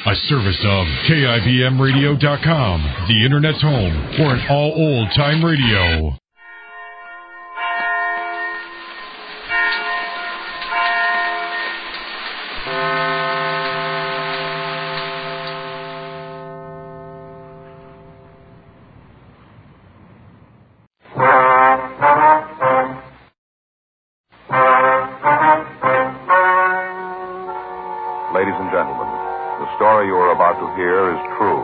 A service of KIBMradio.com, the Internet's home for an all old-time radio. Ladies and gentlemen, the story you are about to hear is true.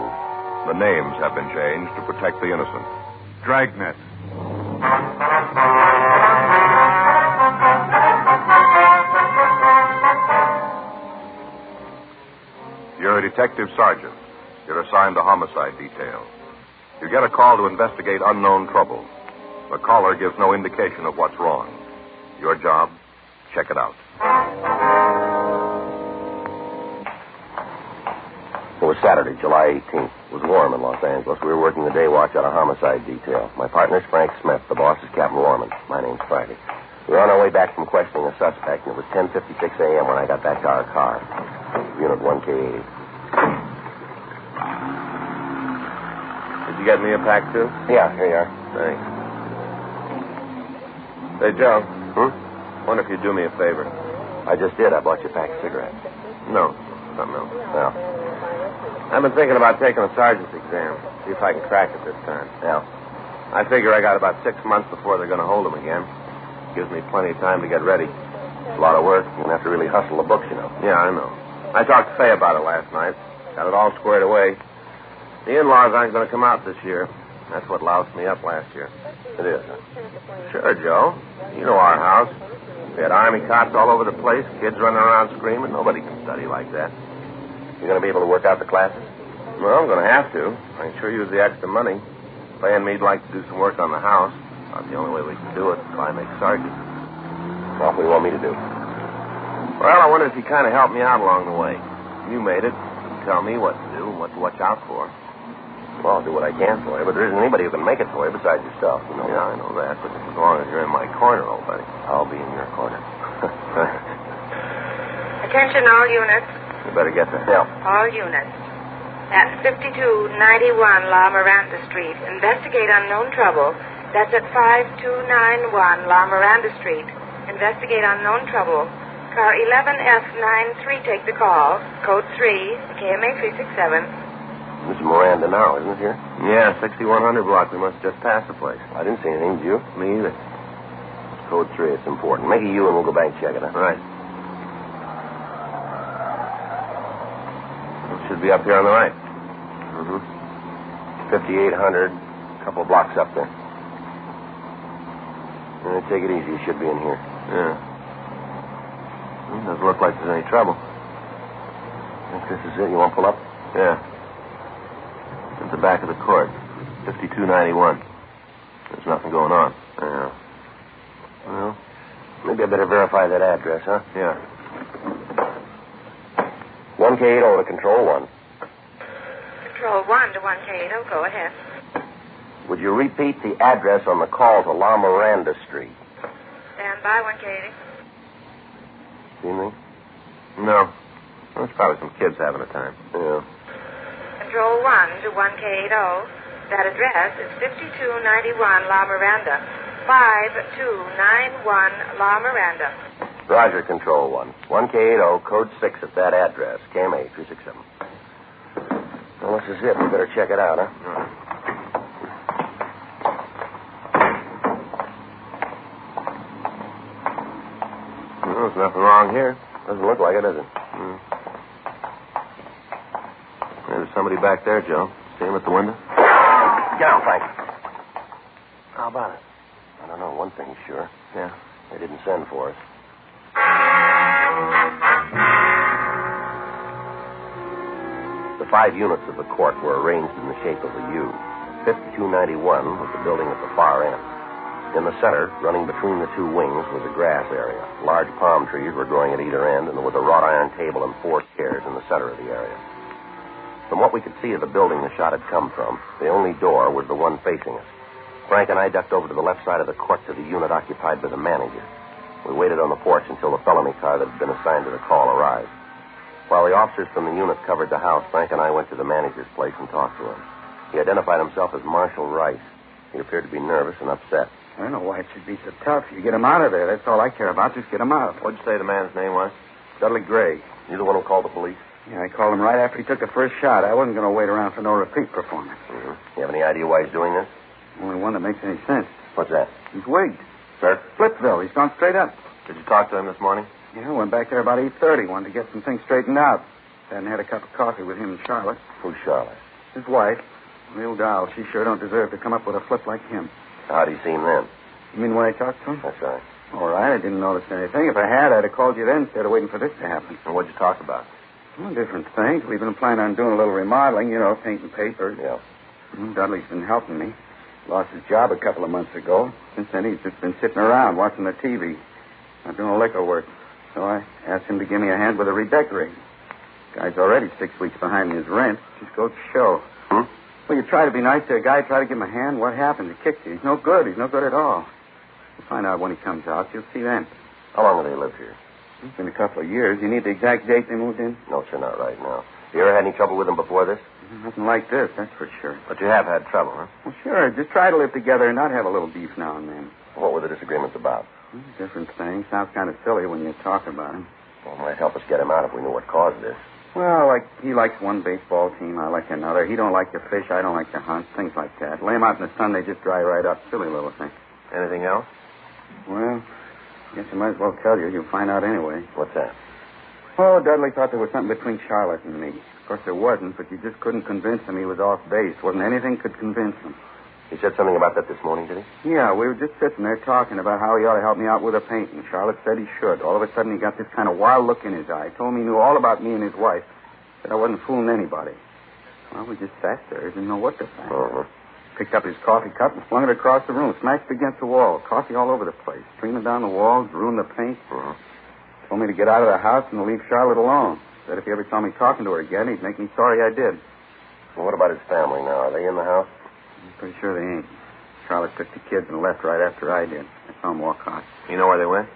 The names have been changed to protect the innocent. Dragnet. You're a detective sergeant. You're assigned to homicide detail. You get a call to investigate unknown trouble. The caller gives no indication of what's wrong. Your job, check it out. It was Saturday, July 18th. It was warm in Los Angeles. We were working the day watch at a homicide detail. My partner's Frank Smith. The boss is Captain Warman. My name's Friday. We were on our way back from questioning a suspect, and it was 10:56 a.m. when I got back to our car. Unit 1K8. Did you get me a pack, too? Yeah, here you are. Thanks. Hey, Joe. Wonder if you'd do me a favor. I just did. I bought you a pack of cigarettes. No, something else. Yeah. I've been thinking about taking a sergeant's exam. See if I can crack it this time. Yeah. I figure I got about 6 months before they're going to hold him again. Gives me plenty of time to get ready. It's a lot of work. You're going to have to really hustle the books, you know. Yeah, I know. I talked to Faye about it last night. Got it all squared away. The in-laws aren't going to come out this year. That's what loused me up last year. It is, huh? Sure, Joe. You know our house. We had army cops all over the place, kids running around screaming. Nobody can study like that. You're going to be able to work out the classes? Well, I'm going to have to. I can sure use the extra money. Faye and me'd like to do some work on the house. About the only way we can do it if I make sergeant. What do you want me to do? Well, I wonder if you kind of help me out along the way. You made it. You tell me what to do and what to watch out for. Well, I'll do what I can for you, but there isn't anybody who can make it for you besides yourself. You know? Yeah, I know that, but as long as you're in my corner, old buddy. I'll be in your corner. Attention all units. You better get there. Yeah. All units. At 5291 La Miranda Street. Investigate unknown trouble. That's at 5291 La Miranda Street. Investigate unknown trouble. Car 11F93, take the call. Code 3, KMA 367. This is Miranda now, isn't it here? Yeah, 6100 block. We must just pass the place. I didn't see anything, did you? Me either. Code 3, it's important. Make it you and we'll go back and check it out. Right. It should be up here on the right. 5800, a couple of blocks up there. Take it easy. You should be in here. Yeah. It doesn't look like there's any trouble. I think this is it. You want to pull up? Yeah. At the back of the court. 5291. There's nothing going on. Yeah. Well, maybe I better verify that address, huh? Yeah. 1K80 to Control 1. Control 1 to 1K80. Go ahead. Would you repeat the address on the call to La Miranda Street? Stand by 1K80. See anything? No. Well, it's probably some kids having a time. Yeah. Control 1 to 1K80. That address is 5291 La Miranda. 5291 La Miranda. Roger, Control 1. 1K80, code 6 at that address. KMA 367. Well, this is it. We better check it out, huh? Well, there's nothing wrong here. Doesn't look like it, does it? There's somebody back there, Joe. See him at the window? Get down, Frank. How about it? I don't know. One thing's sure. Yeah. They didn't send for us. The 5 units of the court were arranged in the shape of a U. 5291 was the building at the far end. In the center, running between the 2 wings, was a grass area. Large palm trees were growing at either end, and there was a wrought iron table and 4 chairs in the center of the area. From what we could see of the building the shot had come from, the only door was the one facing us. Frank and I ducked over to the left side of the court to the unit occupied by the manager. We waited on the porch until the felony car that had been assigned to the call arrived. While the officers from the unit covered the house, Frank and I went to the manager's place and talked to him. He identified himself as Marshal Rice. He appeared to be nervous and upset. I don't know why it should be so tough. You get him out of there. That's all I care about. Just get him out. What'd you say the man's name was? Dudley Gray. You the one who called the police? Yeah, I called him right after he took the first shot. I wasn't going to wait around for no repeat performance. Mm-hmm. You have any idea why he's doing this? Only one that makes any sense. What's that? He's wigged. Sir? Splitsville. He's gone straight up. Did you talk to him this morning? Yeah, I went back there about 8:30. Wanted to get some things straightened out. Hadn't had a cup of coffee with him and Charlotte. Who's Charlotte? His wife. Real doll. She sure don't deserve to come up with a flip like him. How'd he seem then? You mean when I talked to him? That's right. All right. I didn't notice anything. If I had, I'd have called you then instead of waiting for this to happen. And what'd you talk about? Well, different things. We've been planning on doing a little remodeling, painting papers. Yeah. Dudley's been helping me. Lost his job a couple of months ago. Since then, he's just been sitting around watching the TV. Not doing liquor work. So I asked him to give me a hand with a redecorating. Guy's already 6 weeks behind in his rent. Just goes to show. Well, you try to be nice to a guy, try to give him a hand. What happens? He kicks you. He's no good. He's no good at all. You'll find out when he comes out. You'll see then. How long have they lived here? It's been a couple of years. You need the exact date they moved in? No, sir, not right now. You ever had any trouble with them before this? Nothing like this, that's for sure. But you have had trouble, huh? Well, sure. Just try to live together and not have a little beef now and then. What were the disagreements about? Different things. Sounds kind of silly when you talk about them. Well, it might help us get him out if we knew what caused this. Well, like he likes one baseball team, I like another. He don't like to fish, I don't like to hunt. Things like that. Lay him out in the sun, they just dry right up. Silly little thing. Anything else? Well, guess I might as well tell you. You'll find out anyway. What's that? Oh, Dudley thought there was something between Charlotte and me. Of course, there wasn't, but you just couldn't convince him he was off base. Wasn't anything could convince him. He said something about that this morning, did he? Yeah, we were just sitting there talking about how he ought to help me out with a painting. Charlotte said he should. All of a sudden, he got this kind of wild look in his eye. Told me he knew all about me and his wife. Said I wasn't fooling anybody. Well, we just sat there. Didn't know what to think. Picked up his coffee cup and flung it across the room. Smashed it against the wall. Coffee all over the place. Streaming down the walls. Ruined the paint. Told me to get out of the house and to leave Charlotte alone. Said if he ever saw me talking to her again, he'd make me sorry I did. Well, what about his family now? Are they in the house? I'm pretty sure they ain't. Charlotte took the kids and left right after I did. I saw them walk out. You know where they went?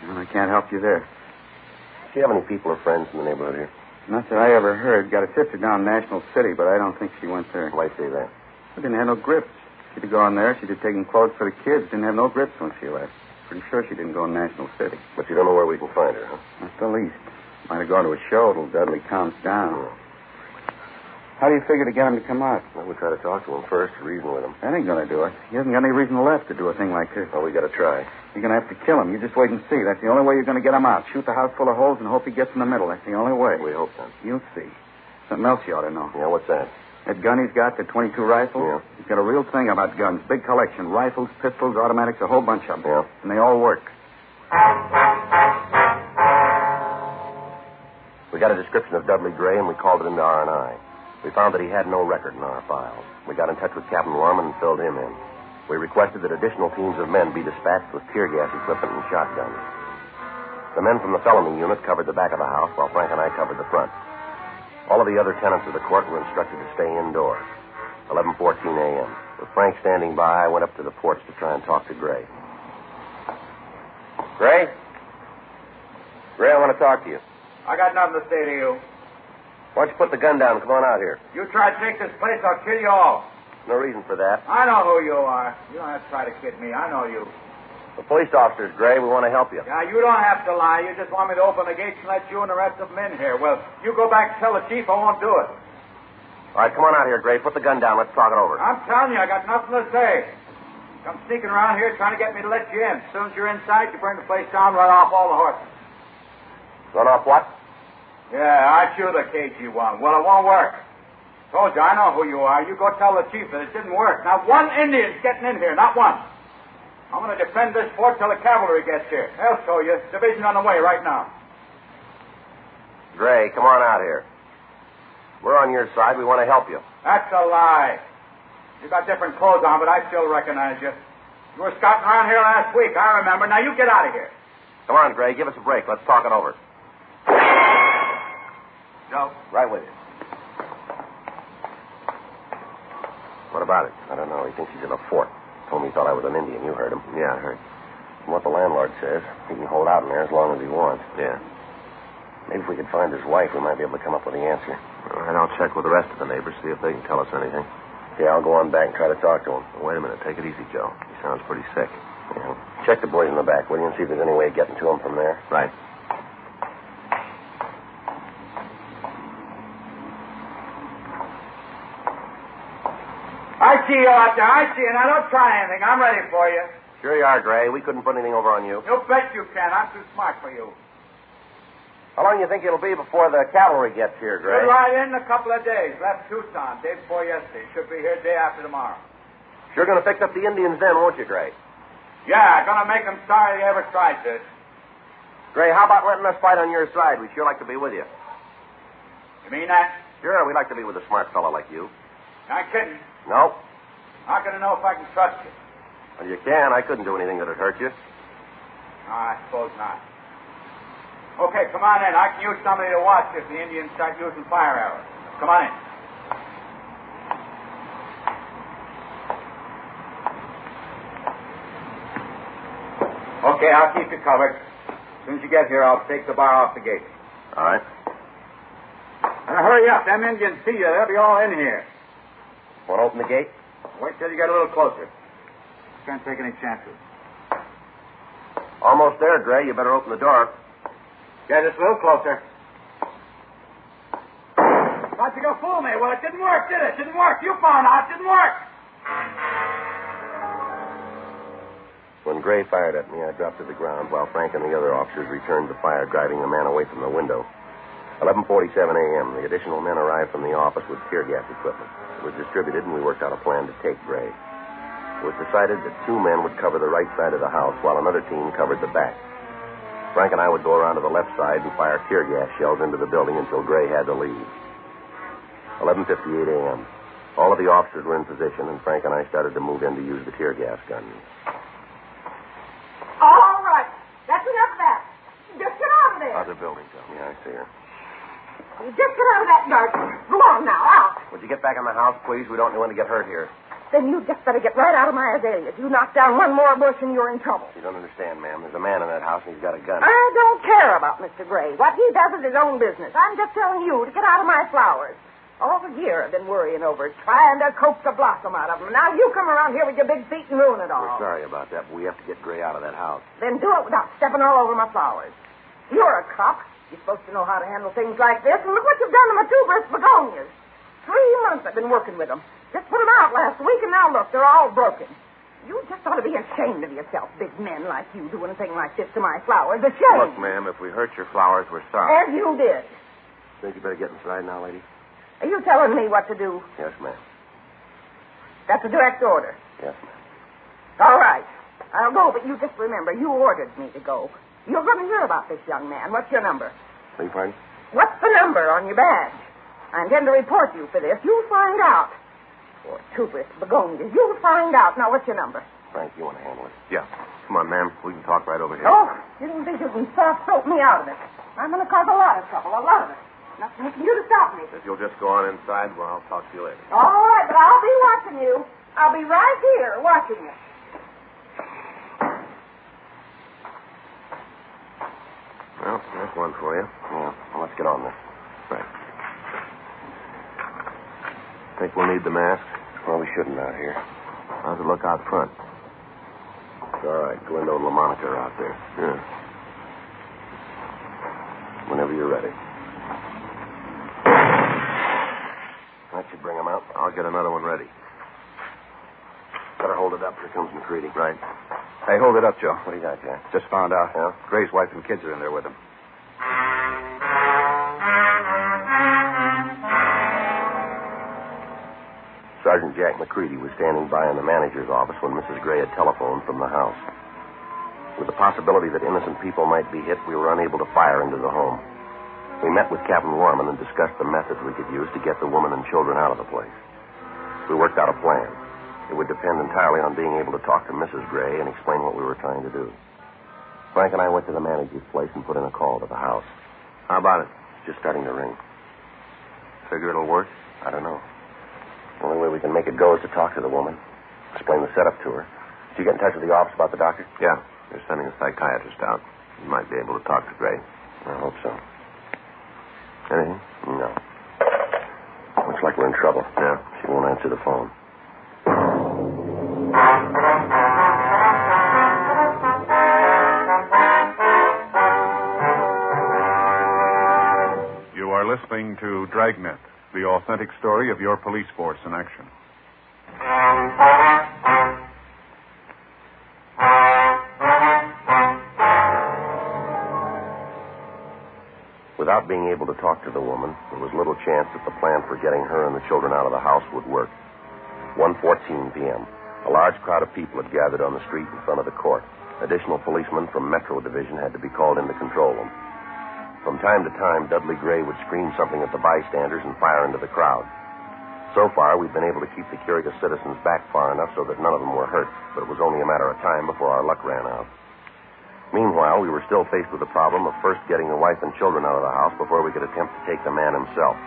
Well, I can't help you there. Do you have any people or friends in the neighborhood here? Not that I ever heard. Got a sister down in National City, but I don't think she went there. Why say that? I didn't have no grips. She'd have gone there. She'd have taken clothes for the kids. Didn't have no grips when she left. Pretty sure she didn't go in National City. But you don't know where we can find her, huh? Not the least. Might have gone to a show till Dudley calms down. How do you figure to get him to come out? Well, we'll try to talk to him first, reason with him. That ain't going to do it. He hasn't got any reason left to do a thing like this. Well, we got to try. You're going to have to kill him. You just wait and see. That's the only way you're going to get him out. Shoot the house full of holes and hope he gets in the middle. That's the only way. We hope then. You'll see. Something else you ought to know. Yeah, what's that? That gun he's got, the .22 rifle? Yeah. He's got a real thing about guns. Big collection. Rifles, pistols, automatics, a whole bunch of them. Yeah. And they all work. We got a description of Dudley Gray, and we called it into R&I. We found that he had no record in our files. We got in touch with Captain Lorman and filled him in. We requested that additional teams of men be dispatched with tear gas equipment and shotguns. The men from the felony unit covered the back of the house, while Frank and I covered the front. All of the other tenants of the court were instructed to stay indoors. 11:14 a.m. With Frank standing by, I went up to the porch to try and talk to Gray. Gray? Gray, I want to talk to you. I got nothing to say to you. Why don't you put the gun down and come on out here? You try to take this place, I'll kill you all. No reason for that. I know who you are. You don't have to try to kid me. I know you. The police officers, Gray, we want to help you. Yeah, you don't have to lie. You just want me to open the gates and let you and the rest of them in here. Well, you go back and tell the chief I won't do it. All right, come on out here, Gray. Put the gun down. Let's talk it over. I'm telling you, I got nothing to say. Come sneaking around here trying to get me to let you in. As soon as you're inside, you burn the place down, run off all the horses. Run off what? Yeah, aren't you the KG1? Well, it won't work. Told you, I know who you are. You go tell the chief that it didn't work. Not one Indian's getting in here, not one. I'm going to defend this fort till the cavalry gets here. They'll show you. Division on the way right now. Gray, come on out here. We're on your side. We want to help you. That's a lie. You got different clothes on, but I still recognize you. You were scouting around here last week, I remember. Now you get out of here. Come on, Gray. Give us a break. Let's talk it over. Joe? Right with you. What about it? I don't know. He thinks he's in a fort. Told me he thought I was an Indian. You heard him. Yeah, I heard. From what the landlord says, he can hold out in there as long as he wants. Yeah. Maybe if we could find his wife, we might be able to come up with the answer. All right, I'll check with the rest of the neighbors, see if they can tell us anything. Yeah, I'll go on back and try to talk to him. Wait a minute. Take it easy, Joe. He sounds pretty sick. Yeah. Check the boys in the back, will you, and see if there's any way of getting to him from there. Right. I see you out there. I see you. Now, don't try anything. I'm ready for you. Sure you are, Gray. We couldn't put anything over on you. You bet you can. I'm too smart for you. How long do you think it'll be before the cavalry gets here, Gray? We'll ride in a couple of days. Left Tucson day before yesterday. Should be here day after tomorrow. Sure going to fix up the Indians then, won't you, Gray? Yeah, gonna make them sorry they ever tried this. Gray, how about letting us fight on your side? We'd sure like to be with you. You mean that? Sure, we'd like to be with a smart fellow like you. Not kidding. No. How can I know if I can trust you? Well, you can. I couldn't do anything that'd hurt you. No, I suppose not. Okay, come on in. I can use somebody to watch if the Indians start using fire arrows. Come on in. Okay, I'll keep you covered. As soon as you get here, I'll take the bar off the gate. All right. Now, hurry up. Them Indians see you. They'll be all in here. Want to open the gate? Wait till you get a little closer. Can't take any chances. Almost there, Gray. You better open the door. Yeah, just a little closer. Thought you gonna fool me. Well, it didn't work, did it? Didn't work. You found out. It didn't work. When Gray fired at me, I dropped to the ground while Frank and the other officers returned the fire, driving the man away from the window. 11:47 a.m., the additional men arrived from the office with tear gas equipment. It was distributed, and we worked out a plan to take Gray. It was decided that 2 men would cover the right side of the house while another team covered the back. Frank and I would go around to the left side and fire tear gas shells into the building until Gray had to leave. 11:58 a.m. All of the officers were in position, and Frank and I started to move in to use the tear gas guns. All right. That's enough of that. Just get out of there. Other building, Joe. Yeah, I see her. Just get out of that garden. Go on now, out. Would you get back in the house, please? We don't want to get hurt here. Then you just better get right out of my azaleas. You knock down one more bush and you're in trouble. You don't understand, ma'am. There's a man in that house, and he's got a gun. I don't care about Mr. Gray. What he does is his own business. I'm just telling you to get out of my flowers. All the year I've been worrying over it, trying to coax a blossom out of them. Now you come around here with your big feet and ruin it all. We're sorry about that, but we have to get Gray out of that house. Then do it without stepping all over my flowers. You're a cop. You're supposed to know how to handle things like this. And look what you've done to my tuberous begonias. 3 months I've been working with them. Just put them out last week, and now look, they're all broken. You just ought to be ashamed of yourself, big men like you doing a thing like this to my flowers. Ashamed. Look, ma'am, if we hurt your flowers, we're sorry. As you did. Think you better get inside now, lady? Are you telling me what to do? Yes, ma'am. That's a direct order. Yes, ma'am. All right. I'll go, but you just remember, you ordered me to go. You're going to hear about this young man. What's your number? Beg your pardon? What's the number on your badge? I intend to report you for this. You'll find out. Poor tuberous begonias. You'll find out. Now, what's your number? Frank, you want to handle it? Yeah. Come on, ma'am. We can talk right over here. Oh, you don't think you can soft-throat me out of it. I'm going to cause a lot of trouble, a lot of it. Nothing for you to stop me. If you'll just go on inside, well, I'll talk to you later. All right, but I'll be watching you. I'll be right here watching you. Well, there's one for you. Yeah. Well, let's get on this. Right. Think we'll need the mask? Well, we shouldn't out here. How's it look out front? It's all right. Glendo and LaMonica are out there. Yeah. Whenever you're ready. That should bring them out. I'll get another one ready. Better hold it up. Here comes McCready. Right. Hey, hold it up, Joe. What do you got, Jack? Just found out. Yeah? Gray's wife and kids are in there with him. Sergeant Jack McCready was standing by in the manager's office when Mrs. Gray had telephoned from the house. With the possibility that innocent people might be hit, we were unable to fire into the home. We met with Captain Warman and discussed the methods we could use to get the woman and children out of the place. We worked out a plan. It would depend entirely on being able to talk to Mrs. Gray and explain what we were trying to do. Frank and I went to the manager's place and put in a call to the house. How about it? It's just starting to ring. Figure it'll work? I don't know. The only way we can make it go is to talk to the woman, explain the setup to her. Did you get in touch with the office about the doctor? Yeah. They're sending a psychiatrist out. He might be able to talk to Gray. I hope so. Anything? No. Looks like we're in trouble. Yeah. She won't answer the phone. You are listening to Dragnet, the authentic story of your police force in action. Without being able to talk to the woman, there was little chance that the plan for getting her and the children out of the house would work. 1:14 p.m. A large crowd of people had gathered on the street in front of the court. Additional policemen from Metro Division had to be called in to control them. From time to time, Dudley Gray would scream something at the bystanders and fire into the crowd. So far, we'd been able to keep the curious citizens back far enough so that none of them were hurt, but it was only a matter of time before our luck ran out. Meanwhile, we were still faced with the problem of first getting the wife and children out of the house before we could attempt to take the man himself.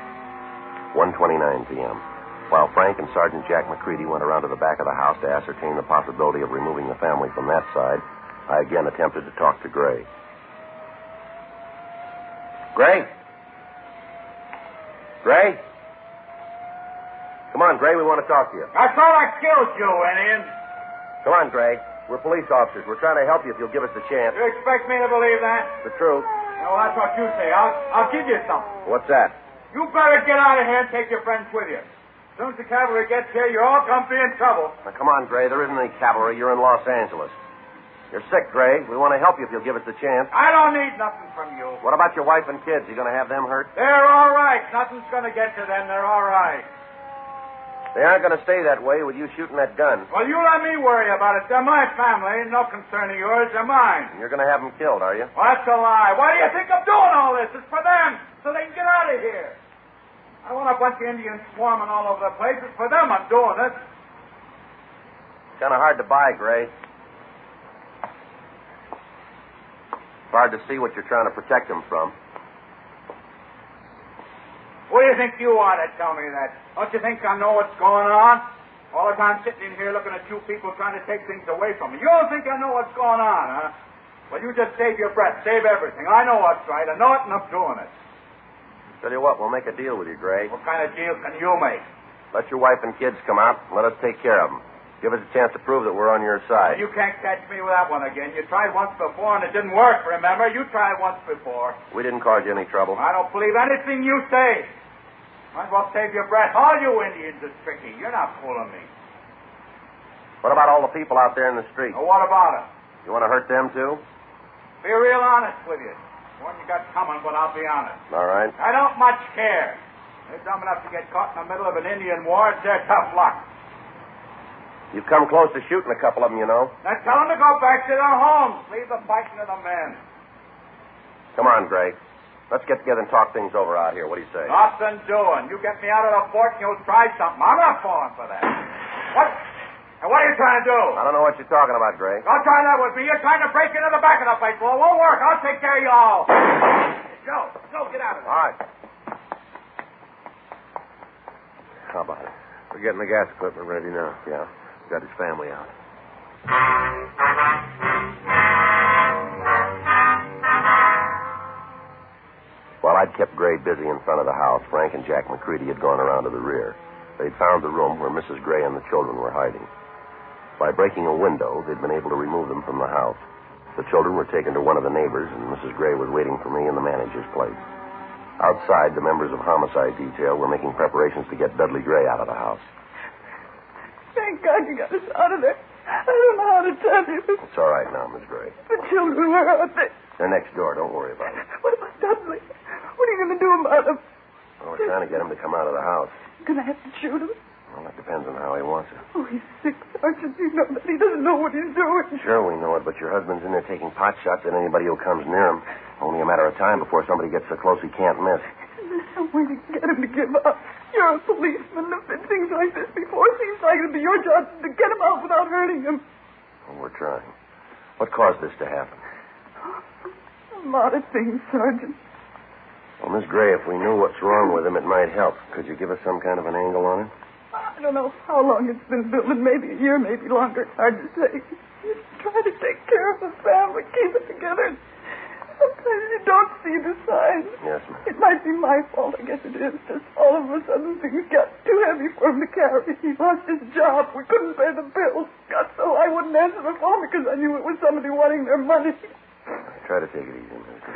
1:29 p.m. While Frank and Sergeant Jack McCready went around to the back of the house to ascertain the possibility of removing the family from that side, I again attempted to talk to Gray. Gray? Gray? Come on, Gray, we want to talk to you. I thought I killed you, Indian. Come on, Gray. We're police officers. We're trying to help you if you'll give us a chance. You expect me to believe that? The truth. No, that's what you say. I'll give you something. What's that? You better get out of here and take your friends with you. As soon as the cavalry gets here, you're all going to be in trouble. Now, come on, Gray. There isn't any cavalry. You're in Los Angeles. You're sick, Gray. We want to help you if you'll give us a chance. I don't need nothing from you. What about your wife and kids? You going to have them hurt? They're all right. Nothing's going to get to them. They're all right. They aren't going to stay that way with you shooting that gun. Well, you let me worry about it. They're my family. No concern of yours. They're mine. And you're going to have them killed, are you? Well, that's a lie. Why do you think I'm doing all this? It's for them, so they can get out of here. I want a bunch of Indians swarming all over the place. It's for them I'm doing it. It's kind of hard to buy, Gray. It's hard to see what you're trying to protect them from. What do you think you are to tell me that? Don't you think I know what's going on? All the time sitting in here looking at you people trying to take things away from me. You don't think I know what's going on, huh? Well, you just save your breath. Save everything. I know what's right. I know it, and I'm doing it. Tell you what, we'll make a deal with you, Gray. What kind of deal can you make? Let your wife and kids come out and let us take care of them. Give us a chance to prove that we're on your side. You can't catch me with that one again. You tried once before, and it didn't work, remember? You tried once before. We didn't cause you any trouble. I don't believe anything you say. Might as well save your breath. All you Indians are tricky. You're not fooling me. What about all the people out there in the street? Well, what about them? You want to hurt them, too? Be real honest with you. What you got coming, but I'll be honest. All right. I don't much care. They're dumb enough to get caught in the middle of an Indian war. It's their tough luck. You've come close to shooting a couple of them, you know. Now tell them to go back to their homes. Leave the fighting to the men. Come on, Gray. Let's get together and talk things over out here. What do you say? Nothing doing. You get me out of the fort and you'll try something. I'm not falling for that. What? And what are you trying to do? I don't know what you're talking about, Gray. Don't try that with me. You're trying to break into the back of the place. Well, it won't work. I'll take care of you all. Joe, get out of there. All right. How about it? We're getting the gas equipment ready now. Yeah. We've got his family out. While I'd kept Gray busy in front of the house, Frank and Jack McCready had gone around to the rear. They'd found the room where Mrs. Gray and the children were hiding. By breaking a window, they'd been able to remove them from the house. The children were taken to one of the neighbors, and Mrs. Gray was waiting for me in the manager's place. Outside, the members of homicide detail were making preparations to get Dudley Gray out of the house. Thank God you got us out of there. I don't know how to tell you. It's all right now, Miss Gray. The children were out there. They're next door. Don't worry about it. What about Dudley? What are you going to do about him? Well, we're trying to get him to come out of the house. Going to have to shoot him? Well, that depends on how he wants it. Oh, he's sick, Sergeant. You know that. He doesn't know what he's doing. Sure, we know it, but your husband's in there taking pot shots at anybody who comes near him. Only a matter of time before somebody gets so close he can't miss. There's some way to get him to give up. You're a policeman. There's been things like this before. It seems like it'd be your job to get him out without hurting him. Well, we're trying. What caused this to happen? A lot of things, Sergeant. Well, Miss Gray, if we knew what's wrong with him, it might help. Could you give us some kind of an angle on it? I don't know how long it's been building. Maybe a year, maybe longer. It's hard to say. He's trying to take care of the family, keep it together. Sometimes you don't see the signs. Yes, ma'am. It might be my fault. I guess it is. Just all of a sudden things got too heavy for him to carry. He lost his job. We couldn't pay the bills. Got so I wouldn't answer the phone because I knew it was somebody wanting their money. Try to take it easy, mister.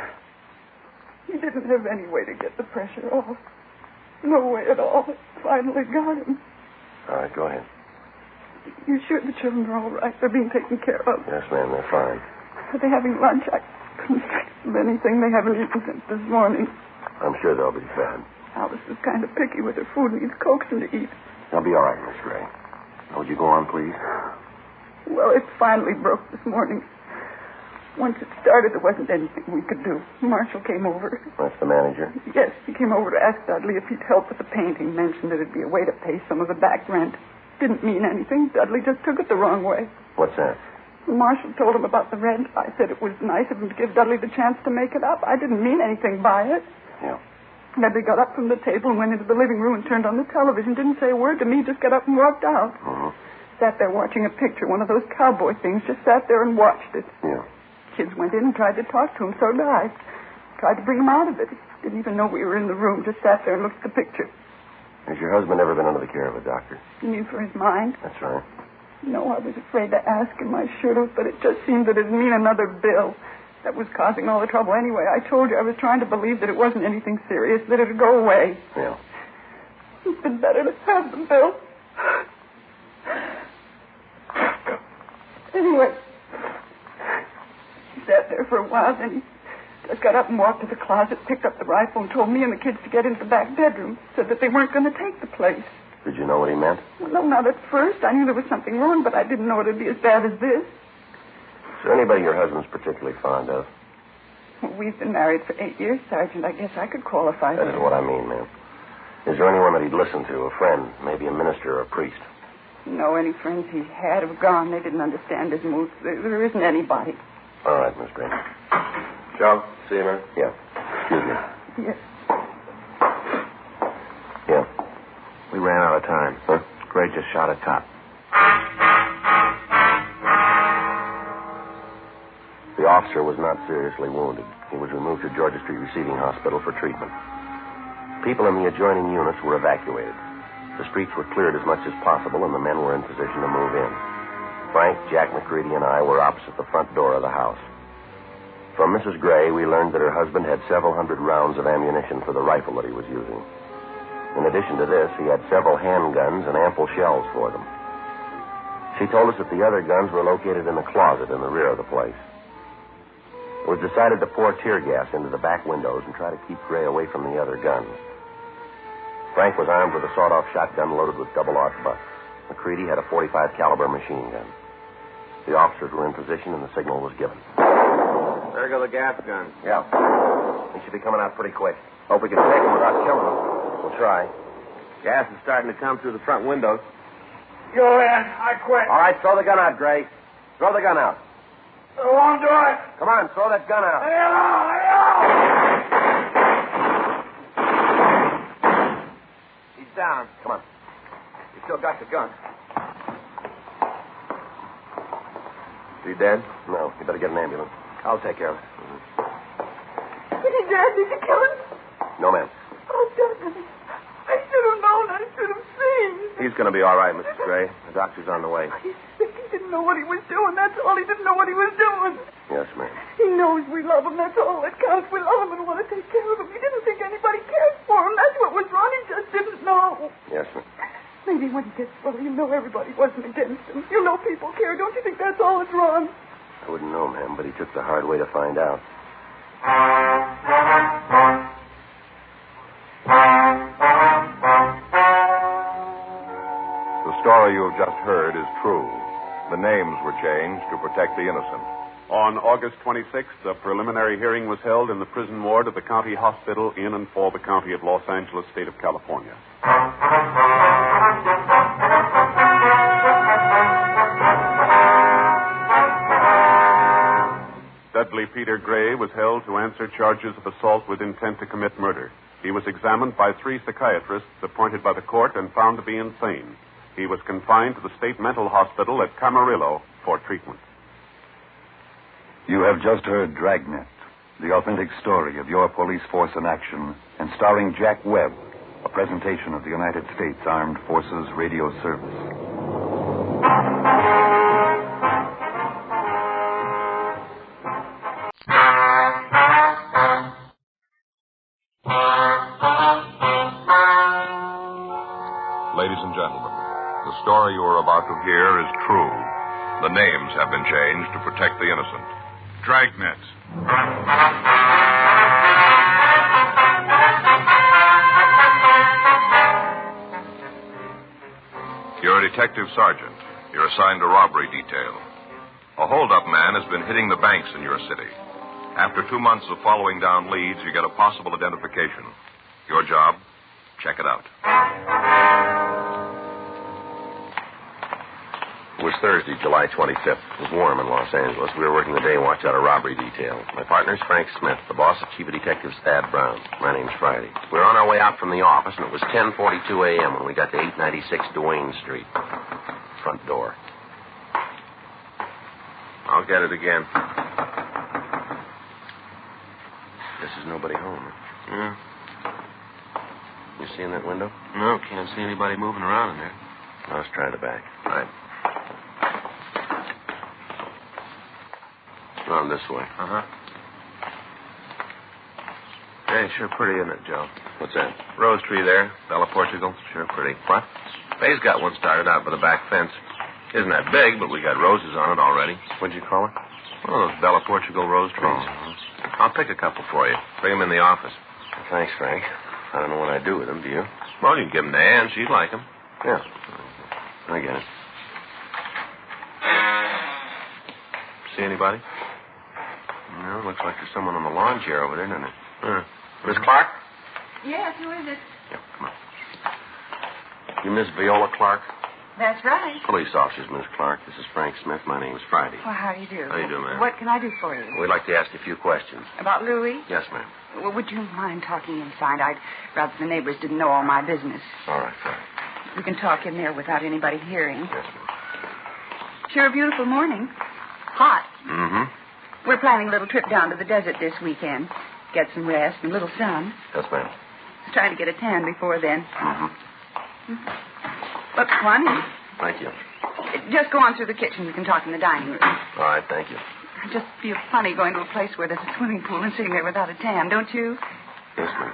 He didn't have any way to get the pressure off. No way at all. It finally got him. All right, go ahead. You sure the children are all right? They're being taken care of. Yes, ma'am, they're fine. Are they having lunch? I couldn't fix them anything. They haven't eaten since this morning. I'm sure they'll be fed. Alice is kind of picky with her food, needs coaxing to eat. They'll be all right, Miss Gray. Now, would you go on, please? Well, it finally broke this morning. Once it started, there wasn't anything we could do. Marshall came over. That's the manager? Yes, he came over to ask Dudley if he'd help with the painting. Mentioned that it'd be a way to pay some of the back rent. Didn't mean anything. Dudley just took it the wrong way. What's that? Marshall told him about the rent. I said it was nice of him to give Dudley the chance to make it up. I didn't mean anything by it. Yeah. Dudley got up from the table and went into the living room and turned on the television. Didn't say a word to me. Just got up and walked out. Mm-hmm. Sat there watching a picture, one of those cowboy things. Just sat there and watched it. Yeah. Kids went in and tried to talk to him. So did I. Tried to bring him out of it. Didn't even know we were in the room. Just sat there and looked at the picture. Has your husband ever been under the care of a doctor? You mean for his mind? That's right. No, I was afraid to ask him. I should have, but it just seemed that it'd mean another bill. That was causing all the trouble anyway. I told you I was trying to believe that it wasn't anything serious, that it'd go away. Yeah. It's been better to have the bill. Anyway, he sat there for a while, then he just got up and walked to the closet, picked up the rifle, and told me and the kids to get into the back bedroom. Said that they weren't going to take the place. Did you know what he meant? Well, no, not at first. I knew there was something wrong, but I didn't know it'd be as bad as this. Is there anybody your husband's particularly fond of? Well, we've been married for 8 years, Sergeant. I guess I could qualify That is what I mean, ma'am. Is there anyone that he'd listen to? A friend, maybe a minister or a priest? No, any friends he had have gone. They didn't understand his moods. There isn't anybody. All right, Miss Green. Joe, see you, man. Yeah. Excuse me. Yes. Yeah. We ran out of time. Huh? Gray just shot a top. The officer was not seriously wounded. He was removed to Georgia Street Receiving Hospital for treatment. People in the adjoining units were evacuated. The streets were cleared as much as possible, and the men were in position to move in. Frank, Jack McCready, and I were opposite the front door of the house. From Mrs. Gray, we learned that her husband had several hundred rounds of ammunition for the rifle that he was using. In addition to this, he had several handguns and ample shells for them. She told us that the other guns were located in the closet in the rear of the place. It was decided to pour tear gas into the back windows and try to keep Gray away from the other guns. Frank was armed with a sawed-off shotgun loaded with double-arc butts. McCready had a .45 caliber machine gun. The officers were in position and the signal was given. There go the gas guns. Yeah. They should be coming out pretty quick. Hope we can take them without killing them. We'll try. Gas is starting to come through the front windows. Go in. I quit. All right, throw the gun out, Gray. Throw the gun out. I won't do it. Come on, throw that gun out. He's down. Come on. He still got the gun. Is he dead? No. You better get an ambulance. I'll take care of it. Is he dead? Did you kill him? No, ma'am. Oh, Dudley. I should have known. I should have seen. He's going to be all right, Mrs. Gray. The doctor's on the way. He's sick. He didn't know what he was doing. That's all. He didn't know what he was doing. Yes, ma'am. He knows we love him. That's all that counts. We love him and want to take care of him. He didn't think anybody cared for him. That's what was wrong. He just didn't know. Yes, ma'am. Maybe when he gets well, you know everybody wasn't against him. You know people care. Don't you think that's all that's wrong? I wouldn't know, ma'am, but he took the hard way to find out. The story you have just heard is true. The names were changed to protect the innocent. On August 26th, a preliminary hearing was held in the prison ward of the county hospital in and for the county of Los Angeles, state of California. Dudley Peter Gray was held to answer charges of assault with intent to commit murder. He was examined by 3 psychiatrists appointed by the court and found to be insane. He was confined to the state mental hospital at Camarillo for treatment. You have just heard Dragnet, the authentic story of your police force in action, and starring Jack Webb, a presentation of the United States Armed Forces Radio Service. Ladies and gentlemen, the story you are about to hear is true. The names have been changed to protect the innocent. Dragnet. You're a detective sergeant. You're assigned to robbery detail. A hold-up man has been hitting the banks in your city. After 2 months of following down leads, you get a possible identification. Your job? Check it out. It was Thursday, July 25th. It was warm in Los Angeles. We were working the day watch out of robbery detail. My partner's Frank Smith. The boss is Chief of Detectives Thad Brown. My name's Friday. We were on our way out from the office, and it was 10:42 a.m. when we got to 896 Duane Street. Front door. I'll get it again. Guess there's nobody home. Yeah. You see in that window? No, can't see anybody moving around in there. Let's try the back. All right. On this way. Uh-huh. Hey, sure pretty, isn't it, Joe? What's that? Rose tree there, Bella Portugal. Sure pretty. What? Bay's got one started out by the back fence. Isn't that big, but we got roses on it already. What'd you call it? One of those Bella Portugal rose trees. Oh. I'll pick a couple for you. Bring them in the office. Thanks, Frank. I don't know what I'd do with them, do you? Well, you can give them to Ann. She'd like them. Yeah. I get it. See anybody? No, looks like there's someone on the lawn chair over there, doesn't it? Miss Clark? Yes, who is it? Yeah, come on. You Miss Viola Clark? That's right. Police officers, Miss Clark. This is Frank Smith. My name's Friday. Well, how do you do? How you doing, ma'am? What can I do for you? We'd like to ask you a few questions. About Louis? Yes, ma'am. Well, would you mind talking inside? I'd rather the neighbors didn't know all my business. All right, fine. We can talk in there without anybody hearing. Yes, ma'am. Sure a beautiful morning. Hot. Mm-hmm. We're planning a little trip down to the desert this weekend. Get some rest and a little sun. Yes, ma'am. Trying to get a tan before then. Mm-hmm. Looks funny. Thank you. Just go on through the kitchen. We can talk in the dining room. All right, thank you. I just feel funny going to a place where there's a swimming pool and sitting there without a tan, don't you? Yes, ma'am.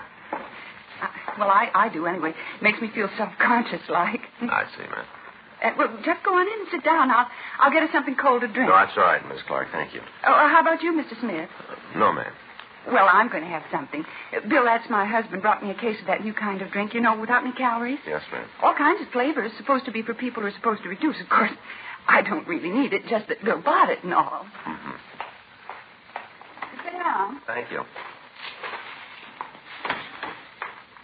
Well, I do anyway. Makes me feel self-conscious like. I see, ma'am. Well, just go on in and sit down. I'll get us something cold to drink. No, that's all right, Miss Clark. Thank you. Oh, how about you, Mr. Smith? No, ma'am. Well, I'm going to have something. Bill, that's my husband, brought me a case of that new kind of drink, without any calories. Yes, ma'am. All kinds of flavors, supposed to be for people who are supposed to reduce. Of course, I don't really need it, just that Bill bought it and all. Mm-hmm. Sit down. Thank you.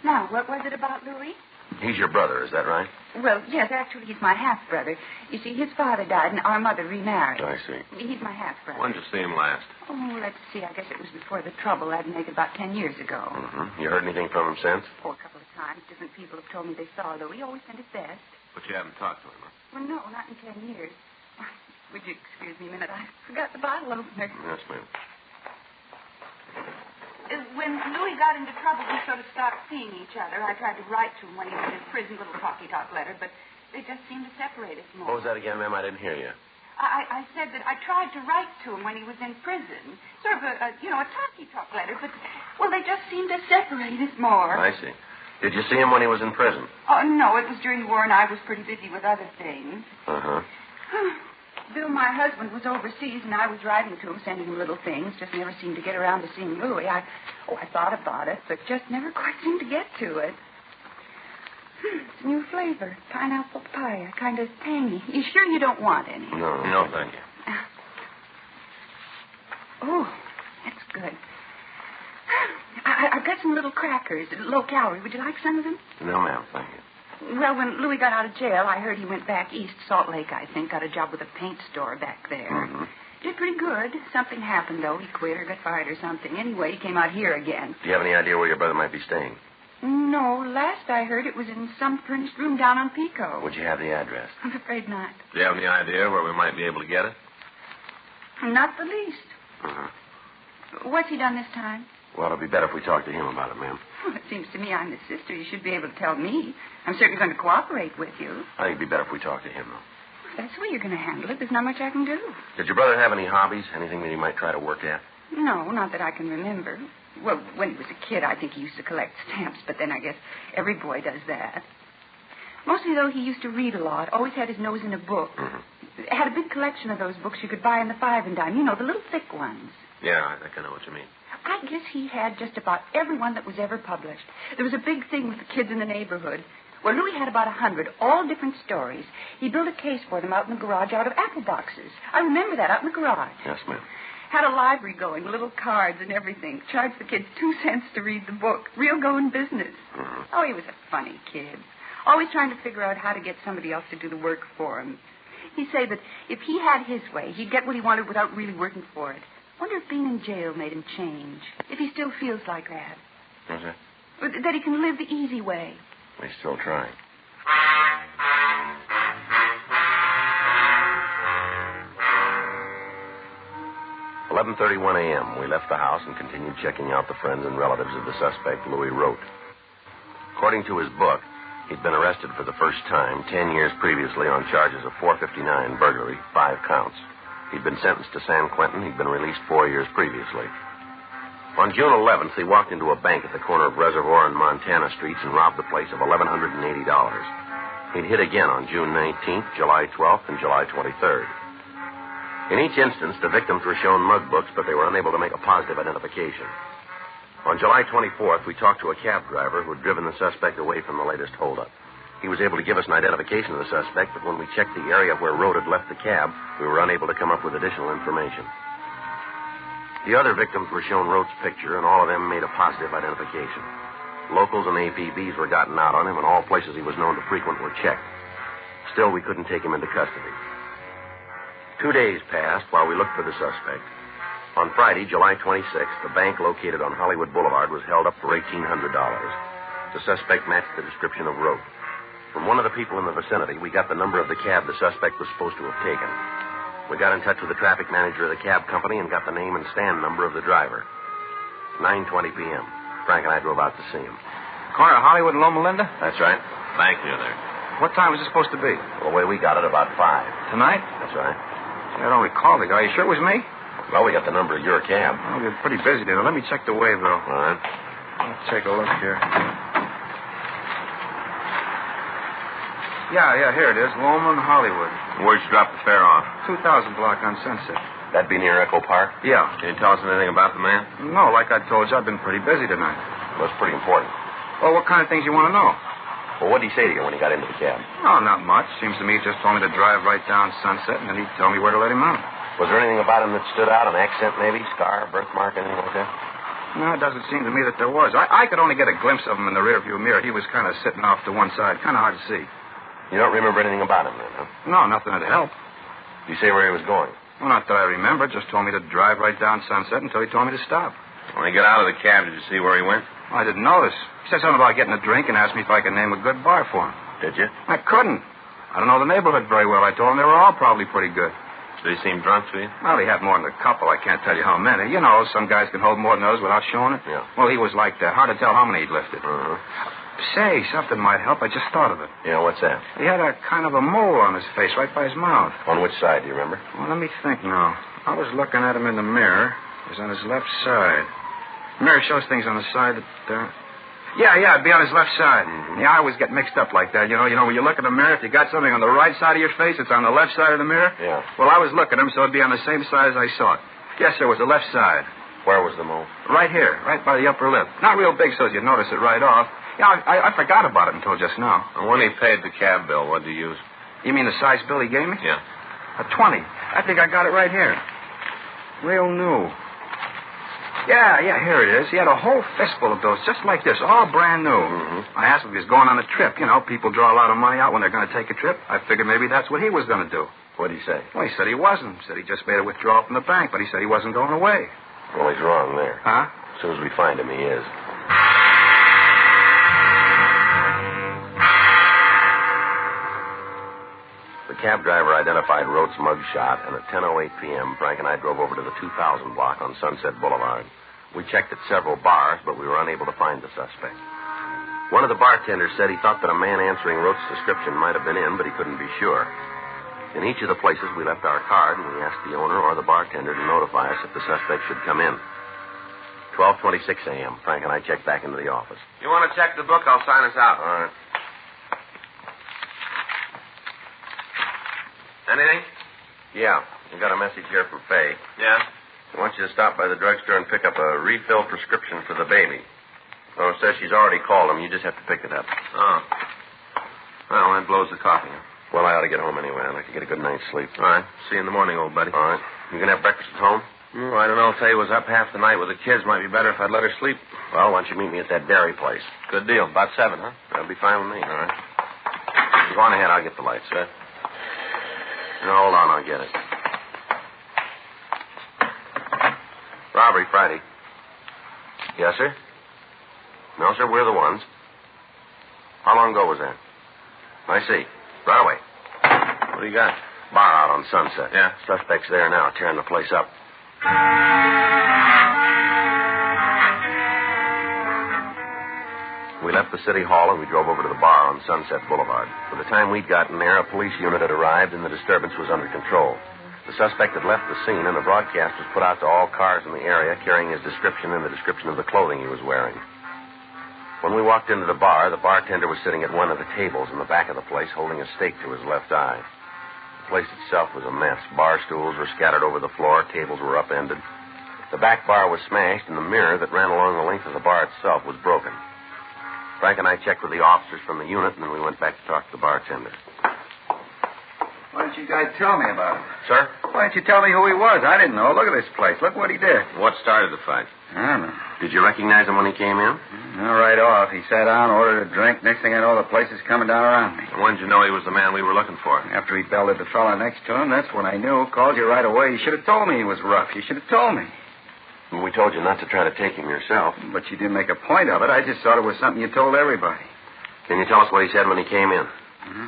Now, what was it about Louis? He's your brother, is that right? Well, yes, actually, he's my half-brother. You see, his father died and our mother remarried. I see. He's my half-brother. When did you see him last? Oh, let's see. I guess it was before the trouble. That'd make it about 10 years ago. Mm-hmm. You heard anything from him since? Oh, a couple of times. Different people have told me they saw Louis. He always sent his best. But you haven't talked to him, huh? Well, no, not in 10 years. Would you excuse me a minute? I forgot the bottle opener. Yes, ma'am. When Louis got into trouble, we sort of stopped seeing each other. I tried to write to him when he was in prison, little talky-talk letter, but they just seemed to separate us more. What was that again, ma'am? I didn't hear you. I said that I tried to write to him when he was in prison. Sort of a talky-talk letter, but, well, they just seemed to separate us more. I see. Did you see him when he was in prison? Oh, no, it was during the war, and I was pretty busy with other things. Uh-huh. Bill, my husband, was overseas, and I was writing to him, sending him little things. Just never seemed to get around to seeing Louis. I thought about it, but just never quite seemed to get to it. It's a new flavor. Pineapple papaya. Kind of tangy. You sure you don't want any? No, thank you. Oh, that's good. I've got some little crackers, low calorie. Would you like some of them? No, ma'am, thank you. Well, when Louis got out of jail, I heard he went back east, Salt Lake, I think. Got a job with a paint store back there. Mm-hmm. Did pretty good. Something happened, though. He quit or got fired or something. Anyway, he came out here again. Do you have any idea where your brother might be staying? No. Last I heard, it was in some furnished room down on Pico. Would you have the address? I'm afraid not. Do you have any idea where we might be able to get it? Not the least. Uh-huh. What's he done this time? Well, it'll be better if we talk to him about it, ma'am. Well, it seems to me I'm his sister. You should be able to tell me. I'm certainly going to cooperate with you. I think it'd be better if we talk to him, though. If that's the way you're going to handle it, there's not much I can do. Did your brother have any hobbies? Anything that he might try to work at? No, not that I can remember. Well, when he was a kid, I think he used to collect stamps, but then I guess every boy does that. Mostly, though, he used to read a lot, always had his nose in a book. Mm-hmm. Had a big collection of those books you could buy in the 5 and dime. You know, the little thick ones. Yeah, I think I know what you mean. I guess he had just about every one that was ever published. There was a big thing with the kids in the neighborhood. Well, Louis had about 100, all different stories. He built a case for them out in the garage out of apple boxes. I remember that, out in the garage. Yes, ma'am. Had a library going, little cards and everything. Charged the kids 2 cents to read the book. Real going business. Mm-hmm. Oh, he was a funny kid. Always trying to figure out how to get somebody else to do the work for him. He'd say that if he had his way, he'd get what he wanted without really working for it. Wonder if being in jail made him change. If he still feels like that. What's that? That he can live the easy way. He's still trying. "11:31 a.m. We left the house and continued checking out the friends and relatives of the suspect, Louis Rote. According to his book, he'd been arrested for the first time 10 years previously on charges of 459 burglary, 5 counts. He'd been sentenced to San Quentin. He'd been released 4 years previously. On June 11th, he walked into a bank at the corner of Reservoir and Montana Streets and robbed the place of $1,180. He'd hit again on June 19th, July 12th, and July 23rd. In each instance, the victims were shown mug books, but they were unable to make a positive identification. On July 24th, we talked to a cab driver who had driven the suspect away from the latest holdup. He was able to give us an identification of the suspect, but when we checked the area where Rote had left the cab, we were unable to come up with additional information. The other victims were shown Rote's picture, and all of them made a positive identification. Locals and APBs were gotten out on him, and all places he was known to frequent were checked. Still, we couldn't take him into custody. 2 days passed while we looked for the suspect. On Friday, July 26th, the bank located on Hollywood Boulevard was held up for $1,800. The suspect matched the description of Rote. From one of the people in the vicinity, we got the number of the cab the suspect was supposed to have taken. We got in touch with the traffic manager of the cab company and got the name and stand number of the driver. 9:20 p.m. Frank and I drove out to see him. Corner of Hollywood and Loma Linda? That's right. Bank near there. What time was it supposed to be? Well, the way we got it, about 5. Tonight? That's right. I don't recall the guy. You sure it was me? Well, we got the number of your cab. Well, you're pretty busy there. Let me check the waybill. All right. Let's take a look here. Yeah, here it is. Loma and Hollywood. Where'd you drop the fare off? 2000 block on Sunset. That'd be near Echo Park? Yeah. Can you tell us anything about the man? No, like I told you, I've been pretty busy tonight. Well, that's pretty important. Well, what kind of things you want to know? Well, what did he say to you when he got into the cab? Oh, not much. Seems to me he just told me to drive right down Sunset, and then he'd tell me where to let him out. Was there anything about him that stood out? An accent, maybe? Scar, birthmark, anything like that? No, it doesn't seem to me that there was. I could only get a glimpse of him in the rearview mirror. He was kind of sitting off to one side. Kind of hard to see. You don't remember anything about him, then, huh? No, nothing to help. Did you say where he was going? Well, not that I remember. Just told me to drive right down Sunset until he told me to stop. When he got out of the cab, did you see where he went? I didn't notice. He said something about getting a drink and asked me if I could name a good bar for him. Did you? I couldn't. I don't know the neighborhood very well. I told him they were all probably pretty good. Did he seem drunk to you? Well, he had more than a couple. I can't tell you how many. You know, some guys can hold more than others without showing it. Yeah. Well, he was like that. Hard to tell how many he'd lifted. Uh-huh. Say, something might help. I just thought of it. Yeah, what's that? He had a kind of a mole on his face right by his mouth. On which side, do you remember? Well, let me think now. I was looking at him in the mirror. It was on his left side. The mirror shows things on the side that... Yeah, it'd be on his left side. Mm-hmm. Yeah, I always get mixed up like that. You know, when you look in the mirror, if you got something on the right side of your face, it's on the left side of the mirror. Yeah. Well, I was looking at him, so it'd be on the same side as I saw it. Yes, sir, it was the left side. Where was the mole? Right here, right by the upper lip. Not real big, so you'd notice it right off. Yeah, I forgot about it until just now. And when he paid the cab bill, what did he use? You mean the size bill he gave me? Yeah. A 20. I think I got it right here. Real new. Yeah, here it is. He had a whole fistful of those, just like this, all brand new. Mm-hmm. I asked him if he was going on a trip. You know, people draw a lot of money out when they're going to take a trip. I figured maybe that's what he was going to do. What did he say? Well, he said he wasn't. He said he just made a withdrawal from the bank, but he said he wasn't going away. Well, he's wrong there. Huh? As soon as we find him, he is. The cab driver identified Rote's mug shot, and at 10:08 p.m., Frank and I drove over to the 2000 block on Sunset Boulevard. We checked at several bars, but we were unable to find the suspect. One of the bartenders said he thought that a man answering Rote's description might have been in, but he couldn't be sure. In each of the places, we left our card, and we asked the owner or the bartender to notify us if the suspect should come in. 12:26 a.m., Frank and I checked back into the office. You want to check the book? I'll sign us out. All right. Anything? Yeah, we got a message here from Faye. Yeah? I want you to stop by the drugstore and pick up a refill prescription for the baby. Oh, it says she's already called him. You just have to pick it up. Oh. Well, that blows the coffee. Well, I ought to get home anyway. I'd like to get a good night's sleep. All right. See you in the morning, old buddy. All right. You going to have breakfast at home? I don't know. Tell you, was up half the night with the kids. Might be better if I'd let her sleep. Well, why don't you meet me at that dairy place? Good deal. About 7, huh? That'll be fine with me. All right. Go on ahead. I'll get the lights. No, hold on. I'll get it. Robbery Friday. Yes, sir? No, sir. We're the ones. How long ago was that? I see. Right away. What do you got? Bar out on Sunset. Yeah? Suspect's there now, tearing the place up. We left the city hall and we drove over to the bar on Sunset Boulevard. By the time we'd gotten there, a police unit had arrived and the disturbance was under control. The suspect had left the scene and a broadcast was put out to all cars in the area carrying his description and the description of the clothing he was wearing. When we walked into the bar, the bartender was sitting at one of the tables in the back of the place holding a stake to his left eye. The place itself was a mess. Bar stools were scattered over the floor, tables were upended. The back bar was smashed and the mirror that ran along the length of the bar itself was broken. Frank and I checked with the officers from the unit, and then we went back to talk to the bartender. Why didn't you guys tell me about it? Sir? Why didn't you tell me who he was? I didn't know. Look at this place. Look what he did. What started the fight? I don't know. Did you recognize him when he came in? No, right off. He sat down, ordered a drink. Next thing I know, the place is coming down around me. And when did you know he was the man we were looking for? After he belted the fella next to him, that's when I knew. Called you right away. You should have told me he was rough. You should have told me. We told you not to try to take him yourself. But you didn't make a point of it. I just thought it was something you told everybody. Can you tell us what he said when he came in?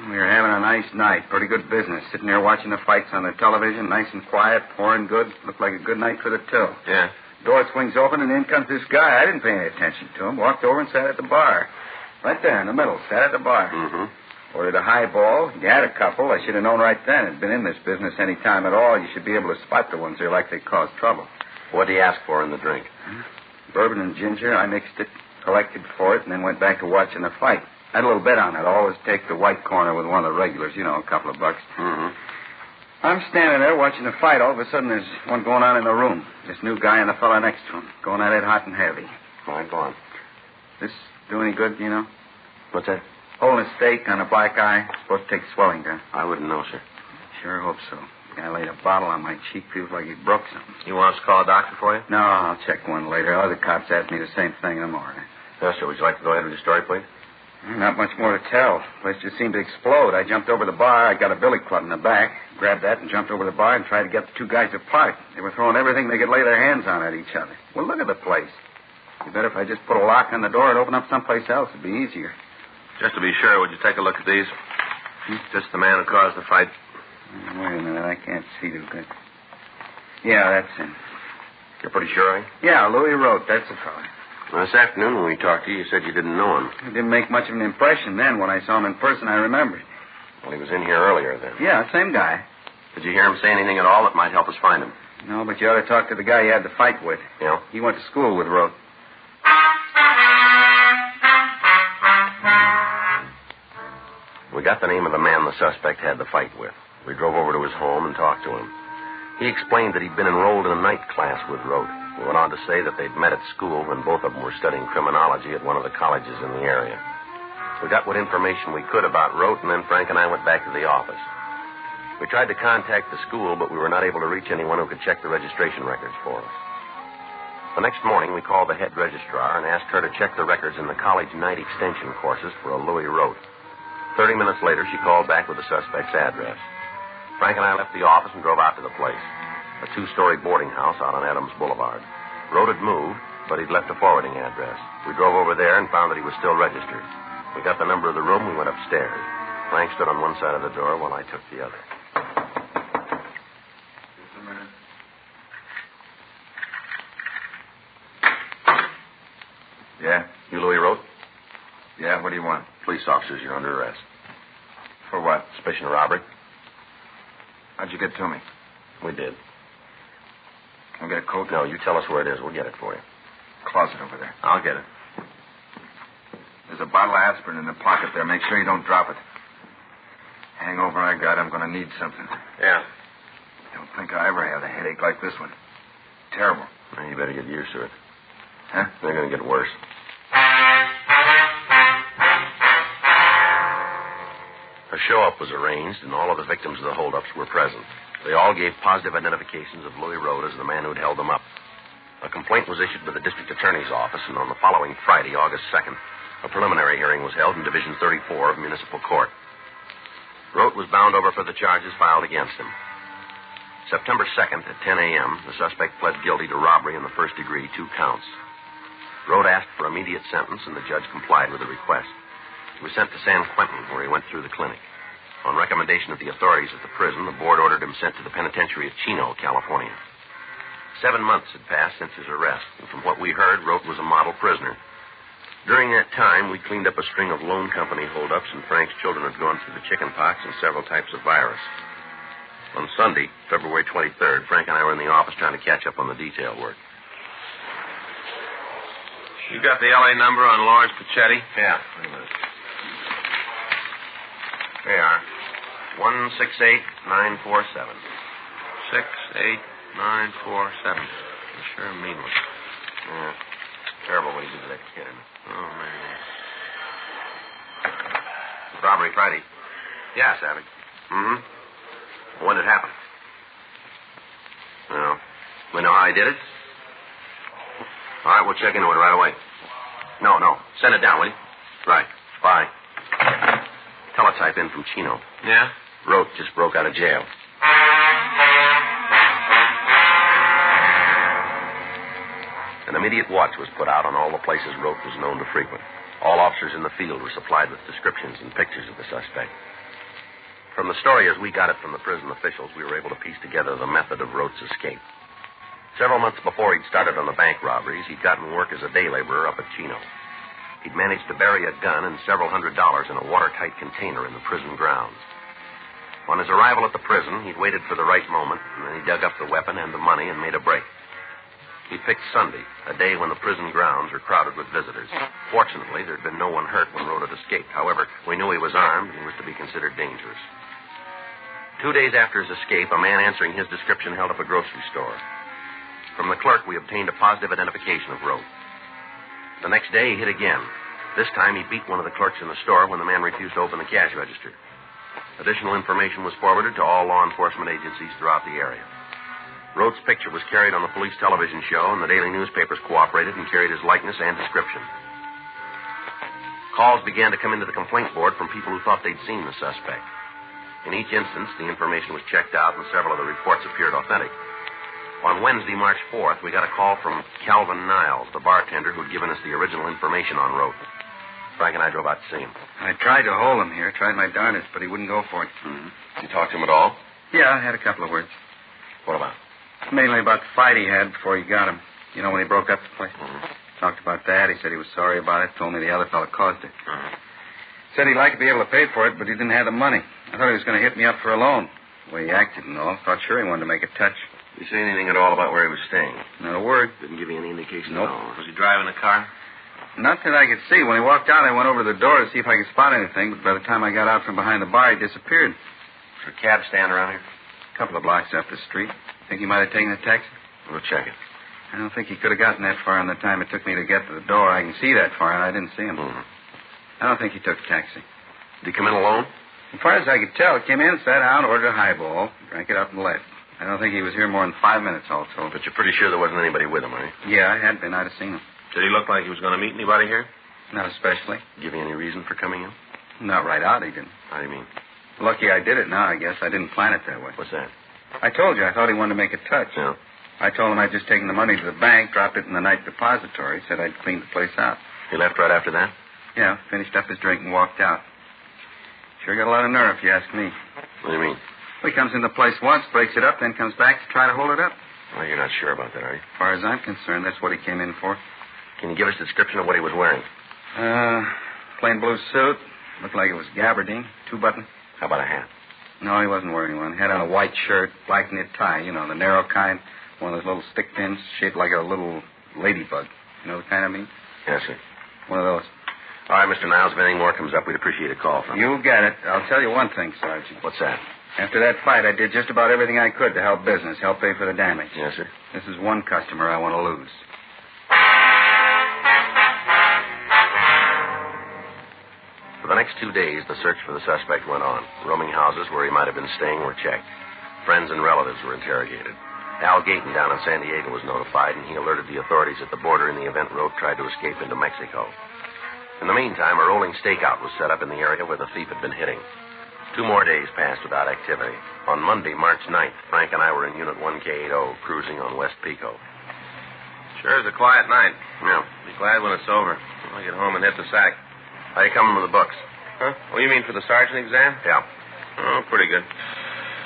We were having a nice night. Pretty good business. Sitting there watching the fights on the television. Nice and quiet. Pouring good. Looked like a good night for the till. Yeah. Door swings open and in comes this guy. I didn't pay any attention to him. Walked over and sat at the bar. Right there in the middle. Sat at the bar. Mm-hmm. Ordered a highball. You had a couple. I should have known right then. I'd been in this business any time at all. You should be able to spot the ones that are likely to cause trouble. What did he ask for in the drink? Bourbon and ginger. I mixed it, collected for it, and then went back to watching the fight. I had a little bet on it. I always take the white corner with one of the regulars, you know, a couple of bucks. Mm-hmm. I'm standing there watching the fight. All of a sudden, there's one going on in the room. This new guy and the fella next to him. Going at it hot and heavy. All right, go on. This do any good, you know? What's that? Holding a stake on a black eye. Supposed to take swelling down. I wouldn't know, sir. Sure hope so. Guy laid a bottle on my cheek. Feels like he broke something. You want us to call a doctor for you? No, I'll check one later. Other cops asked me the same thing in the morning. Yes, sir. Would you like to go ahead with your story, please? Not much more to tell. The place just seemed to explode. I jumped over the bar. I got a billy club in the back. Grabbed that and jumped over the bar and tried to get the two guys apart. They were throwing everything they could lay their hands on at each other. Well, look at the place. You bet if I just put a lock on the door and open up someplace else, it'd be easier. Just to be sure, would you take a look at these? Just the man who caused the fight. Wait a minute. I can't see too good. Yeah, that's him. You're pretty sure, eh? Yeah, Louis Rote. That's the fella. Well, this afternoon when we talked to you, you said you didn't know him. It didn't make much of an impression then. When I saw him in person, I remembered. Well, he was in here earlier then. Yeah, same guy. Did you hear him say anything at all that might help us find him? No, but you ought to talk to the guy you had the fight with. Yeah? He went to school with Rote. We got the name of the man the suspect had the fight with. We drove over to his home and talked to him. He explained that he'd been enrolled in a night class with Rote. He went on to say that they'd met at school when both of them were studying criminology at one of the colleges in the area. We got what information we could about Rote, and then Frank and I went back to the office. We tried to contact the school, but we were not able to reach anyone who could check the registration records for us. The next morning, we called the head registrar and asked her to check the records in the college night extension courses for a Louis Rote. 30 minutes later, she called back with the suspect's address. Frank and I left the office and drove out to the place, a 2-story boarding house out on Adams Boulevard. Rote had moved, but he'd left a forwarding address. We drove over there and found that he was still registered. We got the number of the room. We went upstairs. Frank stood on one side of the door while I took the other. Just a minute. Yeah? You Louis Rote? Yeah, what do you want? Police officers, you're under arrest. For what? Suspicion of robbery? How'd you get to me? We did. Can I get a coat? No, you tell us where it is. We'll get it for you. Closet over there. I'll get it. There's a bottle of aspirin in the pocket there. Make sure you don't drop it. Hangover I got, I'm going to need something. Yeah. Don't think I ever had a headache like this one. Terrible. Well, you better get used to it. Huh? They're going to get worse. A show-up was arranged, and all of the victims of the holdups were present. They all gave positive identifications of Louis Rote as the man who'd held them up. A complaint was issued by the district attorney's office, and on the following Friday, August 2nd, a preliminary hearing was held in Division 34 of Municipal Court. Rote was bound over for the charges filed against him. September 2nd at 10 a.m., the suspect pled guilty to robbery in the first degree, 2 counts. Rote asked for immediate sentence, and the judge complied with the request. He was sent to San Quentin, where he went through the clinic. On recommendation of the authorities at the prison, the board ordered him sent to the penitentiary of Chino, California. 7 months had passed since his arrest, and from what we heard, Rote was a model prisoner. During that time, we cleaned up a string of loan company holdups, and Frank's children had gone through the chicken pox and several types of virus. On Sunday, February 23rd, Frank and I were in the office trying to catch up on the detail work. You got the L.A. number on Lawrence Pachetti? Yeah. Wait a minute. There you are. 168947. 68947. You sure mean one. Yeah. Terrible what he did to that kid. Oh, man. Robbery Friday. Yeah, Savage. Mm-hmm. When did it happen? Well, we know how he did it? All right, we'll check into it right away. No. Send it down, will you? Right. Bye. Teletype in from Chino. Yeah? Rote just broke out of jail. An immediate watch was put out on all the places Rote was known to frequent. All officers in the field were supplied with descriptions and pictures of the suspect. From the story as we got it from the prison officials, we were able to piece together the method of Rote's escape. Several months before he'd started on the bank robberies, he'd gotten work as a day laborer up at Chino. He'd managed to bury a gun and several $100s in a watertight container in the prison grounds. On his arrival at the prison, he'd waited for the right moment, and then he dug up the weapon and the money and made a break. He picked Sunday, a day when the prison grounds were crowded with visitors. Fortunately, there'd been no one hurt when Rote had escaped. However, we knew he was armed and he was to be considered dangerous. 2 days after his escape, a man answering his description held up a grocery store. From the clerk, we obtained a positive identification of Rote. The next day, he hit again. This time, he beat one of the clerks in the store when the man refused to open the cash register. Additional information was forwarded to all law enforcement agencies throughout the area. Rote's picture was carried on the police television show, and the daily newspapers cooperated and carried his likeness and description. Calls began to come into the complaint board from people who thought they'd seen the suspect. In each instance, the information was checked out, and several of the reports appeared authentic. On Wednesday, March 4th, we got a call from Calvin Niles, the bartender who'd given us the original information on Rote. Frank and I drove out to see him. I tried to hold him here, tried my darndest, but he wouldn't go for it. Mm-hmm. Did you talk to him at all? Yeah, I had a couple of words. What about? Mainly about the fight he had before he got him. You know, when he broke up the place. Mm-hmm. Talked about that. He said he was sorry about it. Told me the other fellow caused it. Mm-hmm. Said he'd like to be able to pay for it, but he didn't have the money. I thought he was going to hit me up for a loan. The way he acted and all. Thought sure he wanted to make a touch. Did he say anything at all about where he was staying? Not a word. Didn't give you any indication Nope. at all? Was he driving the car? Not that I could see. When he walked out, I went over to the door to see if I could spot anything, but by the time I got out from behind the bar, he disappeared. Is there a cab stand around here? A couple of blocks up the street. Think he might have taken a taxi? We'll check it. I don't think he could have gotten that far in the time it took me to get to the door. I can see that far, and I didn't see him. Mm-hmm. I don't think he took a taxi. Did he come in alone? As far as I could tell, he came in, sat down, ordered a highball, drank it up, and left. I don't think he was here more than 5 minutes, also. But you're pretty sure there wasn't anybody with him, are you? Yeah, I had been. I'd have seen him. Did he look like he was going to meet anybody here? Not especially. Give you any reason for coming in? Not right out, he didn't. How do you mean? Lucky I did it now, I guess. I didn't plan it that way. What's that? I told you I thought he wanted to make a touch. Yeah. I told him I'd just taken the money to the bank, dropped it in the night depository, said I'd cleaned the place out. He left right after that? Yeah, finished up his drink and walked out. Sure got a lot of nerve, if you ask me. What do you mean? Well, he comes in the place once, breaks it up, then comes back to try to hold it up. Well, you're not sure about that, are you? As far as I'm concerned, that's what he came in for. Can you give us a description of what he was wearing? Plain blue suit. Looked like it was gabardine. 2-button. How about a hat? No, he wasn't wearing one. Had on a white shirt, black knit tie. You know, the narrow kind. One of those little stick pins shaped like a little ladybug. You know the kind I mean? Yes, sir. One of those. All right, Mr. Niles, if anything more comes up, we'd appreciate a call from you. You get it. I'll tell you one thing, Sergeant. What's that? After that fight, I did just about everything I could to help business, help pay for the damage. Yes, sir. This is one customer I want to lose. For the next 2 days, the search for the suspect went on. Roaming houses where he might have been staying were checked. Friends and relatives were interrogated. Al Gayton down in San Diego was notified, and he alerted the authorities at the border in the event Roque tried to escape into Mexico. In the meantime, a rolling stakeout was set up in the area where the thief had been hitting. 2 more days passed without activity. On Monday, March 9th, Frank and I were in Unit 1K80, cruising on West Pico. Sure is a quiet night. Yeah. Be glad when it's over. I'll get home and hit the sack. How you coming with the books? Huh? Oh, you mean for the sergeant exam? Yeah. Oh, pretty good.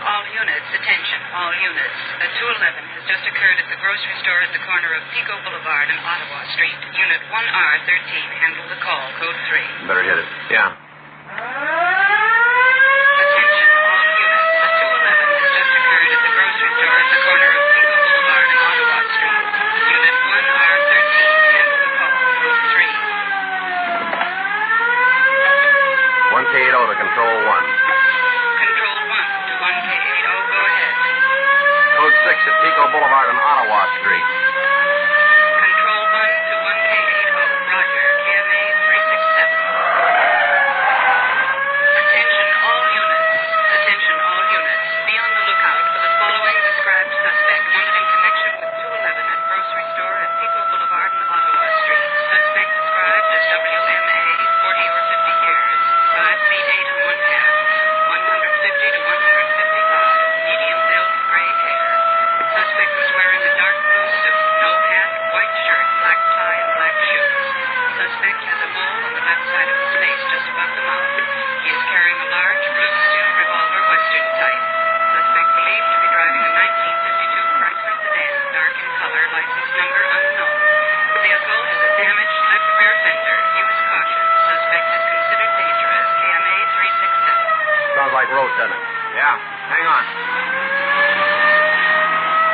All units, attention, all units. A 211 has just occurred at the grocery store at the corner of Pico Boulevard and Ottawa Street. Unit 1R13 handled the call, code 3. Better hit it. Yeah. Attention, all units. A 211 has just occurred at the grocery store at the corner of Pico Boulevard and Ottawa Street. Unit 1R13 handled the call, code 3. 1K80 to Control 1. Control 1 to 1K80, go ahead. Code 6 at Pico Boulevard and Ottawa Street. Control 1 to 1K80, roger, KMA 367. Attention all units. Be on the lookout for the following described suspect wanted in connection with 211 at grocery store at Pico Boulevard and Ottawa Street. Suspect described as WMA, 40 or 50 years, 5 feet 8 and 1/2, 150 to 155, medium build, gray hair. Suspect was wearing a dark blue suit, no hat, white shirt, black tie, and black shoes. Suspect has a mole on the left side of his face, just above the mouth. He is carrying a large blue steel revolver, Western type. Suspect believed to be driving a 1952 Chrysler sedan, dark in color, license number unknown. Vehicle has a damaged left rear fender. Use caution. Suspect is considered dangerous. KMA 367. Sounds like Rose, doesn't it? Yeah. Hang on.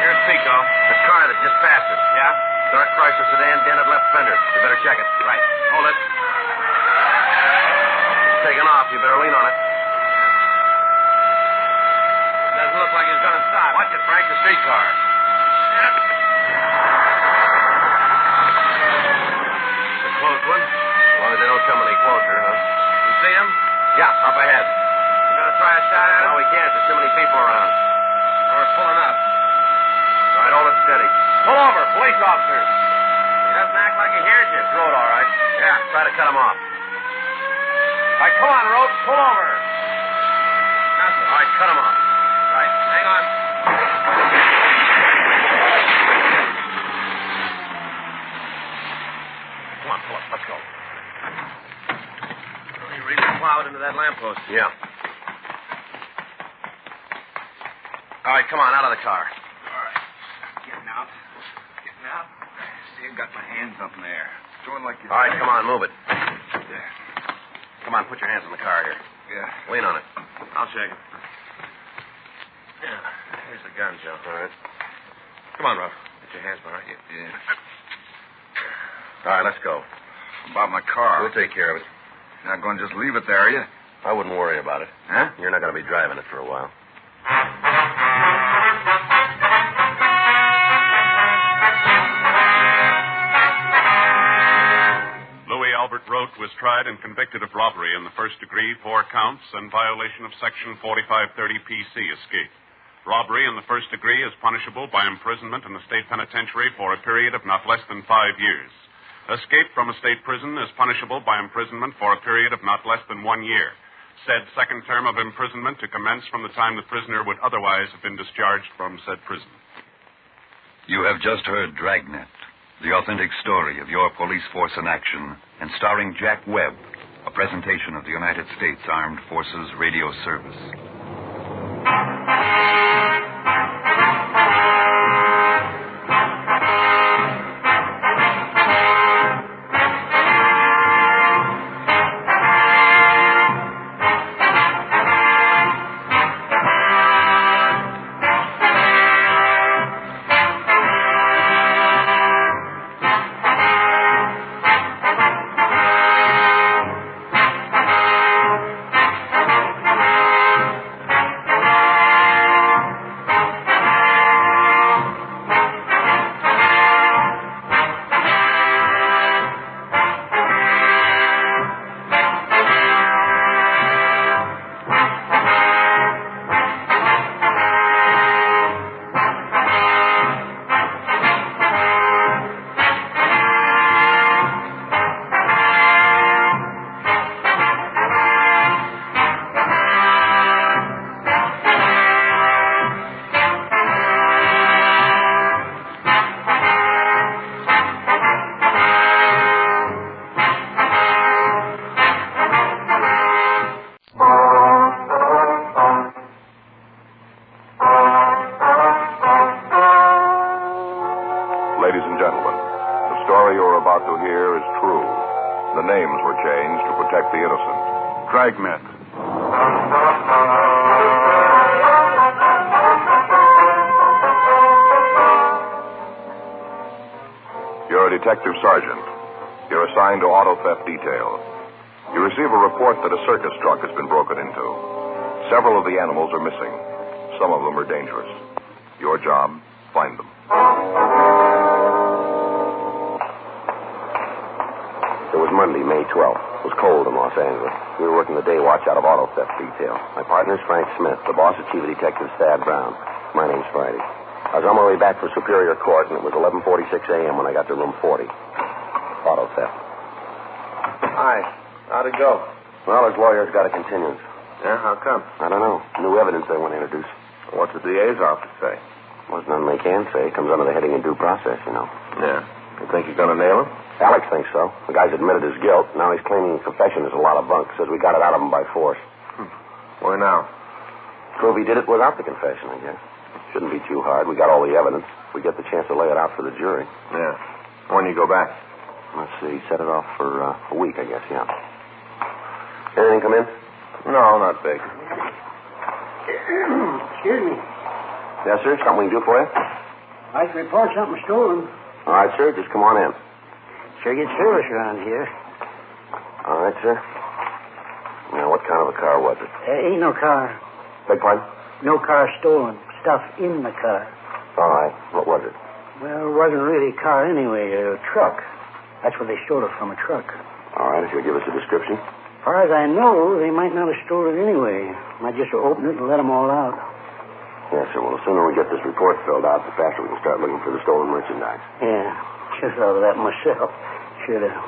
Here's Pico. The car that just passed us. Yeah? Dark Chrysler sedan, dented left fender. You better check it. Right. Hold it. It's taking off. You better lean on it. Doesn't look like he's going to stop. Watch it, Frank. The streetcar. It's a close one. As long as they don't come any closer, huh? You see him? Yeah, up ahead. You going to try a shot at him? No, we can't. There's too many people around. We're pulling up. All right, hold it steady. Pull over, police officer. He doesn't act like he hears you. Throw it all right. Yeah. Try to cut him off. All right, come on, Rhodes. Pull over. Nothing. All right, cut him off. Right. Hang on. Come on, pull up. Let's go. He really plowed into that lamppost. Yeah. All right, come on, out of the car. All right. Getting out. See, I've got my hands up in the air. Doing like you All right, come on, move it. There. Come on, put your hands on the car here. Yeah. Lean on it. I'll shake him. Yeah. Here's the gun, Joe. All right. Come on, Ruff. Get your hands behind you. Yeah. All right, let's go. About my car. We'll take care of it. You're not going to just leave it there, are you? I wouldn't worry about it. Huh? You're not going to be driving it for a while. Louis Albert Roque was tried and convicted of robbery in the first degree, 4 counts, and violation of Section 4530 PC, escape. Robbery in the first degree is punishable by imprisonment in the state penitentiary for a period of not less than 5 years. Escape from a state prison is punishable by imprisonment for a period of not less than 1 year. Said second term of imprisonment to commence from the time the prisoner would otherwise have been discharged from said prison. You have just heard Dragnet, the authentic story of your police force in action, and starring Jack Webb, a presentation of the United States Armed Forces Radio Service. Ladies and gentlemen, the story you're about to hear is true. The names were changed to protect the innocent. Dragnet. You're a detective sergeant. You're assigned to auto theft detail. You receive a report that a circus truck has been broken into. Several of the animals are missing. Some of them are dangerous. Your job, find them. It was Monday, May 12th. It was cold in Los Angeles. We were working the day watch out of auto theft detail. My partner's Frank Smith. The boss is Chief Detective Thad Brown. My name's Friday. I was on my way back for Superior Court, and it was 11:46 a.m. when I got to room 40. Auto theft. Hi. How'd it go? Well, his lawyer's got a continuance. Yeah, how come? I don't know. New evidence they want to introduce. What's the DA's office say? Well, there's nothing they can say. It comes under the heading of due process, you know. Yeah. You think you're going to nail him? Alex thinks so. The guy's admitted his guilt. Now he's claiming the confession is a lot of bunk. Says we got it out of him by force. Why now? Prove he did it without the confession, I guess. Shouldn't be too hard. We got all the evidence. We get the chance to lay it out for the jury. Yeah. When you go back? Let's see. Set it off for a week, I guess, yeah. Anything come in? No, not big. Excuse me. Yes, sir. Something we can do for you? I'd like to report something stolen. All right, sir. Just come on in. Sure gets serious around here. All right, sir. Now, what kind of a car was it? Ain't no car. Beg pardon? No car stolen. Stuff in the car. All right. What was it? Well, it wasn't really a car anyway. A truck. That's where they stole it from, a truck. All right. If you'll give us a description. As far as I know, they might not have stolen it anyway. Might just open it and let them all out. Yes, sir. Well, the sooner we get this report filled out, the faster we can start looking for the stolen merchandise. Yeah. Should have thought of that myself. Should have.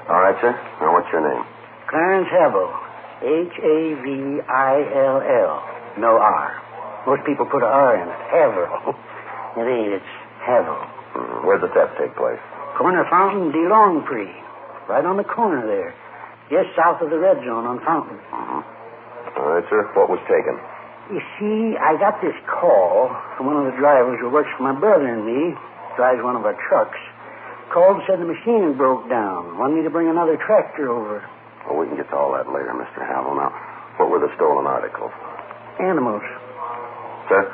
All right, sir. Now, what's your name? Clarence Havill. Havill. No R. Most people put an R in it. Havill. It ain't. It's Havill. Where'd the theft take place? Corner Fountain, de Longprix. Right on the corner there. Just south of the red zone on Fountain. All right, sir. What was taken? You see, I got this call from one of the drivers who works for my brother and me. Drives one of our trucks. Called and said the machine broke down. Wanted me to bring another tractor over. Well, we can get to all that later, Mr. Havill. Now, what were the stolen articles? Animals. Sir?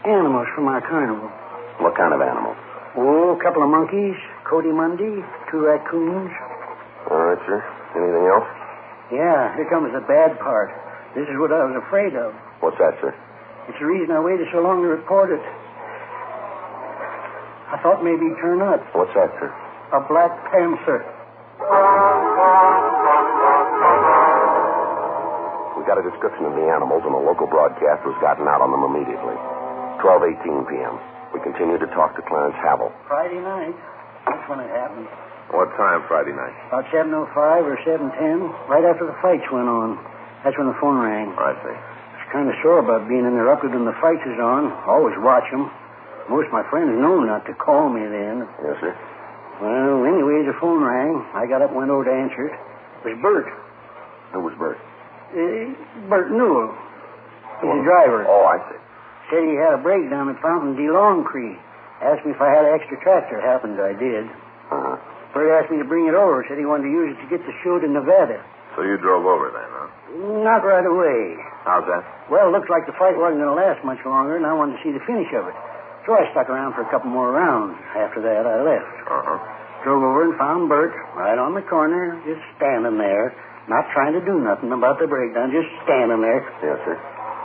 Animals from our carnival. What kind of animals? Oh, a couple of monkeys, Cody Mundy, 2 raccoons. All right, sir. Anything else? Yeah, here comes the bad part. This is what I was afraid of. What's that, sir? It's the reason I waited so long to report it. I thought maybe he'd turn up. What's that, sir? A black panther. We got a description of the animals, and a local broadcast was gotten out on them immediately. 12:18 p.m. We continued to talk to Clarence Havill. Friday night. That's when it happened. What time Friday night? About 7:05 or 7:10, right after the fights went on. That's when the phone rang. I see. I was kind of sore about being interrupted when the fights is on. Always watch them. Most of my friends know not to call me then. Yes, sir. Well, anyway, the phone rang. I got up and went over to answer it. It was Bert. Who was Bert? Bert Newell. He's a driver. Oh, I see. Said he had a breakdown at Fountain de Long Creek. Asked me if I had an extra tractor. Happened I did. Uh-huh. Bert asked me to bring it over. Said he wanted to use it to get the show to Nevada. So you drove over then, huh? Not right away. How's that? Well, it looks like the fight wasn't going to last much longer, and I wanted to see the finish of it. So I stuck around for a couple more rounds. After that, I left. Uh-huh. Drove over and found Bert right on the corner, just standing there, not trying to do nothing about the breakdown, just standing there. Yes, sir.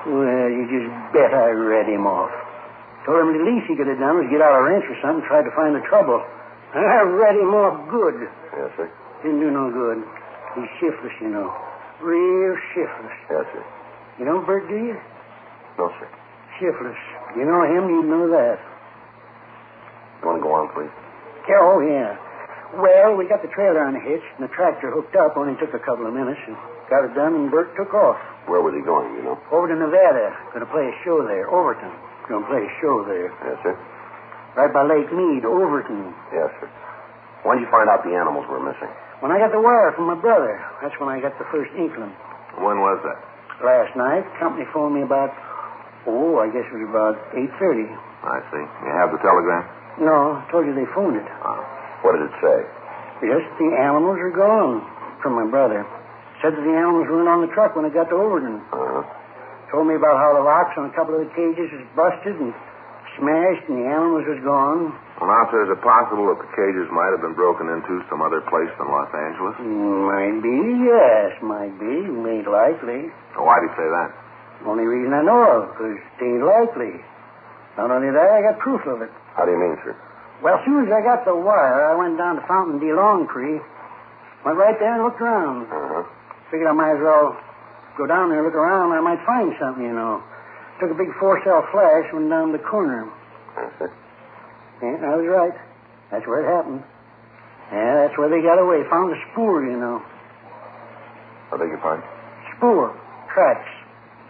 Well, you just bet I read him off. Told him the least he could have done was get out a wrench or something, tried to find the trouble. I read him off good. Yes, sir. Didn't do no good. He's shiftless, you know. Real shiftless. Yes, sir. You know Bert, do you? No, sir. Shiftless. You know him, you'd know that. You want to go on, please? Oh, yeah. Well, we got the trailer on the hitch, and the tractor hooked up. Only took a couple of minutes. And got it done, and Bert took off. Where was he going, you know? Over to Nevada. Going to play a show there. Overton. Going to play a show there. Yes, sir. Right by Lake Mead, Overton. Yes, sir. When did you find out the animals were missing? When I got the wire from my brother. That's when I got the first inkling. When was that? Last night. Company phoned me about, I guess it was about 8:30. I see. You have the telegram? No, I told you they phoned it. What did it say? Just the animals are gone from my brother. Said that the animals weren't on the truck when it got to Overton. Uh-huh. Told me about how the locks on a couple of the cages was busted and smashed and the animals was gone. Well, now, sir, is it possible that the cages might have been broken into some other place than Los Angeles? Might be, yes, might be. Ain't likely. Well, why'd he say that? Only reason I know of, because it ain't likely. Not only that, I got proof of it. How do you mean, sir? Well, as soon as I got the wire, I went down to Fountain de Long Creek. Went right there and looked around. Uh-huh. Figured I might as well go down there and look around. I might find something, you know. Took a big 4-cell flash, went down the corner. That's it. Yeah, I was right. That's where it happened. Yeah, that's where they got away. Found a spoor, you know. I beg your pardon? Spoor. Tracks.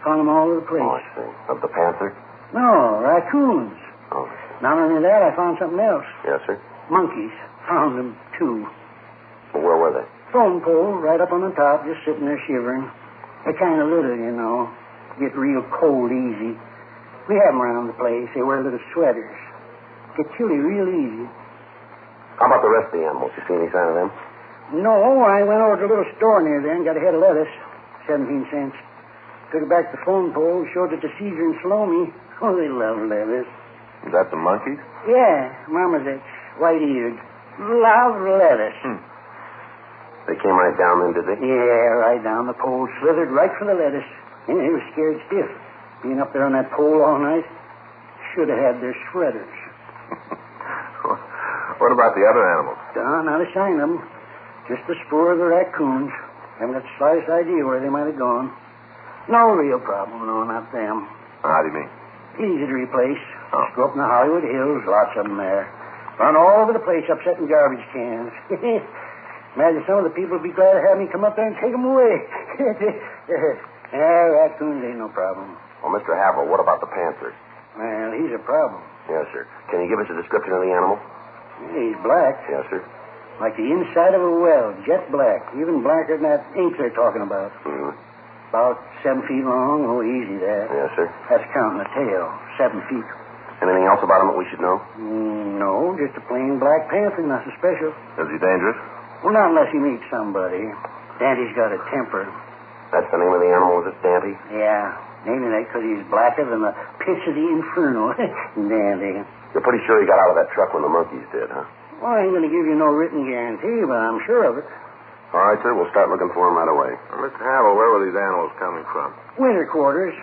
Found them all over the place. Oh, I see. Of the panther? No, raccoons. Oh. Not only that, I found something else. Yes, sir. Monkeys. Found them, too. Well, where were they? Phone pole, right up on the top, just sitting there shivering. They're kind of little, you know. Get real cold easy. We have them around the place. They wear little sweaters. Get chilly real easy. How about the rest of the animals? You see any sign of them? No, I went over to a little store near there and got a head of lettuce. 17 cents. Took it back to the phone pole, showed it to Caesar and Salome. Oh, they love lettuce. Is that the monkeys? Yeah, marmosets, white-eared. Love lettuce. They came right down then, did they? Yeah, right down. The pole slithered right for the lettuce. And they were scared stiff. Being up there on that pole all night, should have had their sweaters. What about the other animals? Not a sign of them. Just the spoor of the raccoons. Haven't got the slightest idea where they might have gone. No real problem, no, not them. How do you mean? Easy to replace. Just go up in the Hollywood Hills, lots of them there. Run all over the place, upsetting garbage cans. Imagine some of the people would be glad to have me come up there and take them away. Raccoons ain't no problem. Well, Mr. Havel, what about the panther? Well, he's a problem. Yes, sir. Can you give us a description of the animal? He's black. Yes, sir. Like the inside of a well, jet black. Even blacker than that ink they're talking about. Mm-hmm. About 7 feet long. Oh, easy that. Yes, sir. That's counting the tail. 7 feet. Anything else about him that we should know? No, just a plain black panther, nothing special. Is he dangerous? Well, not unless he meets somebody. Dandy's got a temper. That's the name of the animal, is it, Dandy? Yeah. Naming that because he's blacker than the pits of the inferno. Dandy. You're pretty sure he got out of that truck when the monkeys did, huh? Well, I ain't going to give you no written guarantee, but I'm sure of it. All right, sir. We'll start looking for him right away. Mr. Havel, where were these animals coming from? Winter quarters.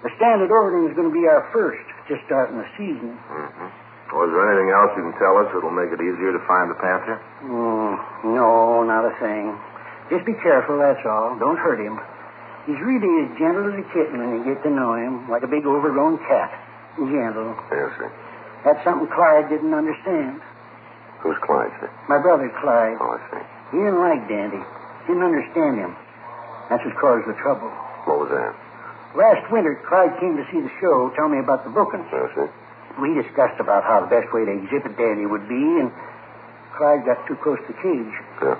The standard Overton is going to be our first, just starting the season. Mm-hmm. Well, is there anything else you can tell us that'll make it easier to find the panther? No, not a thing. Just be careful, that's all. Don't hurt him. He's really as gentle as a kitten when you get to know him, like a big overgrown cat. Gentle. Yes, sir. That's something Clyde didn't understand. Who's Clyde, sir? My brother, Clyde. Oh, I see. He didn't like Dandy. Didn't understand him. That's what caused the trouble. What was that? Last winter, Clyde came to see the show, tell me about the bookings. Yes, sir. We discussed about how the best way to exhibit Dandy would be, and Clyde got too close to the cage. Yeah.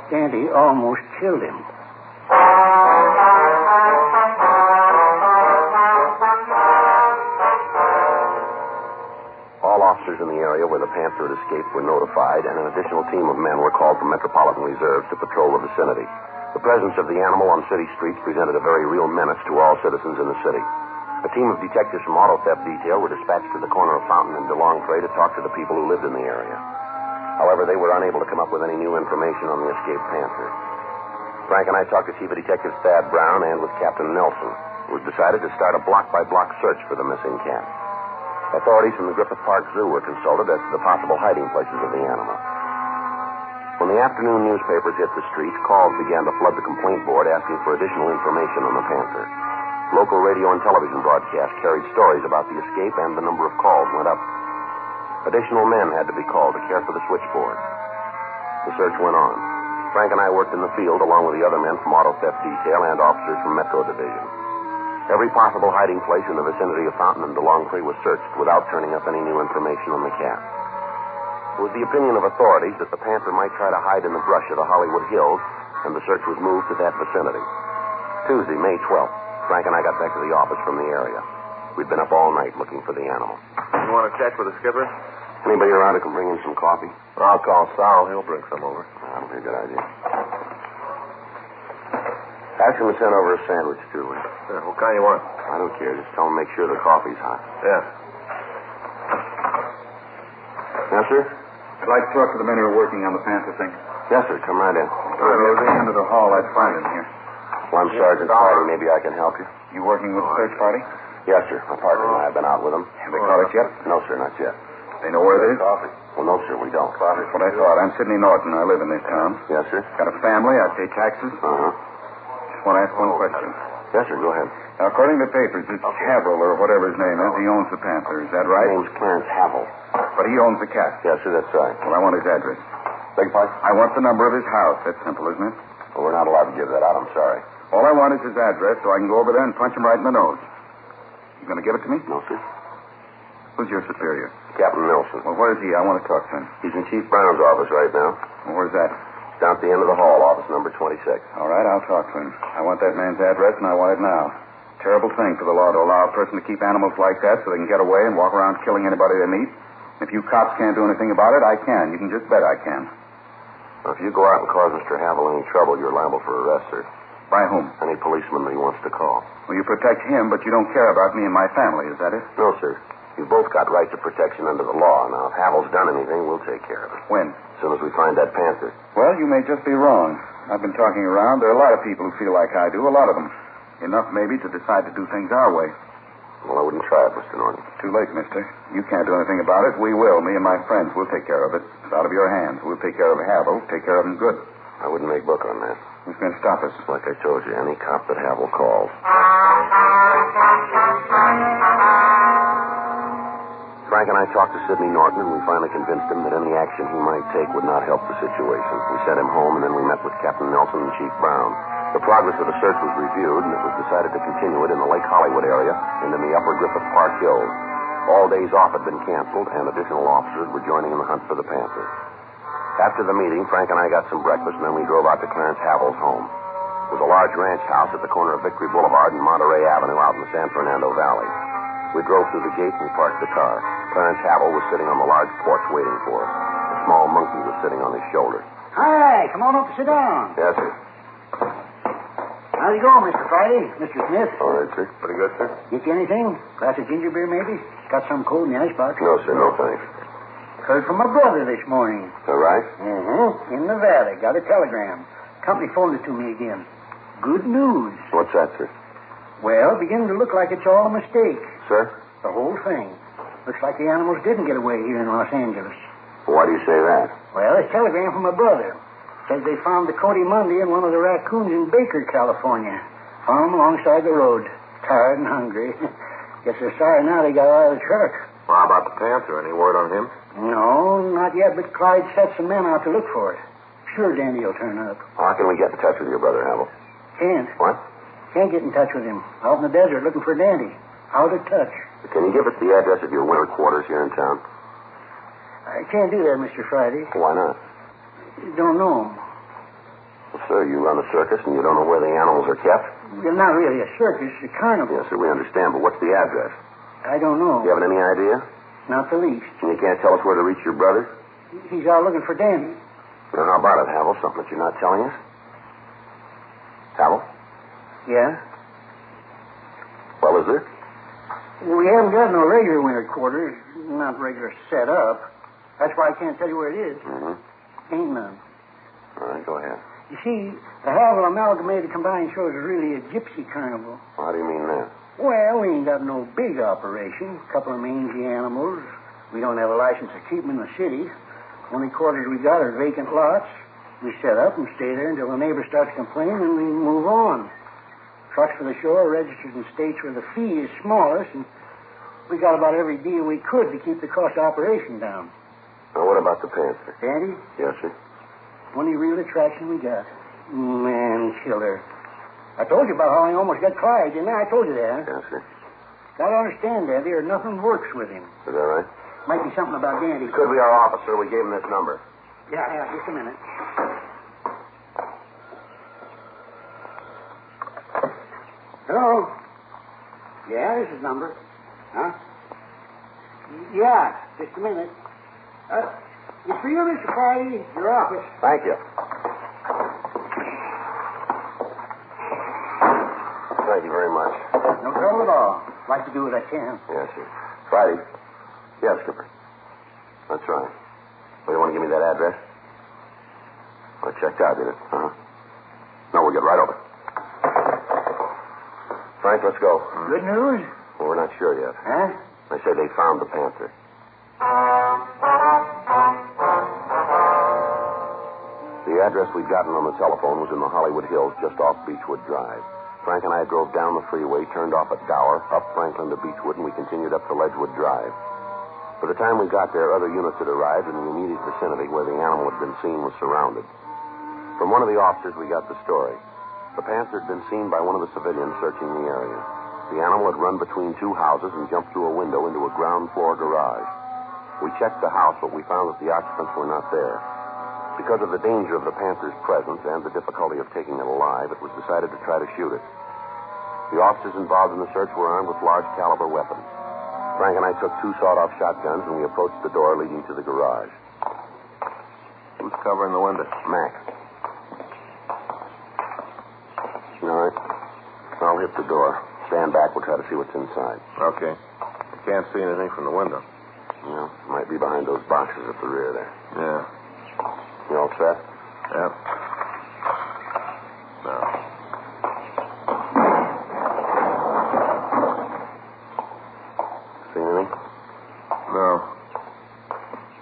Dandy almost killed him. All officers in the area where the panther had escaped were notified, and an additional team of men were called from Metropolitan Reserves to patrol the vicinity. The presence of the animal on city streets presented a very real menace to all citizens in the city. A team of detectives from Auto Theft Detail were dispatched to the corner of Fountain and DeLongpre to talk to the people who lived in the area. However, they were unable to come up with any new information on the escaped panther. Frank and I talked to Chief of Detectives Thad Brown and with Captain Nelson. It was decided to start a block-by-block search for the missing cat. Authorities from the Griffith Park Zoo were consulted as to the possible hiding places of the animal. When the afternoon newspapers hit the streets, calls began to flood the complaint board asking for additional information on the panther. Local radio and television broadcasts carried stories about the escape, and the number of calls went up. Additional men had to be called to care for the switchboard. The search went on. Frank and I worked in the field along with the other men from Auto Theft Detail and officers from Metro Division. Every possible hiding place in the vicinity of Fountain and DeLongpre was searched without turning up any new information on the cat. It was the opinion of authorities that the panther might try to hide in the brush of the Hollywood Hills, and the search was moved to that vicinity. Tuesday, May 12th, Frank and I got back to the office from the area. We'd been up all night looking for the animal. You want to check with the skipper? Anybody around who can bring in some coffee? I'll call Sal. He'll bring some over. That'll be a good idea. Ask him to send over a sandwich, too. Yeah, what kind you want? I don't care. Just tell him to make sure the coffee's hot. Yeah. Yes, sir? I'd like to talk to the men who are working on the panther thing. Yes, sir. Come right in. Near the end of the hall, I'd find him here. Well, I'm Sergeant Friday. Maybe I can help you. You working with the search party? Yes, sir. My partner and I have been out with them. Have they caught it yet? No, sir, not yet. They know where it is? Coffee? Well, no, sir, we don't. That's what I thought. I'm Sidney Norton. I live in this town. Yes, sir. Got a family. I pay taxes. Uh-huh. Just want to ask one question. Yes, sir, go ahead. Now, according to the papers, it's Havel, or whatever his name is. He owns the panther. Is that right? His name's Clarence Havel. But he owns the cat. Yes, sir, that's right. Well, I want his address. Beg your pardon? I want the number of his house. That's simple, isn't it? Well, we're not allowed to give that out. I'm sorry. All I want is his address so I can go over there and punch him right in the nose. You going to give it to me? No, sir. Who's your superior? Captain Nelson. Well, where is he? I want to talk to him. He's in Chief Brown's office right now. Well, where's that? Down at the end of the hall, office number 26. All right, I'll talk to him. I want that man's address, and I want it now. Terrible thing for the law to allow a person to keep animals like that so they can get away and walk around killing anybody they meet. If you cops can't do anything about it, I can. You can just bet I can. Now, if you go out and cause Mr. Havel any trouble, you're liable for arrest, sir. By whom? Any policeman that he wants to call. Well, you protect him, but you don't care about me and my family. Is that it? No, sir. You've both got rights of protection under the law. Now, if Havel's done anything, we'll take care of it. When? As soon as we find that panther. Well, you may just be wrong. I've been talking around. There are a lot of people who feel like I do, a lot of them. Enough, maybe, to decide to do things our way. Well, I wouldn't try it, Mr. Norton. Too late, mister. You can't do anything about it. We will. Me and my friends will take care of it. It's out of your hands. We'll take care of Havel. Take care of him good. I wouldn't make book on that. Who's going to stop us? Like I told you, any cop that Havel calls. Frank and I talked to Sidney Norton, and we finally convinced him that any action he might take would not help the situation. We sent him home, and then we met with Captain Nelson and Chief Brown. The progress of the search was reviewed, and it was decided to continue it in the Lake Hollywood area and in the upper Griffith Park Hills. All days off had been canceled, and additional officers were joining in the hunt for the panther. After the meeting, Frank and I got some breakfast, and then we drove out to Clarence Havel's home. It was a large ranch house at the corner of Victory Boulevard and Monterey Avenue out in the San Fernando Valley. We drove through the gate and we parked the car. Clarence Havel was sitting on the large porch waiting for us. A small monkey was sitting on his shoulder. Hi, come on up and sit down. Yes, sir. How's it going, Mr. Friday? Mr. Smith? All right, sir. Pretty good, sir. Get you anything? Glass of ginger beer, maybe? Got some cold in the icebox? No, sir. No, thanks. Heard from my brother this morning. All right? Mm-hmm. In the valley. Got a telegram. Company phoned it to me again. Good news. What's that, sir? Well, beginning to look like it's all a mistake. Sir? The whole thing. Looks like the animals didn't get away here in Los Angeles. Why do you say that? Well, it's a telegram from my brother. Says they found the Cody Monday and one of the raccoons in Baker, California. Found them alongside the road. Tired and hungry. Guess they're sorry now they got out of the truck. Well, how about the panther? Any word on him? No, not yet, but Clyde set some men out to look for it. Sure Dandy will turn up. How can we get in touch with your brother, Havel? Can't. What? Can't get in touch with him. Out in the desert looking for Dandy. Out of touch. Can you give us the address of your winter quarters here in town? I can't do that, Mr. Friday. Why not? Don't know him. Well, sir, you run a circus and you don't know where the animals are kept? Well, not really a circus, a carnival. Yes, sir, we understand, but what's the address? I don't know. You haven't any idea? Not the least. And you can't tell us where to reach your brother? He's out looking for Danny. Well, how about it, Havel? Something that you're not telling us? Havel? Yeah? Well, is there? We haven't got no regular winter quarters, not regular set up. That's why I can't tell you where it is. Mm-hmm. Ain't none. All right, go ahead. You see, the Havel Amalgamated Combined Show is really a gypsy carnival. Well, how do you mean that? Well, we ain't got no big operation. A couple of mangy animals. We don't have a license to keep them in the city. Only quarters we got are vacant lots. We set up and stay there until the neighbor starts complaining, and we move on. Trucks for the show are registered in states where the fee is smallest, and we got about every deal we could to keep the cost of operation down. Now, what about the Panther? Dandy? Yes, sir. Only real attraction we got. Man killer. I told you about how I almost got Clyde, didn't I? I told you that. Yes, sir. Gotta understand, Dandy, or nothing works with him. Is that right? Might be something about Dandy. Could be our officer. We gave him this number. Yeah, just a minute. Hello? Yeah, this is number. Huh? Yeah, just a minute. You for you, Mr. Party? Your office. Thank you. Thank you very much. No trouble at all. Like to do what I can. Yes, sir. Friday. Yes, Skipper. That's right. Well, you want to give me that address? Well, it checked out, did it? Uh-huh. No, we'll get right over. Frank, let's go. Good news? Well, we're not sure yet. Huh? They say they found the Panther. The address we'd gotten on the telephone was in the Hollywood Hills just off Beechwood Drive. Frank and I drove down the freeway, turned off at Gower, up Franklin to Beechwood, and we continued up to Ledgewood Drive. By the time we got there, other units had arrived, and the immediate vicinity where the animal had been seen was surrounded. From one of the officers, we got the story. The Panther had been seen by one of the civilians searching the area. The animal had run between two houses and jumped through a window into a ground floor garage. We checked the house, but we found that the occupants were not there. Because of the danger of the Panther's presence and the difficulty of taking it alive, it was decided to try to shoot it. The officers involved in the search were armed with large caliber weapons. Frank and I took two sawed-off shotguns, and we approached the door leading to the garage. Who's covering the window? Mac. All right. I'll hit the door. Stand back. We'll try to see what's inside. Okay. I can't see anything from the window. Yeah, might be behind those boxes at the rear there. Yeah. You all set? Yep. No. See anything? No.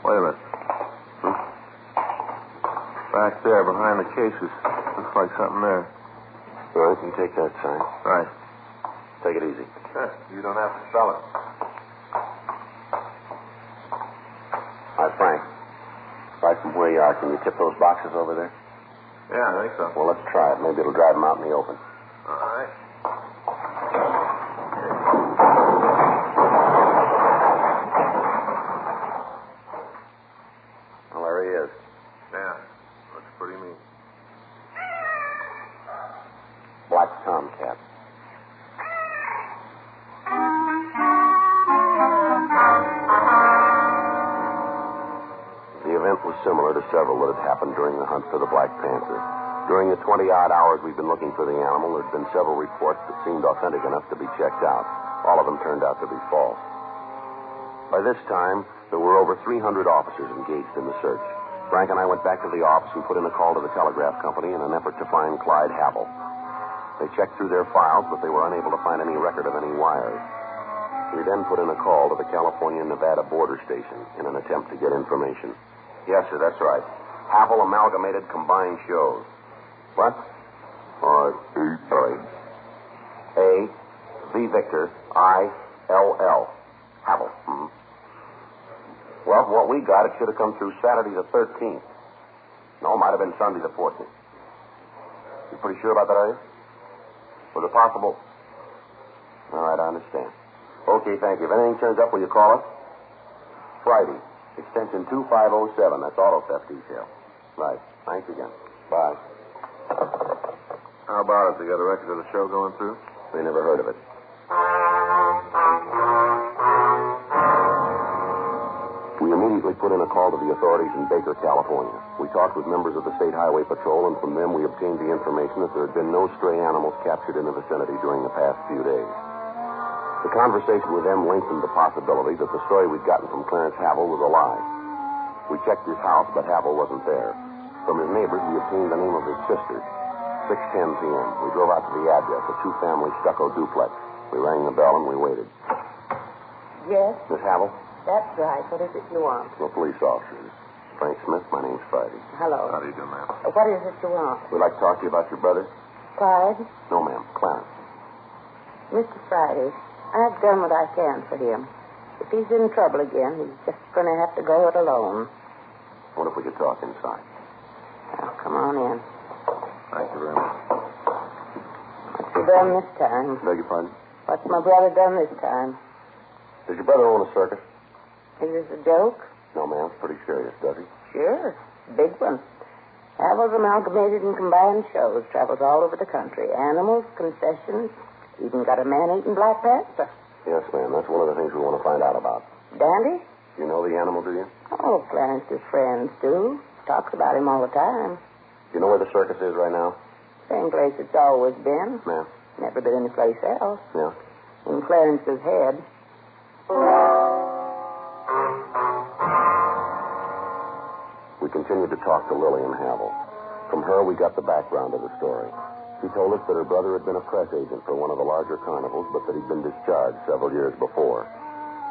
Wait a minute. Back there, behind the cases. Looks like something there. All right, you take that sign. Right. Take it easy. You don't have to spell it. Hi, Frank. Right from where you are, can you tip those boxes over there? Yeah, I think so. Well, let's try it. Maybe it'll drive them out in the open. All right. Well, there he is. Yeah. Looks pretty mean. Black tomcat. The event was similar to several that had happened during the hunt for the Black Panther. During the 20-odd hours we'd been looking for the animal, there'd been several reports that seemed authentic enough to be checked out. All of them turned out to be false. By this time, there were over 300 officers engaged in the search. Frank and I went back to the office and put in a call to the telegraph company in an effort to find Clyde Havel. They checked through their files, but they were unable to find any record of any wires. We then put in a call to the California-Nevada border station in an attempt to get information. Yes, sir, that's right. Havel Amalgamated Combined Shows. What? Sorry. A, V Victor, I, L, L. Havel. Mm-hmm. Well, from what we got, it should have come through Saturday the 13th. No, it might have been Sunday the 14th. You pretty sure about that, are you? Was it possible? All right, I understand. Okay, thank you. If anything turns up, will you call us? Friday, extension 2507. That's auto theft detail. Right. Thanks again. Bye. How about it? They got a record of the show going through? They never heard of it. We immediately put in a call to the authorities in Baker, California. We talked with members of the State Highway Patrol, and from them we obtained the information that there had been no stray animals captured in the vicinity during the past few days. The conversation with them lengthened the possibility that the story we'd gotten from Clarence Havel was a lie. We checked his house, but Havel wasn't there. From his neighbors, we obtained the name of his sister. 6:10 p.m. We drove out to the address, a two-family stucco duplex. We rang the bell and we waited. Yes? Miss Havel? That's right. What is it you want? We're police officers. Frank Smith, my name's Friday. Hello. How do you do, ma'am? What is it you want? We'd like to talk to you about your brother. Clyde? No, ma'am. Clarence. Mr. Friday, I've done what I can for him. If he's in trouble again, he's just going to have to go it alone. What if we could talk inside? Now, come on in. Thank you very much. What's he done this time? Beg your pardon? What's my brother done this time? Does your brother own a circus? Is this a joke? No, ma'am. It's pretty serious, does he? Sure. Big one. Havel's amalgamated and combined shows. Travels all over the country. Animals, concessions. Even got a man-eating Black Panther. Yes, ma'am. That's one of the things we want to find out about. Dandy? You know the animal, do you? Oh, Clarence's friends do. Talks about him all the time. Do you know where the circus is right now? Same place it's always been. Ma'am. Never been any place else. Yeah. In Clarence's head. We continued to talk to Lillian Havel. From her, we got the background of the story. She told us that her brother had been a press agent for one of the larger carnivals, but that he'd been discharged several years before.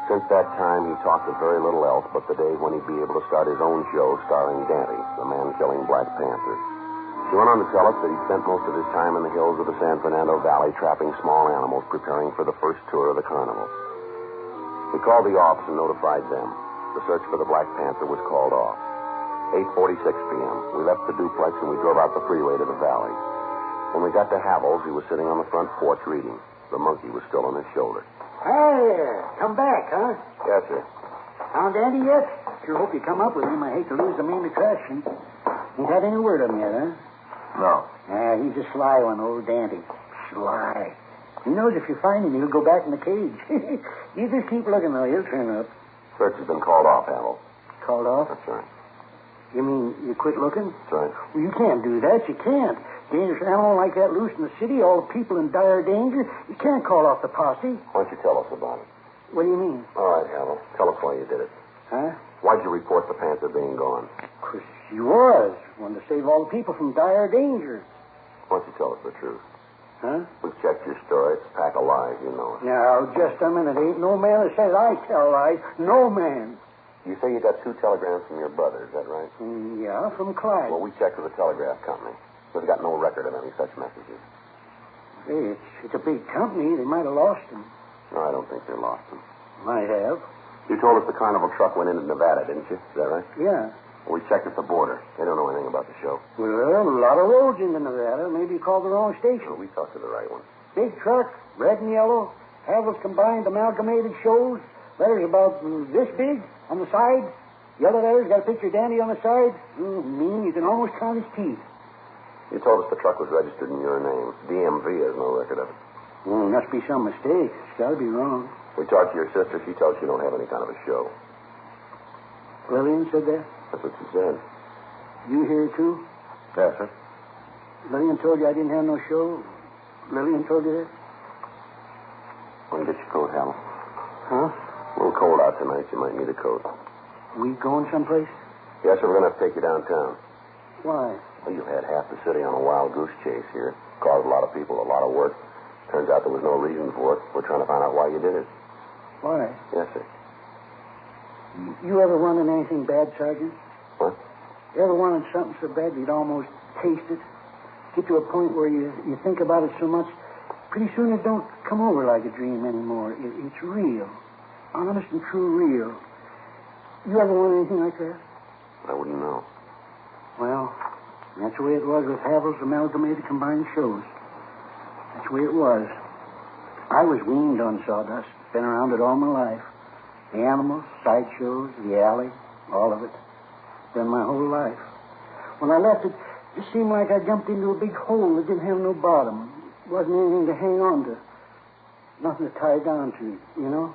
Since that time, he talked of very little else but the day when he'd be able to start his own show starring Dandy, the man-killing Black Panther. She went on to tell us that he'd spent most of his time in the hills of the San Fernando Valley trapping small animals, preparing for the first tour of the carnival. We called the office and notified them. The search for the Black Panther was called off. 8:46 p.m. We left the duplex and we drove out the freeway to the valley. When we got to Havel's, he was sitting on the front porch reading. The monkey was still on his shoulder. Hi there. Come back, huh? Yes, sir. Found Andy yet? Sure hope you come up with him. I hate to lose the main attraction. Ain't had any word of him yet, huh? No. He's a sly one, old Dandy. Sly. He knows if you find him, he'll go back in the cage. You just keep looking, though. He'll turn up. Search has been called off, Havel. Called off? That's right. You mean you quit looking? That's right. Well, you can't do that. You can't. Dangerous animal like that loose in the city, all the people in dire danger. You can't call off the posse. Why don't you tell us about it? What do you mean? All right, Havel. Tell us why you did it. Huh? Why'd you report the Panther being gone? Because he was. Wanted to save all the people from dire danger. Why don't you tell us the truth? Huh? We've checked your story. It's a pack of lies, you know it. Now, just a minute. Ain't no man that says I tell lies. No man. You say you got 2 telegrams from your brother, is that right? Yeah, from Clyde. Well, we checked with the telegraph company. They've got no record of any such messages. Hey, it's a big company. They might have lost him. No, I don't think they lost him. Might have. You told us the carnival truck went into Nevada, didn't you? Is that right? Yeah. Well, we checked at the border. They don't know anything about the show. Well, a lot of roads into Nevada. Maybe you called the wrong station. Well, we talked to the right one. Big truck, red and yellow. Havel's combined amalgamated shows. Letters about this big on the side. The other letters got a picture of Dandy on the side. Mean you can almost count his teeth. You told us the truck was registered in your name. DMV has no record of it. Must be some mistake. It's got to be wrong. We talked to your sister. She tells you don't have any kind of a show. Lillian said that? That's what she said. You hear it, too? Yes, sir. Lillian told you I didn't have no show? Lillian told you that? Well, get your coat, Hal. Huh? A little cold out tonight. You might need a coat. We going someplace? Yes, sir. We're going to have to take you downtown. Why? Well, you've had half the city on a wild goose chase here. Caused a lot of people a lot of work. Turns out there was no reason for it. We're trying to find out why you did it. Why? Yes, sir. You ever wanted anything bad, Sergeant? What? You ever wanted something so bad you'd almost taste it? Get to a point where you think about it so much, pretty soon it don't come over like a dream anymore. It's real. Honest and true real. You ever wanted anything like that? I wouldn't know. Well, that's the way it was with Havel's amalgamated combined shows. That's the way it was. I was weaned on sawdust. Been around it all my life. The animals, sideshows, the alley, all of it. Been my whole life. When I left it, It seemed like I jumped into a big hole that didn't have no bottom. Wasn't anything to hang on to. Nothing to tie down to, you know?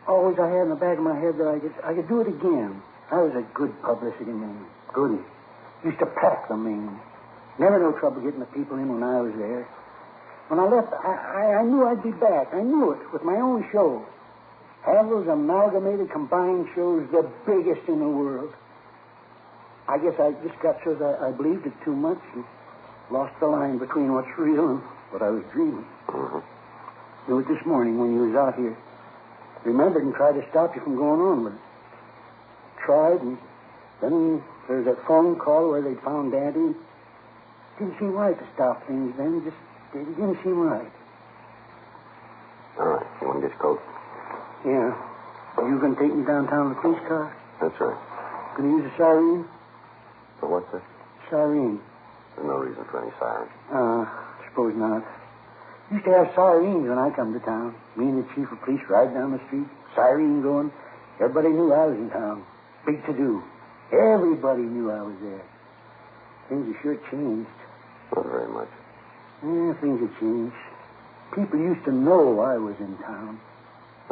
Always I had in the back of my head that I could do it again. I was a good publicity man. Goody. Used to pack the Maine. Never no trouble getting the people in when I was there. When I left, I knew I'd be back. I knew it with my own show. Have those amalgamated combined shows, the biggest in the world. I guess I just got so that I believed it too much and lost the line between what's real and what I was dreaming. It was this morning when you was out here. Remembered and tried to stop you from going on with it. Tried, and then there was that phone call where they'd found Daddy. Didn't seem right to stop things then. Just it didn't seem right. All right. You want to get your coat? Yeah. Are you going to take me downtown in the police car? That's right. Going to use a siren? For what, sir? Siren. There's no reason for any siren. Suppose not. Used to have sirens when I come to town. Me and the chief of police ride down the street, siren going. Everybody knew I was in town. Big to-do. Everybody knew I was there. Things have sure changed. Not very much. Yeah, things have changed. People used to know I was in town.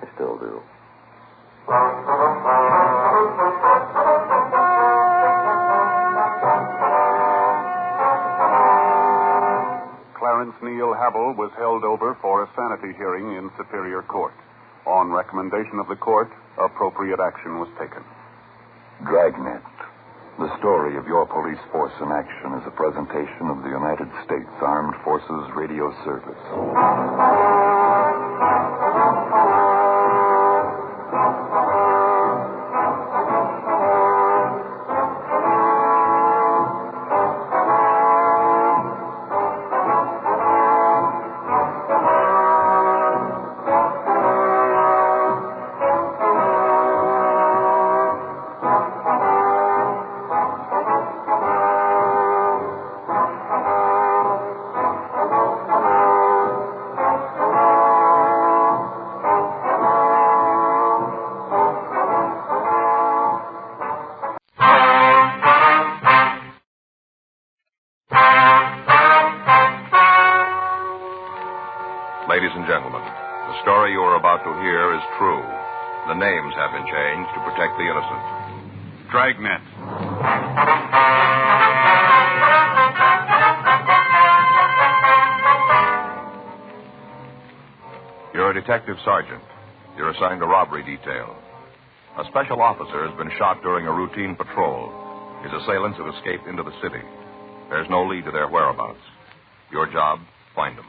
They still do. Clarence Neil Havel was held over for a sanity hearing in Superior Court. On recommendation of the court, appropriate action was taken. Dragnet. The story of your police force in action is a presentation of the United States Armed Forces Radio Service. Ladies and gentlemen, the story you are about to hear is true. The names have been changed to protect the innocent. Dragnet. You're a detective sergeant. You're assigned a robbery detail. A special officer has been shot during a routine patrol. His assailants have escaped into the city. There's no lead to their whereabouts. Your job, find them.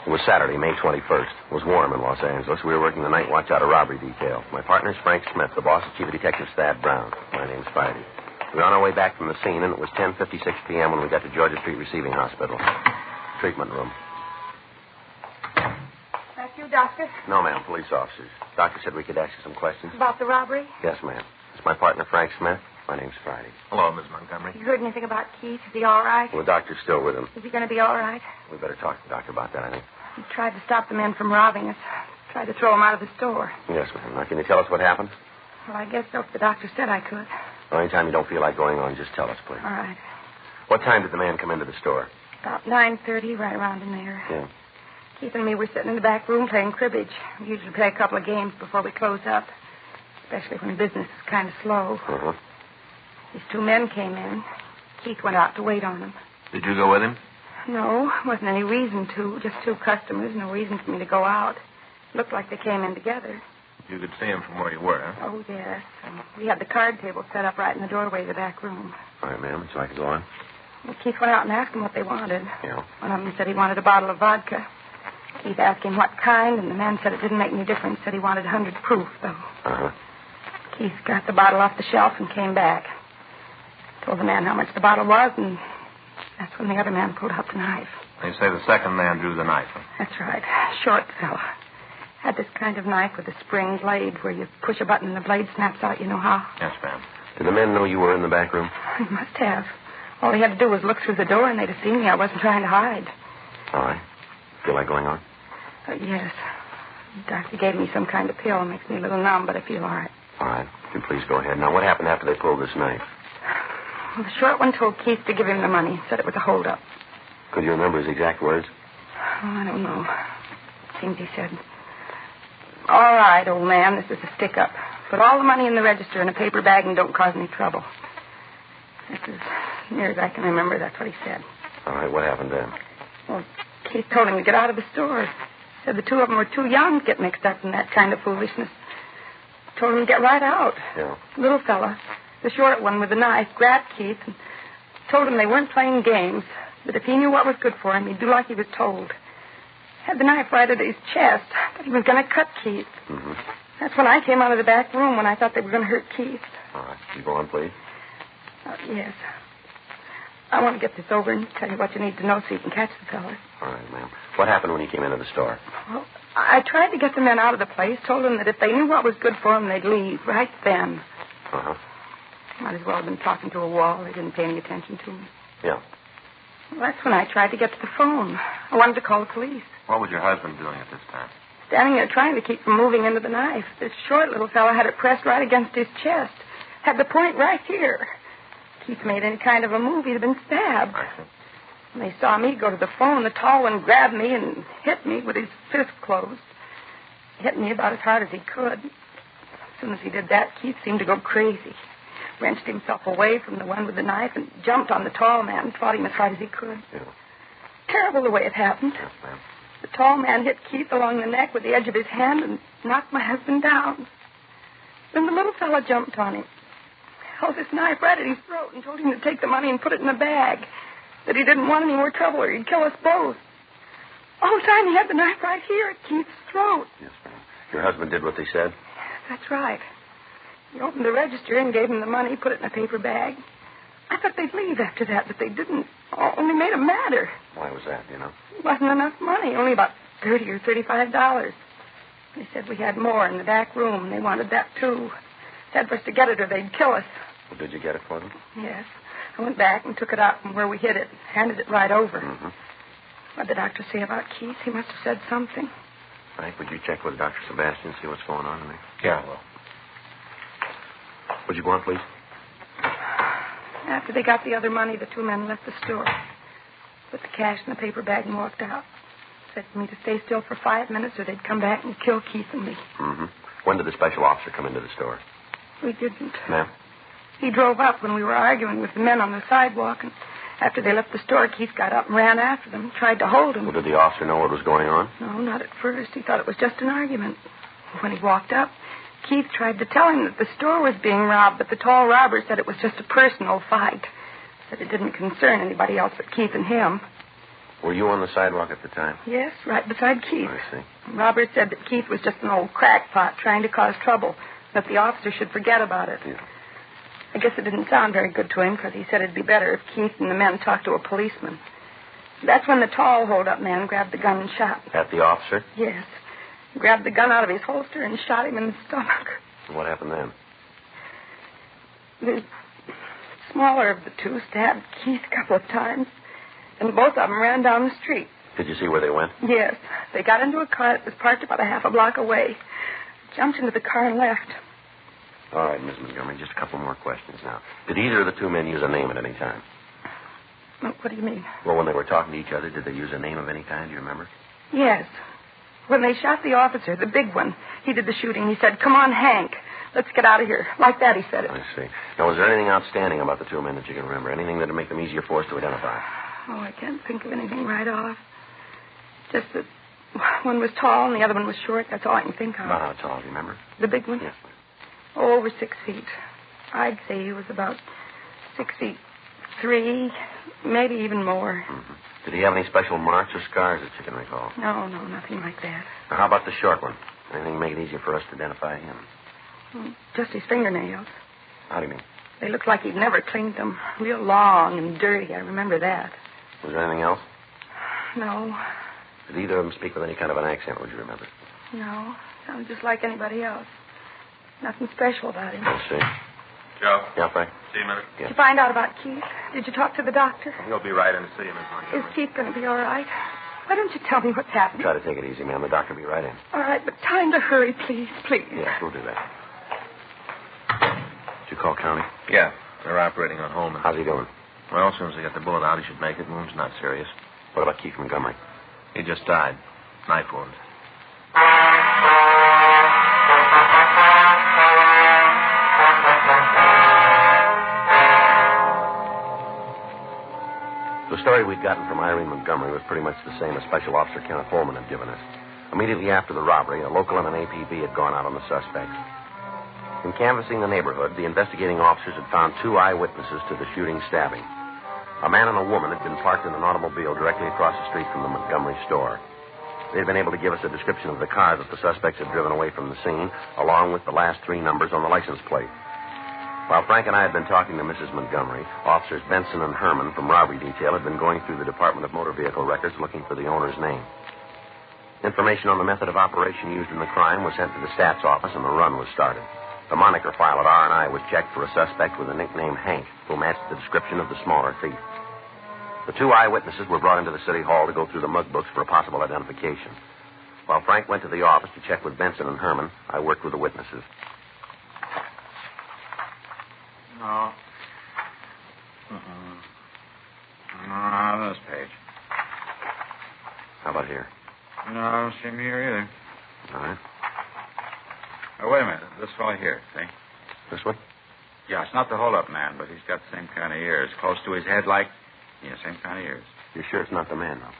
It was Saturday, May 21st. It was warm in Los Angeles. We were working the night watch out of robbery detail. My partner's Frank Smith. The boss is Chief of Detectives Thad Brown. My name's Friday. We were on our way back from the scene, and it was 10:56 p.m. when we got to Georgia Street Receiving Hospital. Treatment room. That's you, Doctor? No, ma'am. Police officers. Doctor said we could ask you some questions. About the robbery? Yes, ma'am. It's my partner, Frank Smith. My name's Friday. Hello, Miss Montgomery. You heard anything about Keith? Is he all right? Well, the doctor's still with him. Is he going to be all right? We better talk to the doctor about that, I think. He tried to stop the men from robbing us. Tried to throw them out of the store. Yes, ma'am. Now, can you tell us what happened? Well, I guess so. If the doctor said I could. Well, anytime you don't feel like going on, just tell us, please. All right. What time did the man come into the store? About 9:30, right around in there. Yeah. Keith and me were sitting in the back room playing cribbage. We usually play a couple of games before we close up, especially when business is kind of slow. Uh-huh. These two men came in. Keith went out to wait on them. Did you go with him? No, wasn't any reason to. Just two customers. No reason for me to go out. Looked like they came in together. You could see him from where you were, huh? Oh, yes. We had the card table set up right in the doorway of the back room. All right, ma'am. Would you like to go on? Well, Keith went out and asked them what they wanted. Yeah. One of them said he wanted a bottle of vodka. Keith asked him what kind, and the man said it didn't make any difference. Said he wanted 100 proof, though. Uh-huh. Keith got the bottle off the shelf and came back. Told the man how much the bottle was, and that's when the other man pulled out the knife. They say the second man drew the knife. Huh? That's right. Short fella. Had this kind of knife with a spring blade where you push a button and the blade snaps out. You know how? Yes, ma'am. Did the men know you were in the back room? He must have. All he had to do was look through the door, and they'd have seen me. I wasn't trying to hide. All right. Feel like going on? Yes. The doctor gave me some kind of pill. Makes me a little numb, but I feel all right. All right. You please go ahead. Now, what happened after they pulled this knife? Well, the short one told Keith to give him the money. Said it was a hold-up. Could you remember his exact words? Oh, I don't know. Seems he said, all right, old man, this is a stick-up. Put all the money in the register in a paper bag and don't cause any trouble. That's as near as I can remember. That's what he said. All right, what happened then? Well, Keith told him to get out of the store. Said the two of them were too young to get mixed up in that kind of foolishness. Told him to get right out. Yeah. Little fella, the short one with the knife, grabbed Keith and told him they weren't playing games, that if he knew what was good for him, he'd do like he was told. Had the knife right at his chest, but he was going to cut Keith. Mm-hmm. That's when I came out of the back room when I thought they were going to hurt Keith. All right. You go on, please. Yes. I want to get this over and tell you what you need to know so you can catch the fella. All right, ma'am. What happened when you came into the store? Well, I tried to get the men out of the place, told them that if they knew what was good for them, they'd leave right then. Uh-huh. Might as well have been talking to a wall. They didn't pay any attention to me. Yeah. Well, that's when I tried to get to the phone. I wanted to call the police. What was your husband doing at this time? Standing there trying to keep from moving into the knife. This short little fella had it pressed right against his chest. Had the point right here. Keith made any kind of a move, he'd have been stabbed. I see. When they saw me go to the phone, the tall one grabbed me and hit me with his fist closed. He hit me about as hard as he could. As soon as he did that, Keith seemed to go crazy. Wrenched himself away from the one with the knife and jumped on the tall man and fought him as hard as he could. Yeah. Terrible the way it happened. Yes, ma'am. The tall man hit Keith along the neck with the edge of his hand and knocked my husband down. Then the little fella jumped on him, held his knife right at his throat and told him to take the money and put it in a bag, that he didn't want any more trouble or he'd kill us both. All the time he had the knife right here at Keith's throat. Yes, ma'am. Your husband did what they said? That's right. He opened the register and gave him the money, put it in a paper bag. I thought they'd leave after that, but they didn't. Only made it madder. Why was that, you know? It wasn't enough money, only about $30 or $35. They said we had more in the back room, and they wanted that, too. Said for us to get it or they'd kill us. Well, did you get it for them? Yes. I went back and took it out from where we hid it, handed it right over. Mm-hmm. What'd the doctor say about Keith? He must have said something. Frank, would you check with Dr. Sebastian, see what's going on in there? Yeah, well. Would you go on, please? After they got the other money, the two men left the store. Put the cash in the paper bag and walked out. Said for me to stay still for 5 minutes or they'd come back and kill Keith and me. Mm-hmm. When did the special officer come into the store? We didn't. Ma'am? He drove up when we were arguing with the men on the sidewalk, and after they left the store, Keith got up and ran after them, tried to hold him. Well, did the officer know what was going on? No, not at first. He thought it was just an argument. When he walked up, Keith tried to tell him that the store was being robbed, but the tall robber said it was just a personal fight. Said it didn't concern anybody else but Keith and him. Were you on the sidewalk at the time? Yes, right beside Keith. I see. Robert said that Keith was just an old crackpot trying to cause trouble, that the officer should forget about it. Yeah. I guess it didn't sound very good to him because he said it'd be better if Keith and the men talked to a policeman. That's when the tall hold-up man grabbed the gun and shot. At the officer? Yes. He grabbed the gun out of his holster and shot him in the stomach. What happened then? The smaller of the two stabbed Keith a couple of times, and both of them ran down the street. Did you see where they went? Yes. They got into a car that was parked about a half a block away, jumped into the car and left. All right, Miss Montgomery, just a couple more questions now. Did either of the two men use a name at any time? What do you mean? Well, when they were talking to each other, did they use a name of any kind? Do you remember? Yes. When they shot the officer, the big one, he did the shooting. He said, "Come on, Hank. Let's get out of here." Like that, he said it. I see. Now, was there anything outstanding about the two men that you can remember? Anything that would make them easier for us to identify? Oh, I can't think of anything right off. Just that one was tall and the other one was short. That's all I can think of. About how tall, do you remember? The big one? Yes. Oh, over 6 feet. I'd say he was about 6'3", maybe even more. Mm-hmm. Did he have any special marks or scars that you can recall? No, nothing like that. Now, how about the short one? Anything to make it easier for us to identify him? Just his fingernails. How do you mean? They looked like he'd never cleaned them. Real long and dirty. I remember that. Was there anything else? No. Did either of them speak with any kind of an accent, would you remember? No. Sounded just like anybody else. Nothing special about him. I see. Joe? Yeah, Frank? See you a minute? Yeah. Did you find out about Keith? Did you talk to the doctor? He'll be right in to see you, Miss Montgomery. Is Keith going to be all right? Why don't you tell me what's happened? Try to take it easy, ma'am. The doctor will be right in. All right, but time to hurry, please, please. Yes, we'll do that. Did you call county? Yeah, they're operating on Holman. How's he doing? Well, as soon as they get the bullet out, he should make it. Wound's not serious. What about Keith Montgomery? He just died. Knife wound. The story we'd gotten from Irene Montgomery was pretty much the same as Special Officer Kenneth Holman had given us. Immediately after the robbery, a local and an APB had gone out on the suspects. In canvassing the neighborhood, the investigating officers had found 2 eyewitnesses to the shooting stabbing. A man and a woman had been parked in an automobile directly across the street from the Montgomery store. They had been able to give us a description of the car that the suspects had driven away from the scene, along with the last 3 numbers on the license plate. While Frank and I had been talking to Mrs. Montgomery, Officers Benson and Herman from Robbery Detail had been going through the Department of Motor Vehicle records looking for the owner's name. Information on the method of operation used in the crime was sent to the stats office, and the run was started. The moniker file at R&I was checked for a suspect with the nickname Hank, who matched the description of the smaller thief. The 2 eyewitnesses were brought into the city hall to go through the mug books for a possible identification. While Frank went to the office to check with Benson and Herman, I worked with the witnesses. No. No, this page. How about here? No, I don't see him here either. All right. Oh, wait a minute. This fellow here, see? This one? Yeah, it's not the hold-up man, but he's got the same kind of ears. Close to his head like... Yeah, same kind of ears. You're sure it's not the man, though?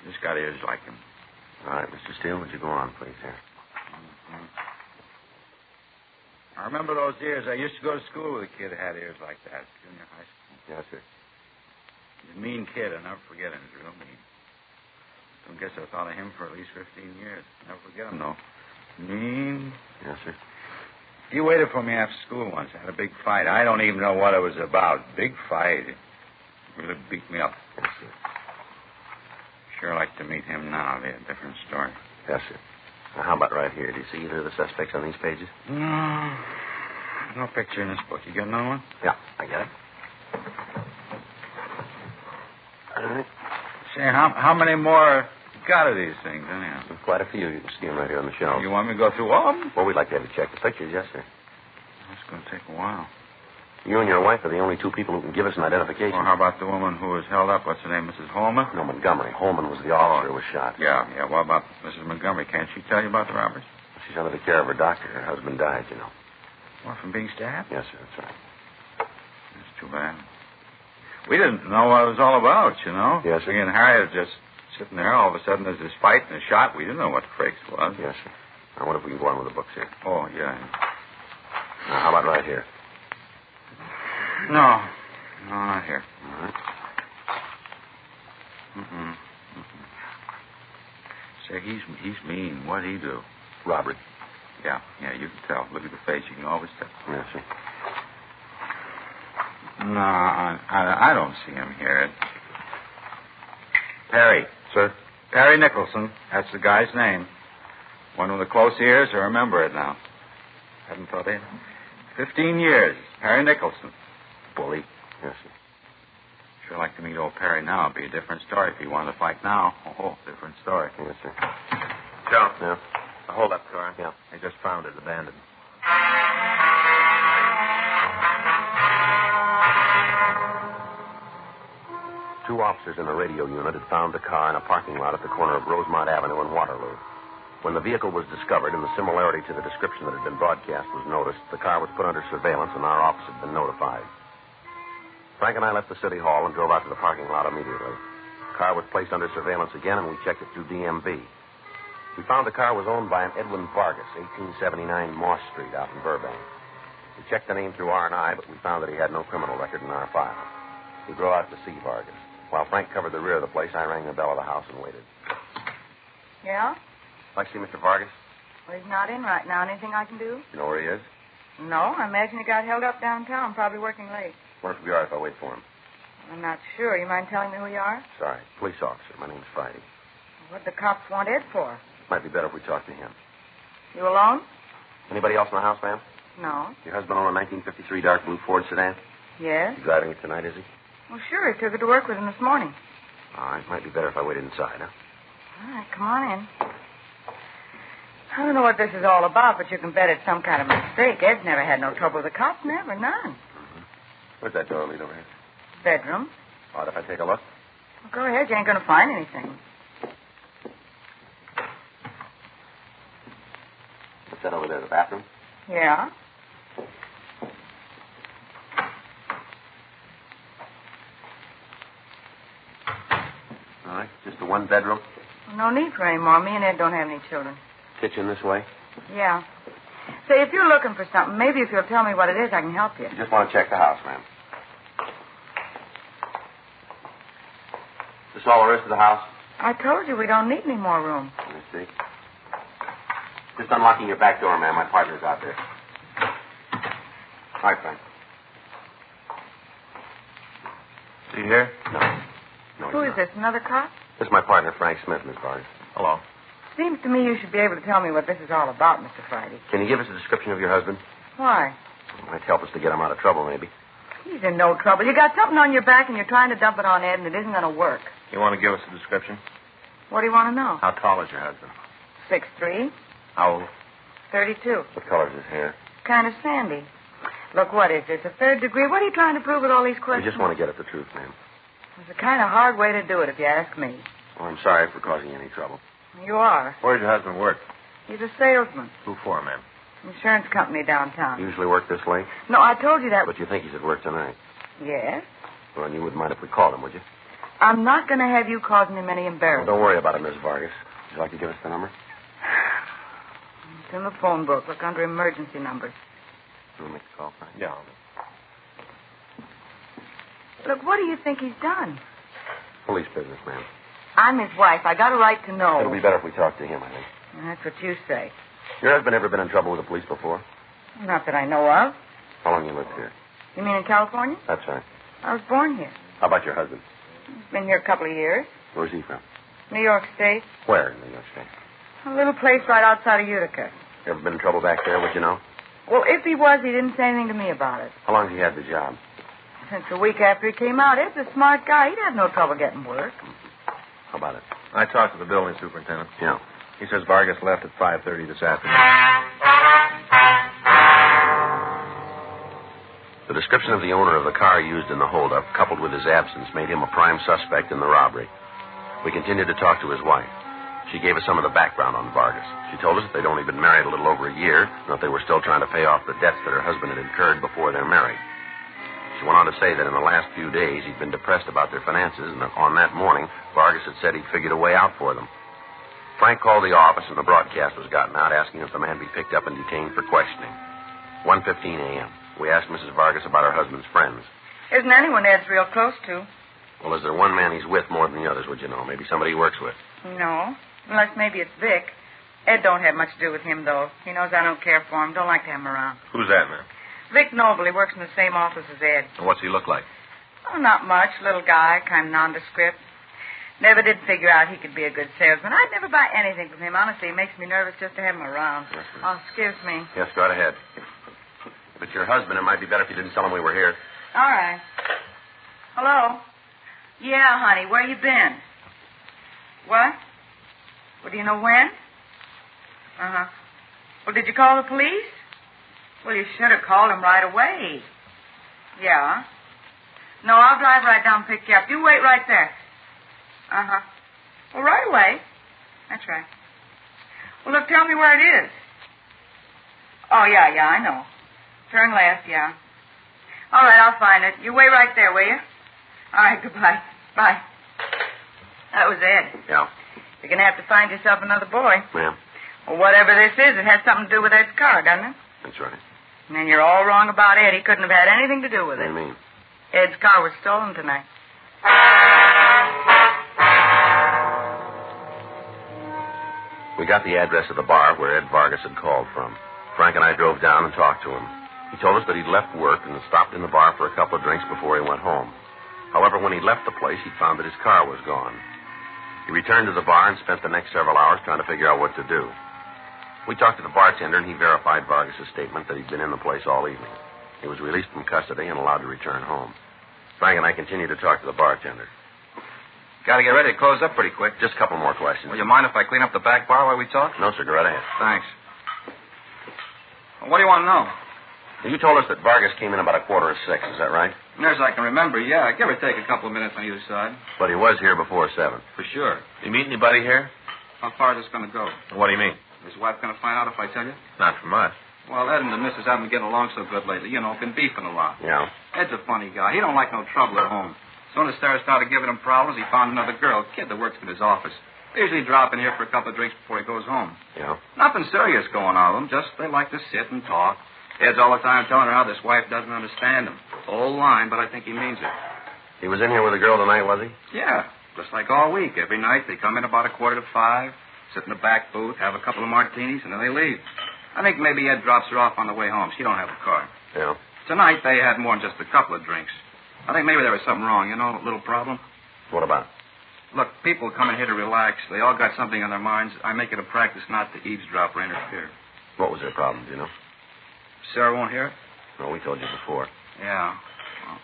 Just got ears like him. All right, Mr. Steele, would you go on, please, here? Mm-hmm. I remember those ears. I used to go to school with a kid that had ears like that. Junior high school. Yes, sir. He's a mean kid. I'll never forget him. He's real mean. I guess I thought of him for at least 15 years. Never forget him, though. Mean. Yes, sir. He waited for me after school once. I had a big fight. I don't even know what it was about. Big fight. He really beat me up. Yes, sir. Sure like to meet him now. It'll be a different story. Yes, sir. Now, how about right here? Do you see either of the suspects on these pages? No. No picture in this book. You got another one? Yeah, I got it. All right. Say, how many more got of these things, anyhow? Quite a few. You can see them right here on the shelf. You want me to go through all of them? Well, we'd like to have you check the pictures, yes, sir. It's going to take a while. You and your wife are the only 2 people who can give us an identification. Well, how about the woman who was held up? What's her name, Mrs. Holman? No, Montgomery. Holman was the officer who was shot. Yeah. What about Mrs. Montgomery? Can't she tell you about the robbers? She's under the care of her doctor. Her husband died, you know. What, from being stabbed? Yes, sir, that's right. That's too bad. We didn't know what it was all about, you know? Yes, sir. Me and Harriet just sitting there. All of a sudden, there's this fight and a shot. We didn't know what the frakes was. Yes, sir. I wonder if we can go on with the books here. Oh, yeah. Now, how about right here? No, not here. All right. Say, he's mean. What'd he do? Robbery. Yeah, you can tell. Look at the face. You can always tell. Yes, sir. No, I don't see him here. Perry. Sir? Perry Nicholson. That's the guy's name. One with the close ears. I remember it now. Haven't thought it. 15 years. Perry Nicholson. Bully. Yes, sir. Sure like to meet old Perry now. It'd be a different story if he wanted to fight now. Oh, different story. Yes, sir. Joe. Yeah. A hold-up car. Yeah. They just found it abandoned. Two officers in the radio unit had found the car in a parking lot at the corner of Rosemont Avenue and Waterloo. When the vehicle was discovered and the similarity to the description that had been broadcast was noticed, the car was put under surveillance and our office had been notified. Frank and I left the city hall and drove out to the parking lot immediately. The car was placed under surveillance again, and we checked it through DMV. We found the car was owned by an Edwin Vargas, 1879 Moss Street out in Burbank. We checked the name through R&I, but we found that he had no criminal record in our file. We drove out to see Vargas. While Frank covered the rear of the place, I rang the bell of the house and waited. Yeah? Like to see Mr. Vargas? Well, he's not in right now. Anything I can do? You know where he is? No, I imagine he got held up downtown, probably working late. Where should we are if I wait for him? I'm not sure. You mind telling me who you are? Sorry. Police officer. My name's Friday. What the cops want Ed for? Might be better if we talk to him. You alone? Anybody else in the house, ma'am? No. Your husband owned a 1953 dark blue Ford sedan? Yes. You driving it tonight, is he? Well, sure. He took it to work with him this morning. All right. Might be better if I waited inside, huh? All right, come on in. I don't know what this is all about, but you can bet it's some kind of mistake. Ed's never had no trouble with the cops. Never, none. Where's that door lead over here? Bedroom. All right, if I take a look? Well, go ahead. You ain't going to find anything. What's that over there, the bathroom? Yeah? All right, just the one bedroom? No need for any more. Me and Ed don't have any children. Kitchen this way? Yeah. Say, if you're looking for something, maybe if you'll tell me what it is, I can help you. You just want to check the house, ma'am. Is this all there is to the house? I told you we don't need any more room. Let me see. Just unlocking your back door, ma'am. My partner's out there. Hi, Frank. Is he here? No. Who is this, another cop? This is my partner, Frank Smith, Miss Vargas. Hello. Seems to me you should be able to tell me what this is all about, Mr. Friday. Can you give us a description of your husband? Why? It might help us to get him out of trouble, maybe. He's in no trouble. You got something on your back and you're trying to dump it on Ed, and it isn't going to work. You want to give us a description? What do you want to know? How tall is your husband? 6'3". How old? 32. What color is his hair? Kind of sandy. Look, what is this, a third degree? What are you trying to prove with all these questions? We just want to get at the truth, ma'am. It's a kind of hard way to do it, if you ask me. Well, I'm sorry for causing you any trouble. You are. Where does your husband work? He's a salesman. Who for, ma'am? Insurance company downtown. Usually work this late? No, I told you that. But you think he's at work tonight? Yes. Well, and you wouldn't mind if we called him, would you? I'm not going to have you causing him any embarrassment. Well, don't worry about it, Miss Vargas. Would you like to give us the number? It's in the phone book. Look under emergency numbers. We'll make the call, Frank. Yeah. Look, what do you think he's done? Police business, ma'am. I'm his wife. I got a right to know. It'll be better if we talk to him, I think. That's what you say. Your husband ever been in trouble with the police before? Not that I know of. How long you lived here? You mean in California? That's right. I was born here. How about your husband? He's been here a couple of years. Where's he from? New York State. Where in New York State? A little place right outside of Utica. Ever been in trouble back there, would you know? Well, if he was, he didn't say anything to me about it. How long has he had the job? Since a week after he came out. Ed's a smart guy. He'd have no trouble getting work. How about it? I talked to the building superintendent. Yeah. He says Vargas left at 5:30 this afternoon. The description of the owner of the car used in the holdup, coupled with his absence, made him a prime suspect in the robbery. We continued to talk to his wife. She gave us some of the background on Vargas. She told us that they'd only been married a little over a year, and that they were still trying to pay off the debts that her husband had incurred before their marriage. She went on to say that in the last few days he'd been depressed about their finances, and that on that morning, Vargas had said he'd figured a way out for them. Frank called the office, and the broadcast was gotten out, asking if the man be picked up and detained for questioning. 1:15 a.m. We asked Mrs. Vargas about her husband's friends. Isn't anyone Ed's real close to? Well, is there one man he's with more than the others, would you know? Maybe somebody he works with. No. Unless maybe it's Vic. Ed don't have much to do with him, though. He knows I don't care for him. Don't like to have him around. Who's that, man? Vic Noble. He works in the same office as Ed. And what's he look like? Oh, not much. Little guy, kind of nondescript. Never did figure out he could be a good salesman. I'd never buy anything from him. Honestly, it makes me nervous just to have him around. Yes, oh, excuse me. Yes, go right ahead. If it's your husband, it might be better if you didn't tell him we were here. All right. Hello? Yeah, honey, where you been? What? Well, do you know when? Uh-huh. Well, did you call the police? Well, you should have called them right away. Yeah. No, I'll drive right down and pick you up. You wait right there. Uh-huh. Well, right away. That's right. Well, look, tell me where it is. Oh, yeah, I know. Turn left, yeah. All right, I'll find it. You wait right there, will you? All right, goodbye. Bye. That was Ed. Yeah. You're going to have to find yourself another boy. Ma'am? Well, whatever this is, it has something to do with Ed's car, doesn't it? That's right. And then you're all wrong about Ed. He couldn't have had anything to do with it. What do you mean? Ed's car was stolen tonight. We got the address of the bar where Ed Vargas had called from. Frank and I drove down and talked to him. He told us that he'd left work and stopped in the bar for a couple of drinks before he went home. However, when he left the place, he found that his car was gone. He returned to the bar and spent the next several hours trying to figure out what to do. We talked to the bartender, and he verified Vargas' statement that he'd been in the place all evening. He was released from custody and allowed to return home. Frank and I continued to talk to the bartender. Got to get ready to close up pretty quick. Just a couple more questions. Will you mind if I clean up the back bar while we talk? No, sir. Go right ahead. Thanks. Well, what do you want to know? You told us that Vargas came in about 5:45. Is that right? Near as I can remember, yeah. Give or take a couple of minutes on either side. But he was here before 7. For sure. You meet anybody here? How far is this going to go? What do you mean? Is his wife going to find out if I tell you? Not from us. Well, Ed and the missus haven't been getting along so good lately. You know, been beefing a lot. Yeah. Ed's a funny guy. He don't like no trouble at home. As soon as Sarah started giving him problems, he found another girl, a kid that works in his office. They usually drop in here for a couple of drinks before he goes home. Yeah. Nothing serious going on with them. Just they like to sit and talk. Ed's all the time telling her how this wife doesn't understand him. It's a whole line, but I think he means it. He was in here with a girl tonight, was he? Yeah. Just like all week. Every night they come in about 5:15, sit in the back booth, have a couple of martinis, and then they leave. I think maybe Ed drops her off on the way home. She don't have a car. Yeah. Tonight they had more than just a couple of drinks. I think maybe there was something wrong, you know, a little problem. What about? Look, people come in here to relax. They all got something on their minds. I make it a practice not to eavesdrop or interfere. What was their problem, do you know? Sarah won't hear it? No, we told you before. Yeah. Well,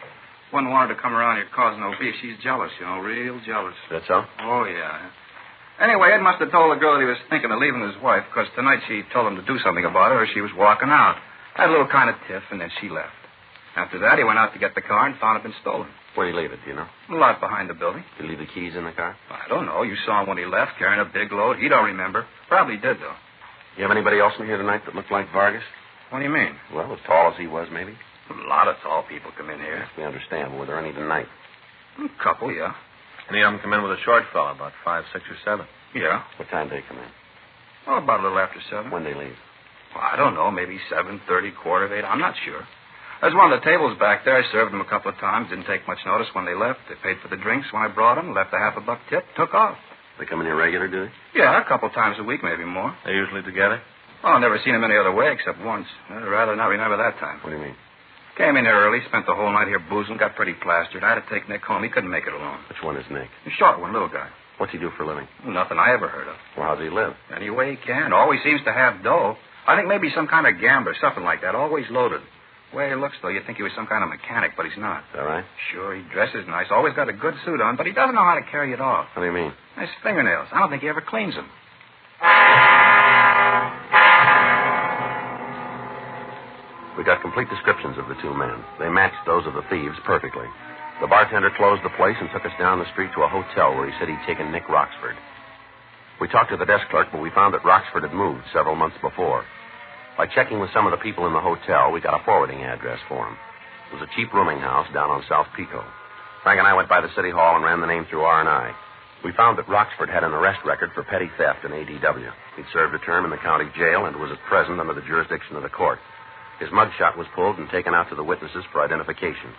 wouldn't want her to come around here causing no beef. She's jealous, you know, real jealous. That so? Oh, yeah. Anyway, Ed must have told the girl that he was thinking of leaving his wife, because tonight she told him to do something about it or she was walking out. Had a little kind of tiff, and then she left. After that, he went out to get the car and found it been stolen. Where'd he leave it, do you know? A lot behind the building. Did he leave the keys in the car? I don't know. You saw him when he left, carrying a big load. He don't remember. Probably did, though. You have anybody else in here tonight that looked like Vargas? What do you mean? Well, as tall as he was, maybe. A lot of tall people come in here. Yes, we understand. But were there any tonight? A couple, yeah. Any of them come in with a short fella, about 5, 6, or 7? Yeah. What time did they come in? Oh, about a little after 7. When they leave? Well, I don't know. Maybe 7:30, 7:45. I'm not sure. There's one of the tables back there. I served them a couple of times. Didn't take much notice when they left. They paid for the drinks when I brought them. Left a $50 tip. Took off. They come in here regular, do they? Yeah, a couple times a week, maybe more. They usually together? Oh, I've never seen them any other way except once. I'd rather not remember that time. What do you mean? Came in here early, spent the whole night here boozing, got pretty plastered. I had to take Nick home. He couldn't make it alone. Which one is Nick? The short one, little guy. What's he do for a living? Nothing I ever heard of. Well, how does he live? Any way he can. Always seems to have dough. I think maybe some kind of gambler, something like that. Always loaded. The way he looks, though, you'd think he was some kind of mechanic, but he's not. Is that right? Sure, he dresses nice. Always got a good suit on, but he doesn't know how to carry it off. What do you mean? His fingernails. I don't think he ever cleans them. We got complete descriptions of the two men. They matched those of the thieves perfectly. The bartender closed the place and took us down the street to a hotel where he said he'd taken Nick Roxford. We talked to the desk clerk, but we found that Roxford had moved several months before. By checking with some of the people in the hotel, we got a forwarding address for him. It was a cheap rooming house down on South Pico. Frank and I went by the city hall and ran the name through R&I. We found that Roxford had an arrest record for petty theft in ADW. He'd served a term in the county jail and was at present under the jurisdiction of the court. His mugshot was pulled and taken out to the witnesses for identification.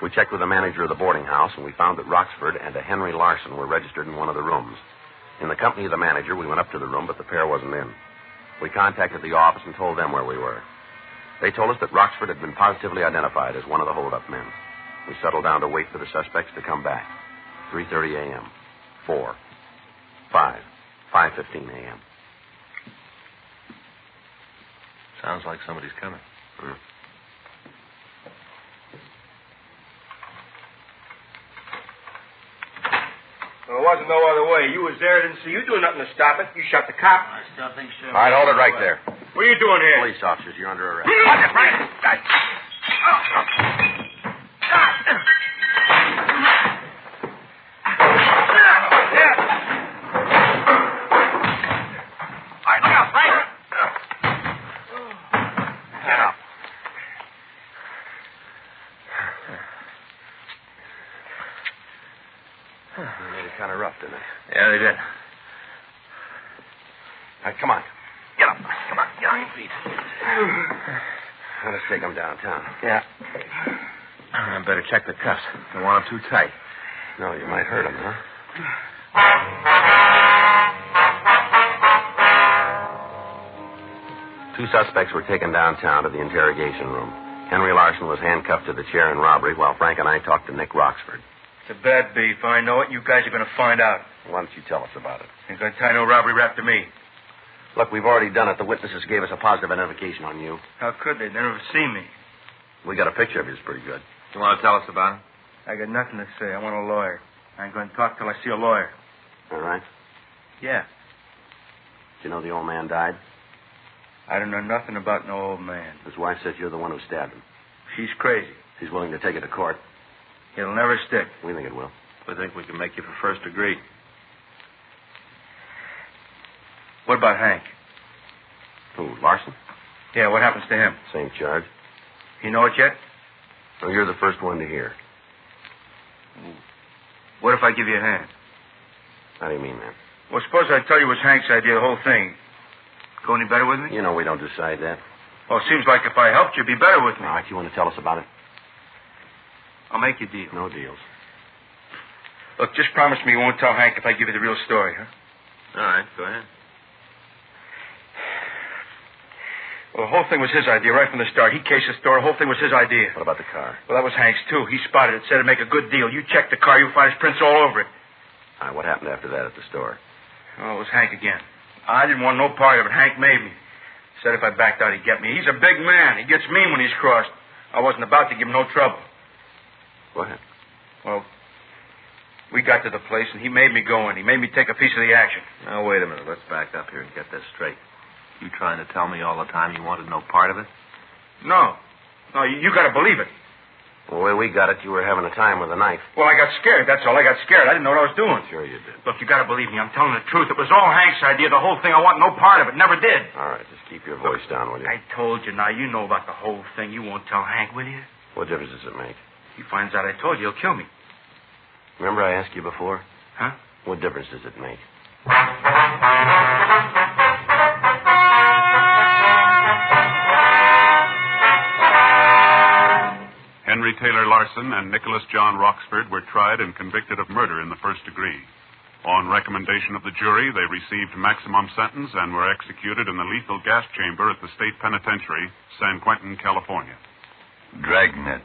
We checked with the manager of the boarding house, and we found that Roxford and a Henry Larson were registered in one of the rooms. In the company of the manager, we went up to the room, but the pair wasn't in. We contacted the office and told them where we were. They told us that Roxford had been positively identified as one of the hold-up men. We settled down to wait for the suspects to come back. 3:30 a.m., 4, 5, 5:15 a.m. Sounds like somebody's coming. Well, it wasn't no other way. You was there, didn't see you doing nothing to stop it. You shot the cop. I still think so. All right, hold it right there. What are you doing here? Police officers, you're under arrest. Watch it, Frank. They made it kind of rough, didn't they? Yeah, they did. All right, come on. Get up. Come on. Get on your feet. Let us take them downtown. Yeah. I better check the cuffs. Don't want them too tight. No, you might hurt them, huh? Two suspects were taken downtown to the interrogation room. Henry Larson was handcuffed to the chair in robbery while Frank and I talked to Nick Roxford. It's a bad beef. I know it. You guys are going to find out. Why don't you tell us about it? Ain't going to tie no robbery rap to me. Look, we've already done it. The witnesses gave us a positive identification on you. How could they? They never seen me. We got a picture of you. It's pretty good. You want to tell us about it? I got nothing to say. I want a lawyer. I ain't going to talk till I see a lawyer. All right. Yeah. Did you know the old man died? I don't know nothing about no old man. His wife said you're the one who stabbed him. She's crazy. She's willing to take it to court. It'll never stick. We think it will. We think we can make you for first degree. What about Hank? Who, Larson? Yeah, what happens to him? Same charge. You know it yet? Well, you're the first one to hear. What if I give you a hand? How do you mean that? Well, suppose I tell you it was Hank's idea, the whole thing. Go any better with me? You know we don't decide that. Well, it seems like if I helped you, it'd be better with me. All right, you want to tell us about it? I'll make you a deal. No deals. Look, just promise me you won't tell Hank if I give you the real story, huh? All right, go ahead. Well, the whole thing was his idea right from the start. He cased the store. The whole thing was his idea. What about the car? Well, that was Hank's, too. He spotted it, said it'd make a good deal. You check the car, you'll find his prints all over it. All right, what happened after that at the store? Oh, it was Hank again. I didn't want no part of it. Hank made me. Said if I backed out, he'd get me. He's a big man. He gets mean when he's crossed. I wasn't about to give him no trouble. Go ahead. Well, we got to the place, and he made me go in. He made me take a piece of the action. Now, wait a minute. Let's back up here and get this straight. You trying to tell me all the time you wanted no part of it? No. No, you got to believe it. Well, the way we got it, you were having a time with a knife. Well, I got scared. That's all. I got scared. I didn't know what I was doing. Sure you did. Look, you got to believe me. I'm telling the truth. It was all Hank's idea. The whole thing. I want no part of it. Never did. All right, just keep your voice down, will you? I told you. Now, you know about the whole thing. You won't tell Hank, will you? What difference does it make? He finds out I told you, he'll kill me. Remember I asked you before? Huh? What difference does it make? Henry Taylor Larson and Nicholas John Roxford were tried and convicted of murder in the first degree. On recommendation of the jury, they received maximum sentence and were executed in the lethal gas chamber at the state penitentiary, San Quentin, California. Dragnet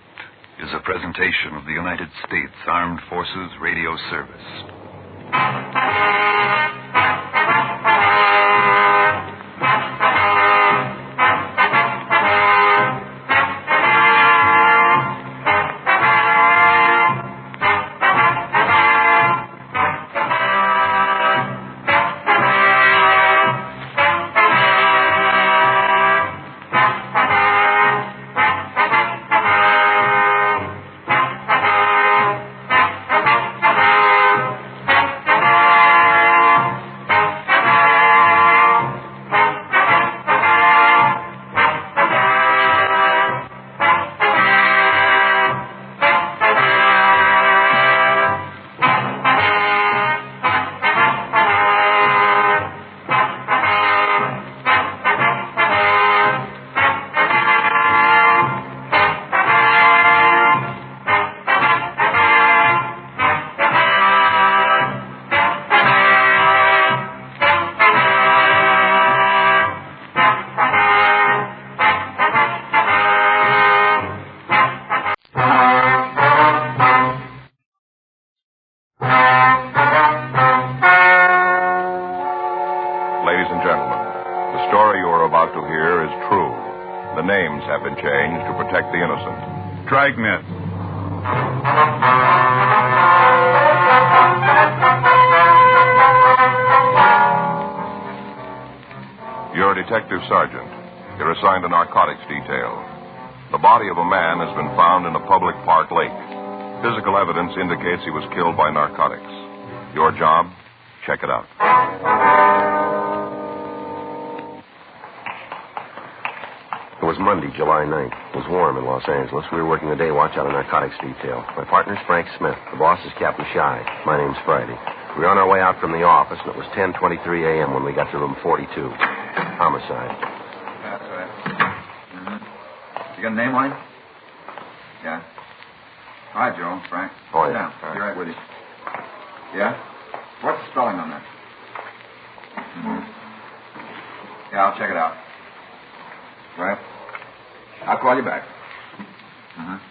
is a presentation of the United States Armed Forces Radio Service. Changed to protect the innocent. Dragnet. You're a detective sergeant. You're assigned to narcotics detail. The body of a man has been found in a public park lake. Physical evidence indicates he was killed by narcotics. Your job? Check it out. It was Monday, July 9th. It was warm in Los Angeles. We were working the day watch out of narcotics detail. My partner's Frank Smith. The boss is Captain Shy. My name's Friday. We were on our way out from the office, and it was 10:23 a.m. when we got to room 42. Homicide. That's right. Mm-hmm. You got a name on him? Yeah. Hi, Joe. Frank. Oh, Sit yeah. down. Be right with you. Yeah? What's the spelling on that? Mm-hmm. Yeah, I'll check it out. Right. I'll call you back.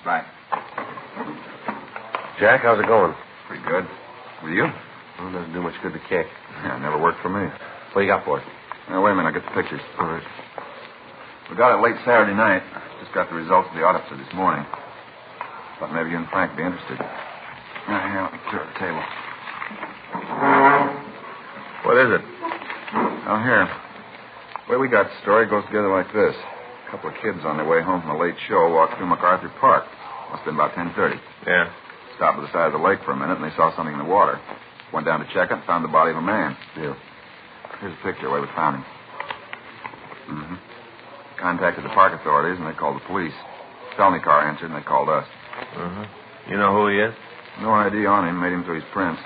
Bye. Jack, how's it going? Pretty good. With you? Well, it doesn't do much good to kick. Yeah, it never worked for me. What you got for it? Now, wait a minute. I'll get the pictures. All right. We got it late Saturday night. Just got the results of the autopsy this morning. Thought maybe you and Frank would be interested. Here, let me clear the table. What is it? Oh, here. The way we got the story goes together like this. A couple of kids on their way home from a late show walked through MacArthur Park. Must have been about 10:30. Yeah. Stopped at the side of the lake for a minute, and they saw something in the water. Went down to check it and found the body of a man. Yeah. Here's a picture where we found him. Mm-hmm. Contacted the park authorities, and they called the police. Felony car answered, and they called us. Mm-hmm. You know who he is? No ID on him. Made him through his prints.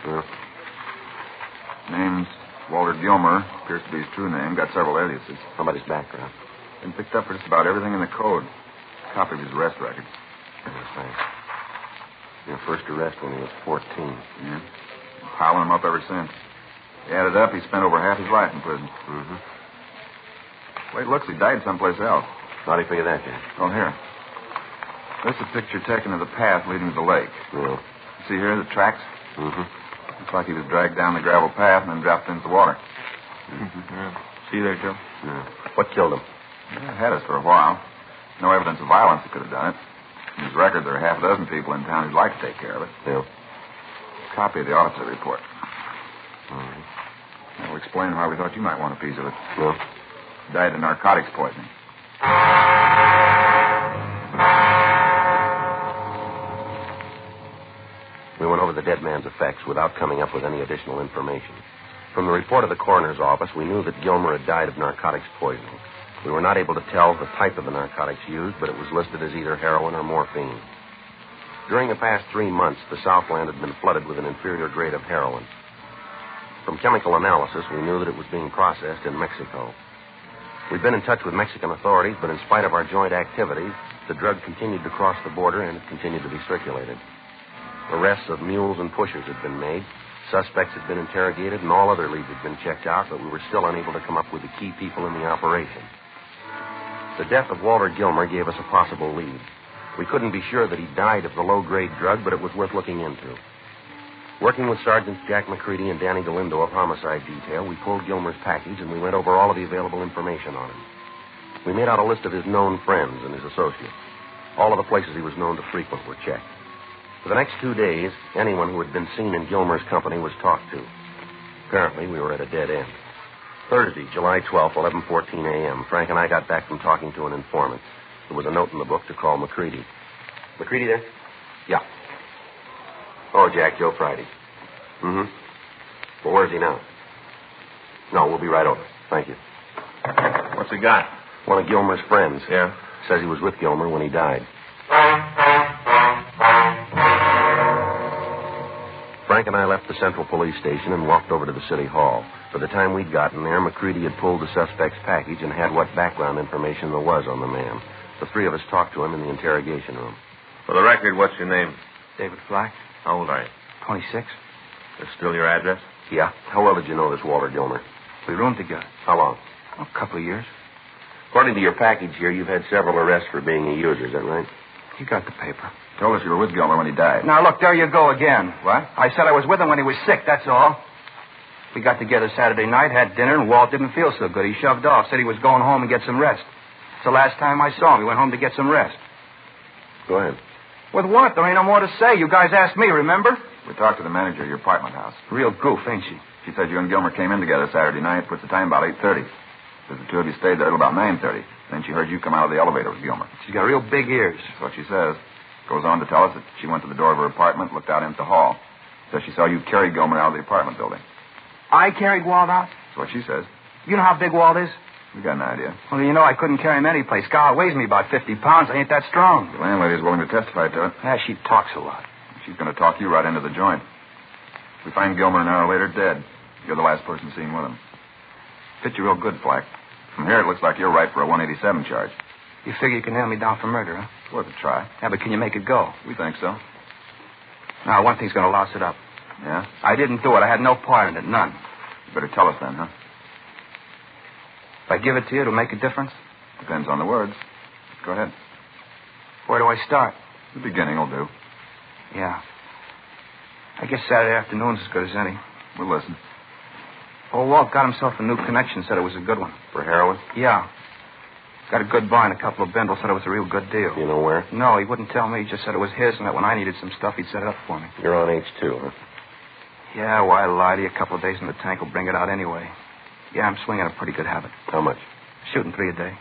Name's Walter Gilmer. Appears to be his true name. Got several aliases. How about his background? Been picked up for just about everything in the code. Copy of his arrest record. Thanks. Your first arrest when he was 14. Yeah. Been piling him up ever since. He added up, he spent over half his life in prison. Mm-hmm. The way it looks, he died someplace else. How do you figure that, Jack? Oh, here. This is a picture taken of the path leading to the lake. Yeah. You see here the tracks? Mm-hmm. Looks like he was dragged down the gravel path and then dropped into the water. Mm-hmm. Yeah. See there, Joe? Yeah. What killed him? It had us for a while. No evidence of violence that could have done it. In his record, there are half a dozen people in town who'd like to take care of it. Yeah. Copy of the officer report. Mm-hmm. That'll explain why we thought you might want a piece of it. Yeah. Died of narcotics poisoning. We went over the dead man's effects without coming up with any additional information. From the report of the coroner's office, we knew that Gilmer had died of narcotics poisoning. We were not able to tell the type of the narcotics used, but it was listed as either heroin or morphine. During the past 3 months, the Southland had been flooded with an inferior grade of heroin. From chemical analysis, we knew that it was being processed in Mexico. We'd been in touch with Mexican authorities, but in spite of our joint activities, the drug continued to cross the border and it continued to be circulated. Arrests of mules and pushers had been made. Suspects had been interrogated, and all other leads had been checked out, but we were still unable to come up with the key people in the operation. The death of Walter Gilmer gave us a possible lead. We couldn't be sure that he died of the low-grade drug, but it was worth looking into. Working with Sergeants Jack McCready and Danny Galindo of Homicide Detail, we pulled Gilmer's package and we went over all of the available information on him. We made out a list of his known friends and his associates. All of the places he was known to frequent were checked. For the next 2 days, anyone who had been seen in Gilmer's company was talked to. Apparently, we were at a dead end. Thursday, July 12th, 11:14 a.m., Frank and I got back from talking to an informant. There was a note in the book to call McCready. McCready there? Yeah. Oh, Jack, Joe Friday. Mm-hmm. Well, where's he now? No, we'll be right over. Thank you. What's he got? One of Gilmer's friends. Yeah? Says he was with Gilmer when he died. Frank and I left the Central Police Station and walked over to the City Hall. By the time we'd gotten there, McCready had pulled the suspect's package and had what background information there was on the man. The three of us talked to him in the interrogation room. For the record, what's your name? David Flack. How old are you? 26. That's still your address? Yeah. How well did you know this Walter Gilmer? We roomed together. How long? A couple of years. According to your package here, you've had several arrests for being a user. Is that right? You got the paper. Told us you were with Gilmer when he died. Now, look, there you go again. What? I said I was with him when he was sick, that's all. We got together Saturday night, had dinner, and Walt didn't feel so good. He shoved off, said he was going home and get some rest. It's the last time I saw him. He went home to get some rest. Go ahead. With what? There ain't no more to say. You guys asked me, remember? We talked to the manager of your apartment house. Real goof, ain't she? She said you and Gilmer came in together Saturday night, put the time about 8:30. Says the two of you stayed there till about 9:30. Then she heard you come out of the elevator with Gilmer. She's got real big ears. That's what she says. Goes on to tell us that she went to the door of her apartment, looked out into the hall. Says she saw you carry Gilmer out of the apartment building. I carried Walt out? That's what she says. You know how big Walt is? We got an idea. Well, you know I couldn't carry him any place. God weighs me about 50 pounds. I ain't that strong. The landlady's willing to testify to it. Yeah, she talks a lot. She's going to talk you right into the joint. We find Gilmer an hour later dead. You're the last person seen with him. Fit you real good, Flack. From here, it looks like you're right for a 187 charge. You figure you can nail me down for murder, huh? It's worth a try. Yeah, but can you make it go? We think so. Now, one thing's going to louse it up. Yeah? I didn't do it. I had no part in it, none. You better tell us then, huh? If I give it to you, it'll make a difference? Depends on the words. Go ahead. Where do I start? The beginning will do. Yeah. I guess Saturday afternoon's as good as any. We'll listen. Old Walt got himself a new connection, said it was a good one. For heroin? Yeah. Got a good buy and a couple of bindles. Said it was a real good deal. You know where? No, he wouldn't tell me. He just said it was his and that when I needed some stuff, he'd set it up for me. You're on H2, huh? Yeah, why lie to you? A couple of days in the tank will bring it out anyway. Yeah, I'm swinging a pretty good habit. How much? Shooting 3 a day.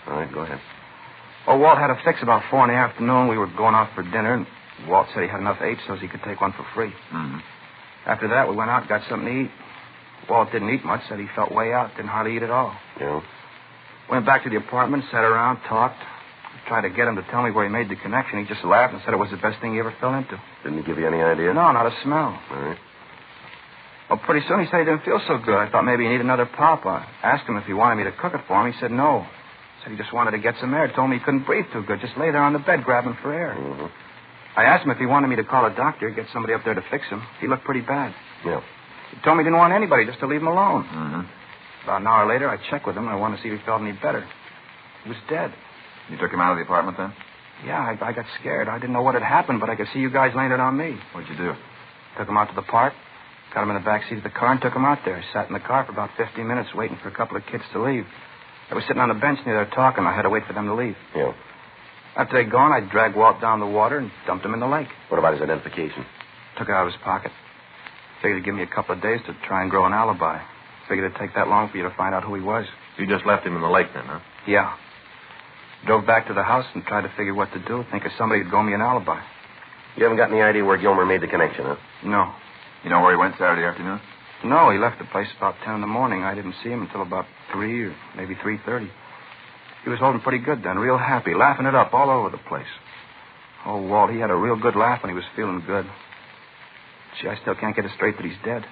All right, go ahead. Oh, Walt had a fix about 4 in the afternoon. We were going out for dinner, and Walt said he had enough H so he could take one for free. Mm-hmm. After that, we went out and got something to eat. Walt didn't eat much, said he felt way out, didn't hardly eat at all. Yeah? Went back to the apartment, sat around, talked. Tried to get him to tell me where he made the connection. He just laughed and said it was the best thing he ever fell into. Didn't he give you any idea? No, not a smell. All right. Well, pretty soon he said he didn't feel so good. I thought maybe he needed another pop. I asked him if he wanted me to cook it for him. He said no. Said he just wanted to get some air. Told me he couldn't breathe too good. Just lay there on the bed grabbing for air. Mm-hmm. I asked him if he wanted me to call a doctor, get somebody up there to fix him. He looked pretty bad. Yeah. He told me he didn't want anybody, just to leave him alone. Mm-hmm. About an hour later, I checked with him, and I wanted to see if he felt any better. He was dead. You took him out of the apartment then? Yeah, I got scared. I didn't know what had happened, but I could see you guys laying it on me. What'd you do? Took him out to the park, got him in the back seat of the car, and took him out there. Sat in the car for about 15 minutes waiting for a couple of kids to leave. I was sitting on the bench near there talking. I had to wait for them to leave. Yeah. After they'd gone, I dragged Walt down the water and dumped him in the lake. What about his identification? Took it out of his pocket. Figured he'd give me a couple of days to try and grow an alibi. Figured it'd take that long for you to find out who he was. You just left him in the lake then, huh? Yeah. Drove back to the house and tried to figure what to do. Think of somebody who'd go me an alibi. You haven't got any idea where Gilmer made the connection, huh? No. You know where he went Saturday afternoon? No, he left the place about 10 in the morning. I didn't see him until about 3 or maybe 3:30. He was holding pretty good then, real happy, laughing it up all over the place. Oh, Walt, he had a real good laugh when he was feeling good. Gee, I still can't get it straight that he's dead.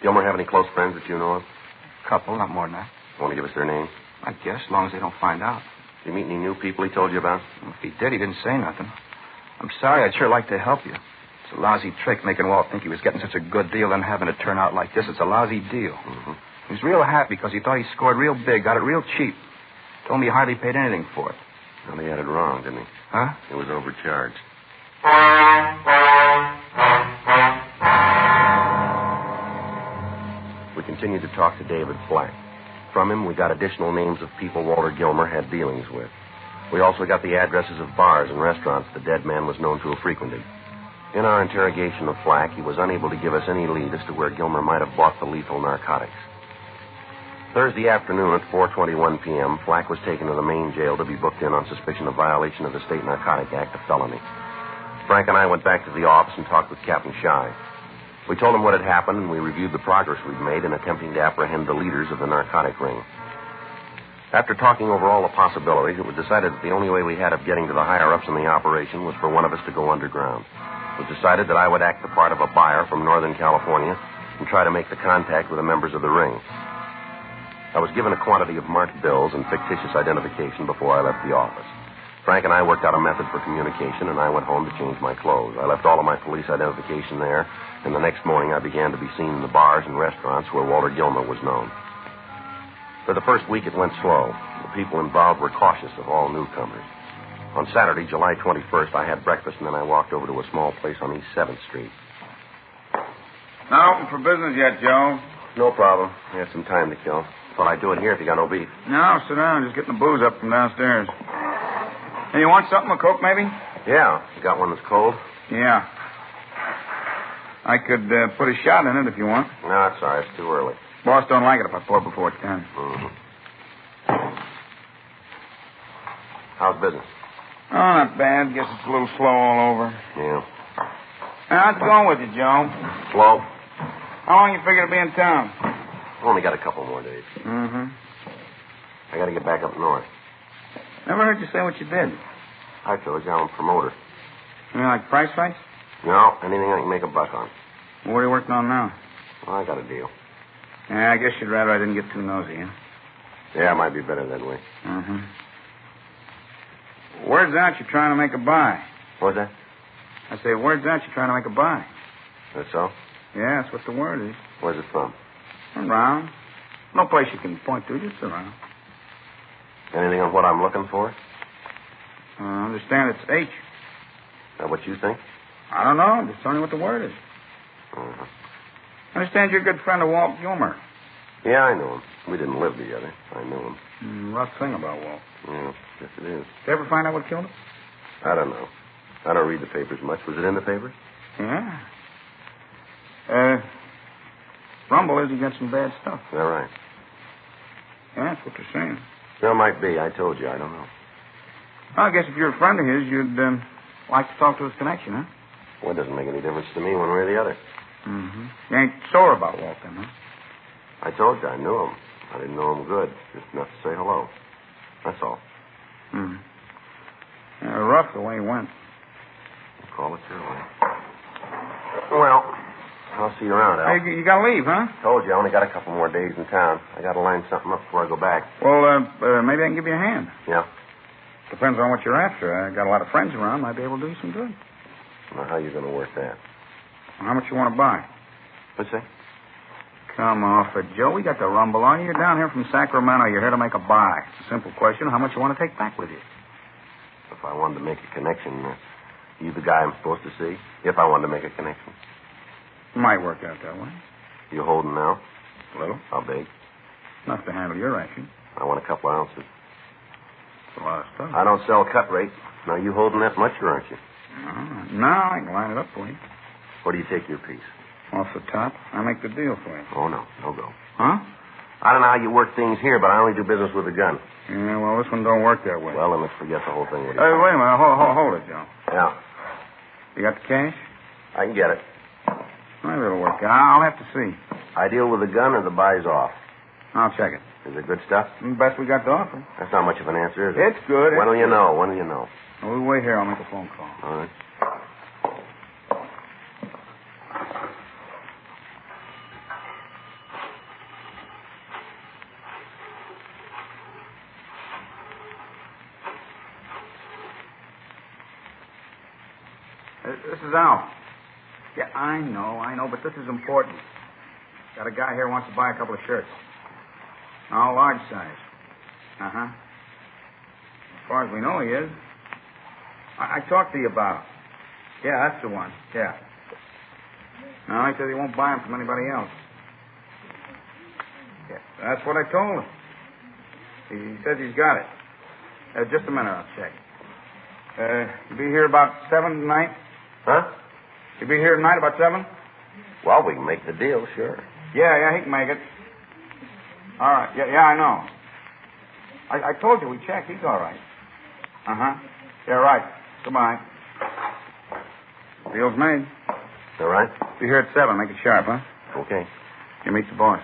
Gilmer have any close friends that you know of? Couple, not more than that. Want to give us their names? I guess, as long as they don't find out. Did you meet any new people he told you about? Well, if he did, he didn't say nothing. I'm sorry. I'd sure like to help you. It's a lousy trick making Walt think he was getting such a good deal and having it turn out like this. It's a lousy deal. Mm-hmm. He was real happy because he thought he scored real big, got it real cheap. Told me he hardly paid anything for it. Well, he had it wrong, didn't he? Huh? It was overcharged. We continued to talk to David Flack. From him, we got additional names of people Walter Gilmer had dealings with. We also got the addresses of bars and restaurants the dead man was known to have frequented. In our interrogation of Flack, he was unable to give us any lead as to where Gilmer might have bought the lethal narcotics. Thursday afternoon at 4:21 p.m., Flack was taken to the main jail to be booked in on suspicion of violation of the State Narcotic Act, a felony. Frank and I went back to the office and talked with Captain Shy. We told him what had happened, and we reviewed the progress we'd made in attempting to apprehend the leaders of the narcotic ring. After talking over all the possibilities, it was decided that the only way we had of getting to the higher-ups in the operation was for one of us to go underground. It was decided that I would act the part of a buyer from Northern California and try to make the contact with the members of the ring. I was given a quantity of marked bills and fictitious identification before I left the office. Frank and I worked out a method for communication, and I went home to change my clothes. I left all of my police identification there, and the next morning I began to be seen in the bars and restaurants where Walter Gilmer was known. For the first week, it went slow. The people involved were cautious of all newcomers. On Saturday, July 21st, I had breakfast, and then I walked over to a small place on East 7th Street. Not open for business yet, Joe. No problem. I had some time to kill. Thought I'd do it here if you got no beef. No, sit down. Just getting the booze up from downstairs. Hey, you want something? A Coke, maybe? Yeah. You got one that's cold? Yeah. I could put a shot in it if you want. No, it's all right. It's too early. Boss don't like it if I pour before 10. Mm-hmm. How's business? Oh, not bad. Guess it's a little slow all over. Yeah. How's it going with you, Joe? Slow. How long you figure to be in town? Only got a couple more days. Mm-hmm. I got to get back up north. Never heard you say what you did. I told you I'm a promoter. You mean like price fights? No, anything I can make a buck on. Well, what are you working on now? Well, I got a deal. Yeah, I guess you'd rather I didn't get too nosy, huh? Yeah, it might be better that way. Mm-hmm. Word's out you're trying to make a buy. What's that? I say, word's out you're trying to make a buy. That's so? Yeah, that's what the word is. Where's it from? Around. No place you can point to, just around. Anything on what I'm looking for? I understand it's H. Is that what you think? I don't know. I'm just telling you what the word is. Uh-huh. I understand you're a good friend of Walt Gilmer. Yeah, I knew him. We didn't live together. I knew him. Rough thing about Walt. Yeah, yes it is. Did you ever find out what killed him? I don't know. I don't read the papers much. Was it in the papers? Yeah. Rumble is he got some bad stuff. Is that right? Yeah, that's what they're saying. Well, might be. I told you. I don't know. Well, I guess if you're a friend of his, you'd like to talk to his connection, huh? Well, it doesn't make any difference to me one way or the other. Mm-hmm. You ain't sore about Walt, then, huh? I told you I knew him. I didn't know him good. Just enough to say hello. That's all. Hmm. Yeah, rough the way he went. Call it your way. Well, I'll see you around, Al. Hey, you gotta leave, huh? Told you, I only got a couple more days in town. I gotta line something up before I go back. Well, maybe I can give you a hand. Yeah? Depends on what you're after. I got a lot of friends around. Might be able to do you some good. Well, how are you gonna work that? How much you want to buy? What's that? Come off it, Joe. We got the rumble on you. You're down here from Sacramento. You're here to make a buy. It's a simple question. How much you want to take back with you? If I wanted to make a connection, you the guy I'm supposed to see? If I wanted to make a connection. Might work out that way. You holding now? A little. How big? Enough to handle your action. I want a couple of ounces. That's a lot of stuff. I don't sell cut rate. Now, you holding that much, or aren't you? No, I can line it up for you. What do you take your piece? Off the top. I make the deal for you. Oh, no. No go. Huh? I don't know how you work things here, but I only do business with a gun. Yeah, well, this one don't work that way. Well, then let's forget the whole thing. Hey, wait a minute. Hold it, Joe. Yeah. You got the cash? I can get it. Maybe it'll work out. I'll have to see. I deal with the gun or the buy's off. I'll check it. Is it good stuff? Best we got to offer. That's not much of an answer, is it? It's good. When will you know? When will you know? Well, we'll wait here. I'll make a phone call. All right. This is Al. Yeah, I know, but this is important. Got a guy here who wants to buy a couple of shirts. All large size. Uh-huh. As far as we know, he is. I talked to you about him. Yeah, that's the one. Yeah. No, he says he won't buy them from anybody else. Yeah, that's what I told him. He says he's got it. Just a minute, I'll check. You be here about 7 tonight? Huh? You be here tonight about 7? Well, we can make the deal, sure. Yeah, he can make it. All right. Yeah, I know. I told you we checked. He's all right. Uh-huh. Yeah, right. Goodbye. Deal's made. All right. Be here at 7. Make it sharp, huh? Okay. You meet the boss.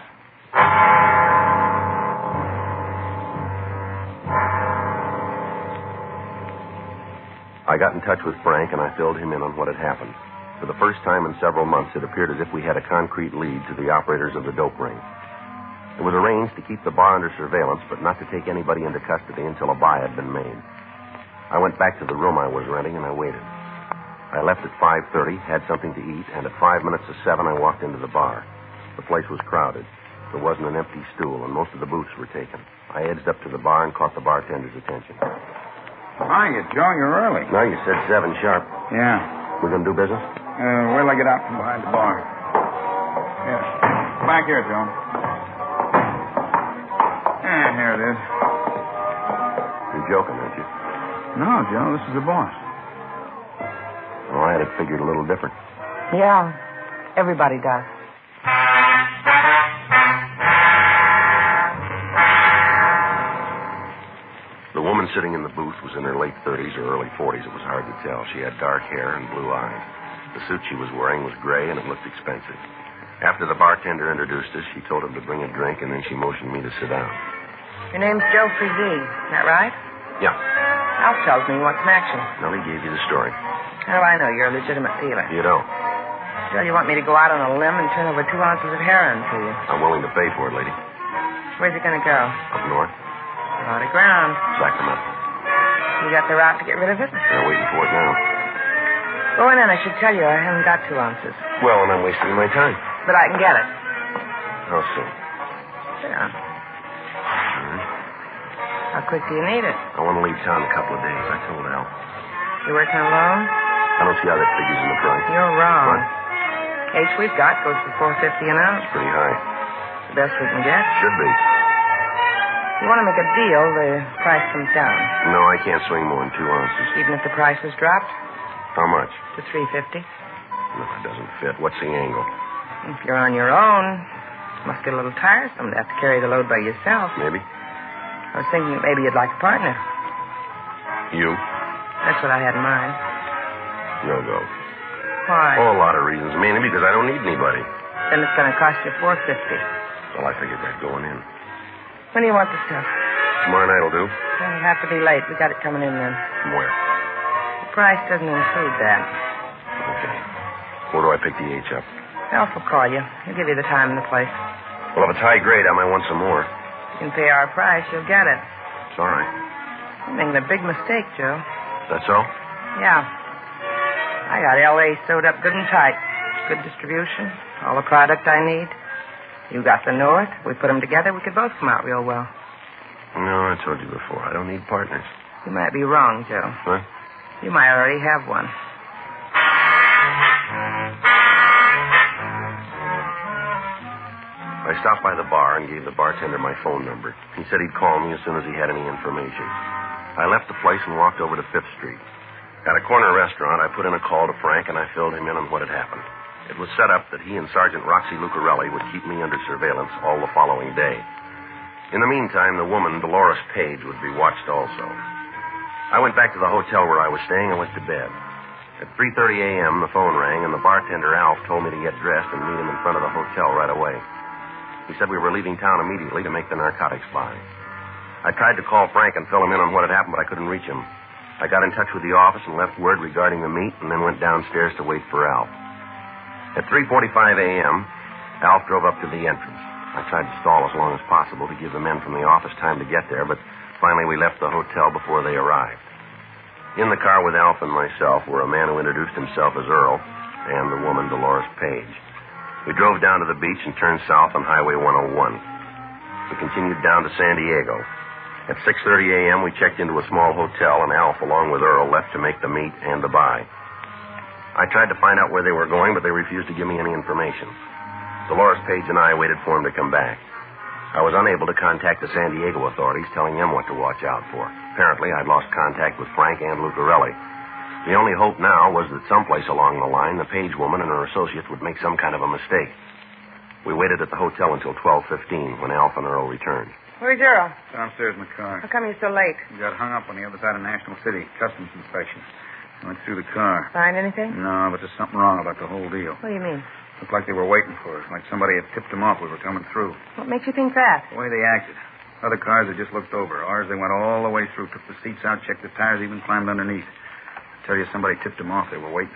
I got in touch with Frank, and I filled him in on what had happened. For the first time in several months, it appeared as if we had a concrete lead to the operators of the dope ring. It was arranged to keep the bar under surveillance, but not to take anybody into custody until a buy had been made. I went back to the room I was renting, and I waited. I left at 5:30, had something to eat, and at 5 minutes to 7, I walked into the bar. The place was crowded. There wasn't an empty stool, and most of the booths were taken. I edged up to the bar and caught the bartender's attention. Hiya, Joe. You're early. No, you said 7 sharp. Yeah. We gonna do business? Wait till I get out from behind the bar. Yeah. Back here, Joe. Yeah, here it is. You're joking, aren't you? No, Joe. This is the boss. Oh, I had it figured a little different. Yeah, everybody does. The woman sitting in the booth was in her late 30s or early 40s. It was hard to tell. She had dark hair and blue eyes. The suit she was wearing was gray, and it looked expensive. After the bartender introduced us, she told him to bring a drink, and then she motioned me to sit down. Your name's Joe Frizee, is that right? Yeah. Al tells me you want some action. Now, he gave you the story. How do I know you're a legitimate dealer? You don't. Joe, you want me to go out on a limb and turn over 2 ounces of heroin to you? I'm willing to pay for it, lady. Where's it going to go? Up north. A lot of ground. Sacramento. You got the route to get rid of it? They're waiting for it now. Go in, and I should tell you I haven't got 2 ounces. Well, and I'm wasting my time. But I can get it. How soon? Sit down. How quick do you need it? I want to leave town in a couple of days. I told Al. You working alone? I don't see how that figures in the price. You're wrong. What? Case we've got goes for $4.50 an ounce. It's pretty high. The best we can get. Should be. you want to make a deal, the price comes down. No, I can't swing more than 2 ounces. Even if the price was dropped How much? to $3.50. No, it doesn't fit. What's the angle? If you're on your own, it must get a little tiresome to have to carry the load by yourself. Maybe. I was thinking that maybe you'd like a partner. You? That's what I had in mind. No go. Why? Oh, a lot of reasons. Mainly because I don't need anybody. Then it's going to cost you $4.50. Well, I figured that going in. When do you want the stuff? Tomorrow night will do. It'll have to be late. We got it coming in then. From where? The price doesn't include that. Okay. Where do I pick the H up? Alf will call you. He'll give you the time and the place. Well, if it's high grade, I might want some more. You can pay our price, you'll get it. It's all right. You're making a big mistake, Joe. That's so? Yeah. I got L.A. sewed up good and tight. Good distribution. All the product I need. You got the North. We put them together. We could both come out real well. No, I told you before. I don't need partners. You might be wrong, Joe. What? You might already have one. I stopped by the bar and gave the bartender my phone number. He said he'd call me as soon as he had any information. I left the place and walked over to 5th Street. At a corner restaurant, I put in a call to Frank, and I filled him in on what had happened. It was set up that he and Sergeant Roxy Lucarelli would keep me under surveillance all the following day. In the meantime, the woman, Dolores Page, would be watched also. I went back to the hotel where I was staying and went to bed. At 3:30 a.m., the phone rang, and the bartender, Alf, told me to get dressed and meet him in front of the hotel right away. He said we were leaving town immediately to make the narcotics buy. I tried to call Frank and fill him in on what had happened, but I couldn't reach him. I got in touch with the office and left word regarding the meet, and then went downstairs to wait for Alf. At 3:45 a.m., Alf drove up to the entrance. I tried to stall as long as possible to give the men from the office time to get there, but finally we left the hotel before they arrived. In the car with Alf and myself were a man who introduced himself as Earl and the woman, Dolores Page. We drove down to the beach and turned south on Highway 101. We continued down to San Diego. At 6:30 a.m., we checked into a small hotel, and Alf, along with Earl, left to make the meet and the buy. I tried to find out where they were going, but they refused to give me any information. Dolores Page and I waited for him to come back. I was unable to contact the San Diego authorities, telling them what to watch out for. Apparently, I'd lost contact with Frank and Lucarelli. The only hope now was that someplace along the line, the Page woman and her associates would make some kind of a mistake. We waited at the hotel until 12:15 when Alf and Earl returned. Where's Earl? Downstairs in the car. How come you're so late? He got hung up on the other side of National City. Customs inspection. Went through the car. Find anything? No, but there's something wrong about the whole deal. What do you mean? Looked like they were waiting for us, like somebody had tipped them off we were coming through. What makes you think that? The way they acted. Other cars had just looked over. Ours, they went all the way through, took the seats out, checked the tires, even climbed underneath. I tell you, somebody tipped them off. They were waiting.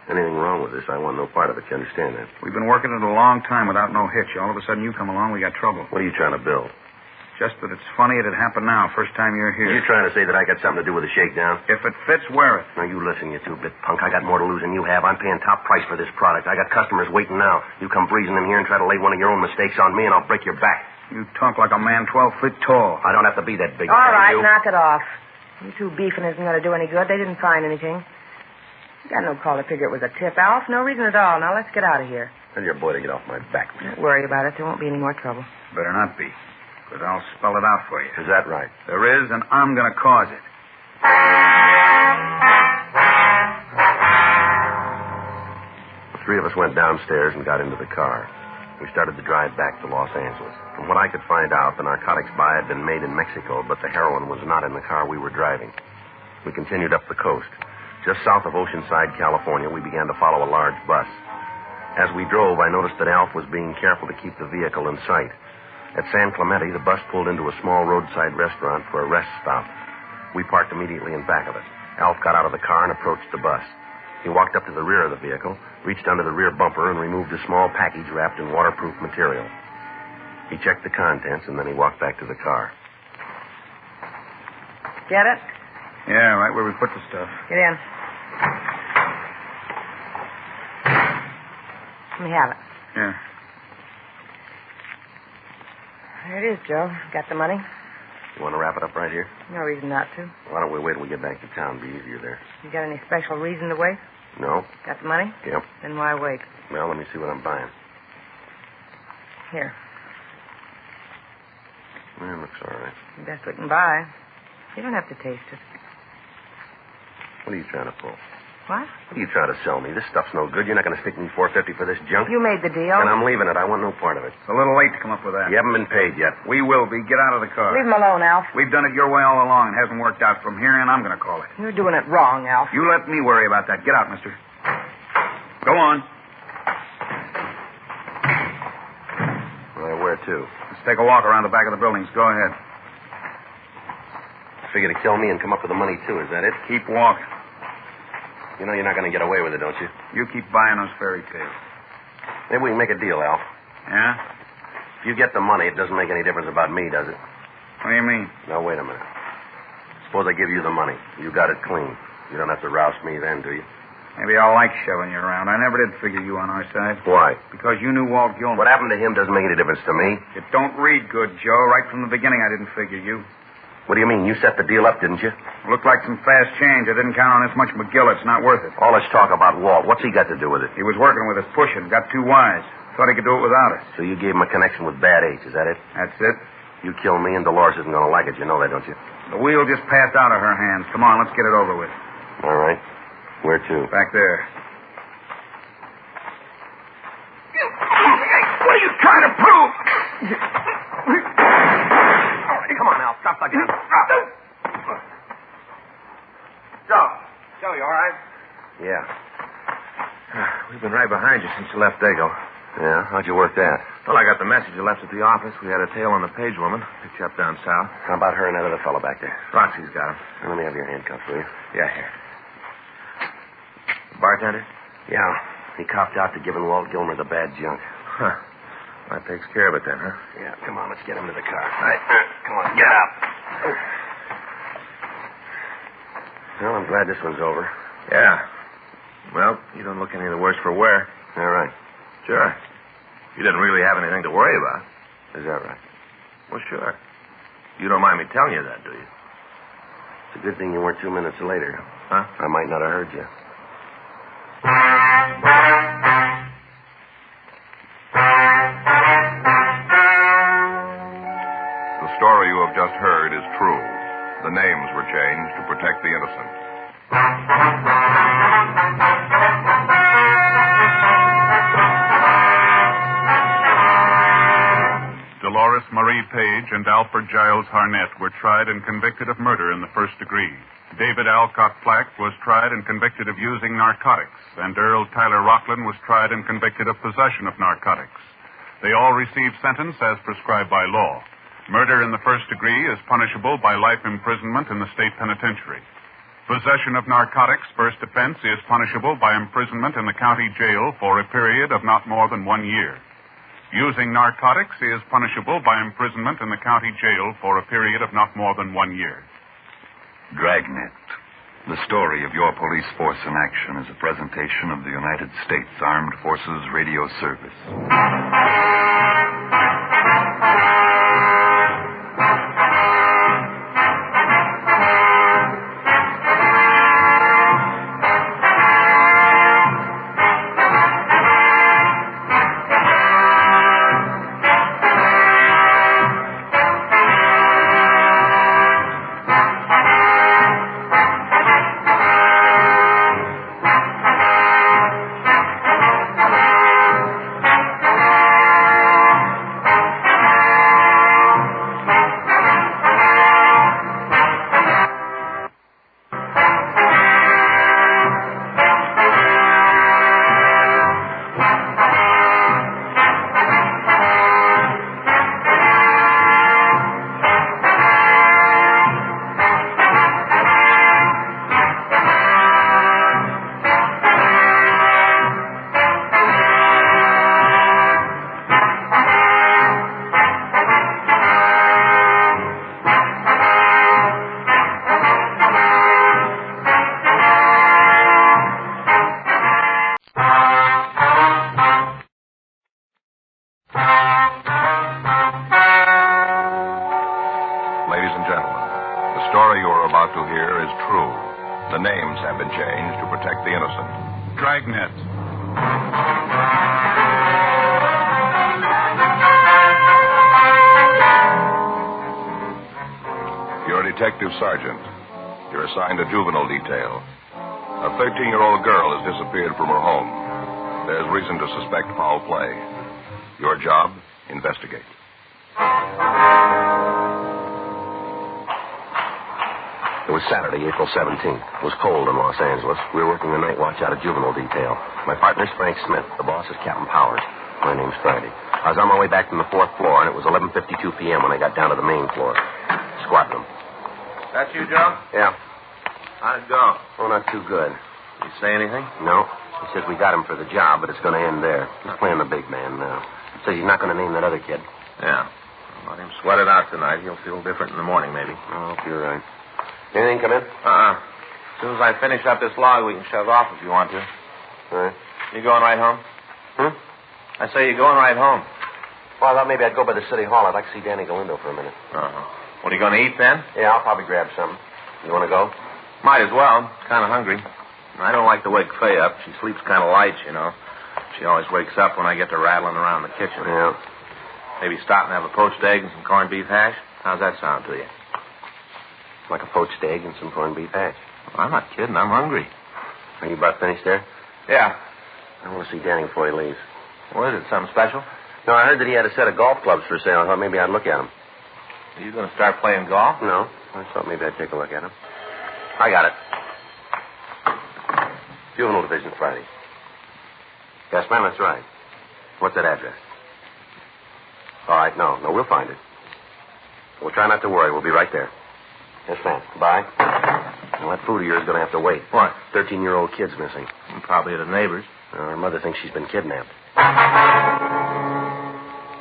Anything wrong with this? I want no part of it. You understand that? We've been working it a long time without no hitch. All of a sudden, you come along, we got trouble. What are you trying to build? Just that it's funny it had happened now, first time you're here. You're trying to say that I got something to do with the shakedown? If it fits, wear it. Now, you listen, you two-bit punk. I got more to lose than you have. I'm paying top price for this product. I got customers waiting now. You come breezing in here and try to lay one of your own mistakes on me, and I'll break your back. You talk like a man 12 feet tall. I don't have to be that big. All right, you. knock it off. You two beefing isn't going to do any good. They didn't find anything. You got no call to figure it was a tip, Alf. No reason at all. Now, let's get out of here. Tell your boy to get off my back. Don't worry about it. There won't be any more trouble. Better not be. Because I'll spell it out for you. Is that right? There is, and I'm going to cause it. The three of us went downstairs and got into the car. We started to drive back to Los Angeles. From what I could find out, the narcotics buy had been made in Mexico, but the heroin was not in the car we were driving. We continued up the coast. Just south of Oceanside, California, we began to follow a large bus. As we drove, I noticed that Alf was being careful to keep the vehicle in sight. At San Clemente, the bus pulled into a small roadside restaurant for a rest stop. We parked immediately in back of it. Alf got out of the car and approached the bus. He walked up to the rear of the vehicle, reached under the rear bumper, and removed a small package wrapped in waterproof material. He checked the contents, and then he walked back to the car. Get it? Yeah, right where we put the stuff. Get in. Let me have it. Yeah. There it is, Joe. Got the money? You want to wrap it up right here? No reason not to. Why don't we wait till we get back to town? It'll be easier there. You got any special reason to wait? No. Got the money? Yep. Then why wait? Well, let me see what I'm buying. Here. It looks all right. Best we can buy. You don't have to taste it. What are you trying to pull? What? What are you trying to sell me? This stuff's no good. You're not going to stick me $4.50 for this junk? You made the deal. And I'm leaving it. I want no part of it. It's a little late to come up with that. You haven't been paid yet. We will be. Get out of the car. Leave him alone, Alf. We've done it your way all along. It hasn't worked out from here, and I'm going to call it. You're doing it wrong, Alf. You let me worry about that. Get out, mister. Go on. Well, where to? Let's take a walk around the back of the buildings. Go ahead. Figure to kill me and come up with the money, too. Is that it? Keep walking. You know you're not going to get away with it, don't you? You keep buying those fairy tales. Maybe we can make a deal, Al. Yeah? If you get the money, it doesn't make any difference about me, does it? What do you mean? Now, wait a minute. Suppose I give you the money. You got it clean. You don't have to rouse me then, do you? Maybe I'll like shoving you around. I never did figure you on our side. Why? Because you knew Walt Gilmer. What happened to him doesn't make any difference to me. It don't read good, Joe. Right from the beginning, I didn't figure you. What do you mean? You set the deal up, didn't you? Looked like some fast change. I didn't count on this much McGill. It's not worth it. All this talk about Walt, what's he got to do with it? He was working with us, pushing. Got too wise. Thought he could do it without us. So you gave him a connection with Bad H, is that it? That's it. You kill me and Dolores isn't going to like it. You know that, don't you? The wheel just passed out of her hands. Come on, let's get it over with. All right. Where to? Back there. What are you trying to prove? All right, come on, Al. Stop the gun. Joe, you all right? Yeah. We've been right behind you since you left Dago. Yeah? How'd you work that? Well, I got the message you left at the office. We had a tail on the Page woman. Picked you up down south. How about her and that other fellow back there? Roxy's got him. Let me have your handcuffs, will you? Yeah, here. Bartender? Yeah. He copped out to giving Walt Gilmer the bad junk. Huh. That takes care of it then, huh? Yeah, come on, let's get him to the car. All right. Come on, get up. Well, I'm glad this one's over. Yeah. Well, you don't look any the worse for wear. All right. Sure. You didn't really have anything to worry about. Is that right? Well, sure. You don't mind me telling you that, do you? It's a good thing you weren't 2 minutes later. Huh? I might not have heard you. The story you have just heard is true. The names were changed to protect the innocent. Dolores Marie Page and Alfred Giles Harnett were tried and convicted of murder in the first degree. David Alcott Flack was tried and convicted of using narcotics, and Earl Tyler Rockland was tried and convicted of possession of narcotics. They all received sentence as prescribed by law. Murder in the first degree is punishable by life imprisonment in the state penitentiary. Possession of narcotics, first offense, is punishable by imprisonment in the county jail for a period of not more than 1 year. Using narcotics is punishable by imprisonment in the county jail for a period of not more than 1 year. Dragnet. The story of your police force in action is a presentation of the United States Armed Forces Radio Service. Dragnet. detective sergeant. You're assigned to juvenile detail. A 13-year-old girl has disappeared from her home. There's reason to suspect foul play. Your job, investigate. It was Saturday, April 17th. It was cold in Los Angeles. We were working the night watch out of juvenile detail. My partner's Frank Smith. The boss is Captain Powers. My name's Friday. I was on my way back from the 4th floor, and it was 11:52 p.m. when I got down to the main floor. Squad room. That's you, Joe? Yeah. How'd it go? Oh, not too good. Did he say anything? No. He says we got him for the job, but it's going to end there. He's playing the big man now. Says he's not going to name that other kid. Yeah. Let him sweat it out tonight. He'll feel different in the morning, maybe. Oh, you're right. Anything come in? As soon as I finish up this log, we can shove off if you want to. All right. You going right home? I say you're going right home. Well, I thought maybe I'd go by the city hall. I'd like to see Danny Galindo for a minute. What, are you going to eat then? Yeah, I'll probably grab something. You want to go? Might as well. Kind of hungry. I don't like to wake Faye up. She sleeps kind of light, you know. She always wakes up when I get to rattling around the kitchen. Yeah. Maybe stop and have a poached egg and some corned beef hash? How's that sound to you? Like a poached egg and some corned beef hash. Well, I'm not kidding. I'm hungry. Are you about finished there? Yeah. I want to see Danny before he leaves. What is it, something special? No, I heard that he had a set of golf clubs for sale. I thought maybe I'd look at them. Are you going to start playing golf? No. I thought maybe I'd take a look at them. I got it. Juvenile Division, Friday. Yes, ma'am, that's right. What's that address? All right, no, we'll find it. We'll try not to worry. We'll be right there. Yes, ma'am. Goodbye. Well, that food of yours is going to have to wait. What? 13-year-old kid's missing. Probably at a neighbor's. Her mother thinks she's been kidnapped.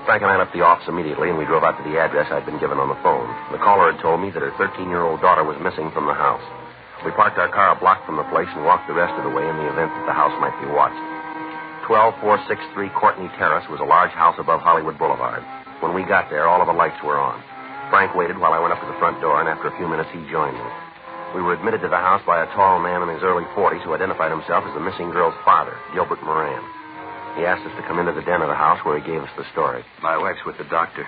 Frank and I left the office immediately, and we drove out to the address I'd been given on the phone. The caller had told me that her 13-year-old daughter was missing from the house. We parked our car a block from the place and walked the rest of the way in the event that the house might be watched. 12463 Courtney Terrace was a large house above Hollywood Boulevard. When we got there, all of the lights were on. Frank waited while I went up to the front door, and after a few minutes, he joined me. We were admitted to the house by a tall man in his early 40s who identified himself as the missing girl's father, Gilbert Moran. He asked us to come into the den of the house where he gave us the story. My wife's with the doctor.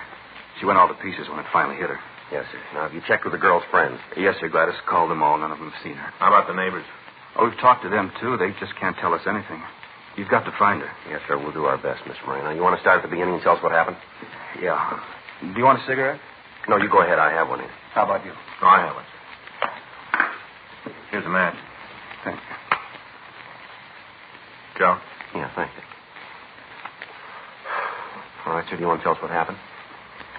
She went all to pieces when it finally hit her. Yes, sir. Now, have you checked with the girl's friends? Yes, sir. Gladys called them all. None of them have seen her. How about the neighbors? Oh, we've talked to them, too. They just can't tell us anything. You've got to find her. Yes, sir. We'll do our best, Miss Moran. Now, you want to start at the beginning and tell us what happened? Yeah. Do you want a cigarette? No, you go ahead. I have one here. How about you? Oh, I have one. Here's a match. Thank you. Joe? Yeah, thank you. All right, sir. Do you want to tell us what happened?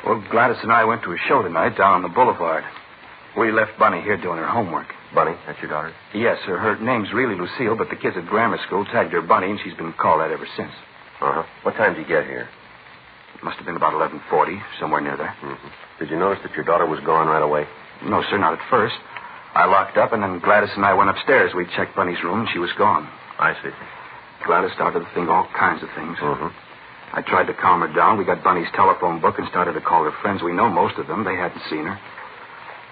Well, Gladys and I went to a show tonight down on the boulevard. We left Bunny here doing her homework. Bunny? That's your daughter? Yes, sir. Her name's really Lucille, but the kids at grammar school tagged her Bunny, and she's been called that ever since. Uh-huh. What time did you get here? It must have been about 11:40, somewhere near there. Mm-hmm. Did you notice that your daughter was gone right away? No, sir, not at first. I locked up, and then Gladys and I went upstairs. We checked Bunny's room, and she was gone. I see. Gladys started to think all kinds of things. Mm-hmm. I tried to calm her down. We got Bunny's telephone book and started to call her friends. We know most of them. They hadn't seen her.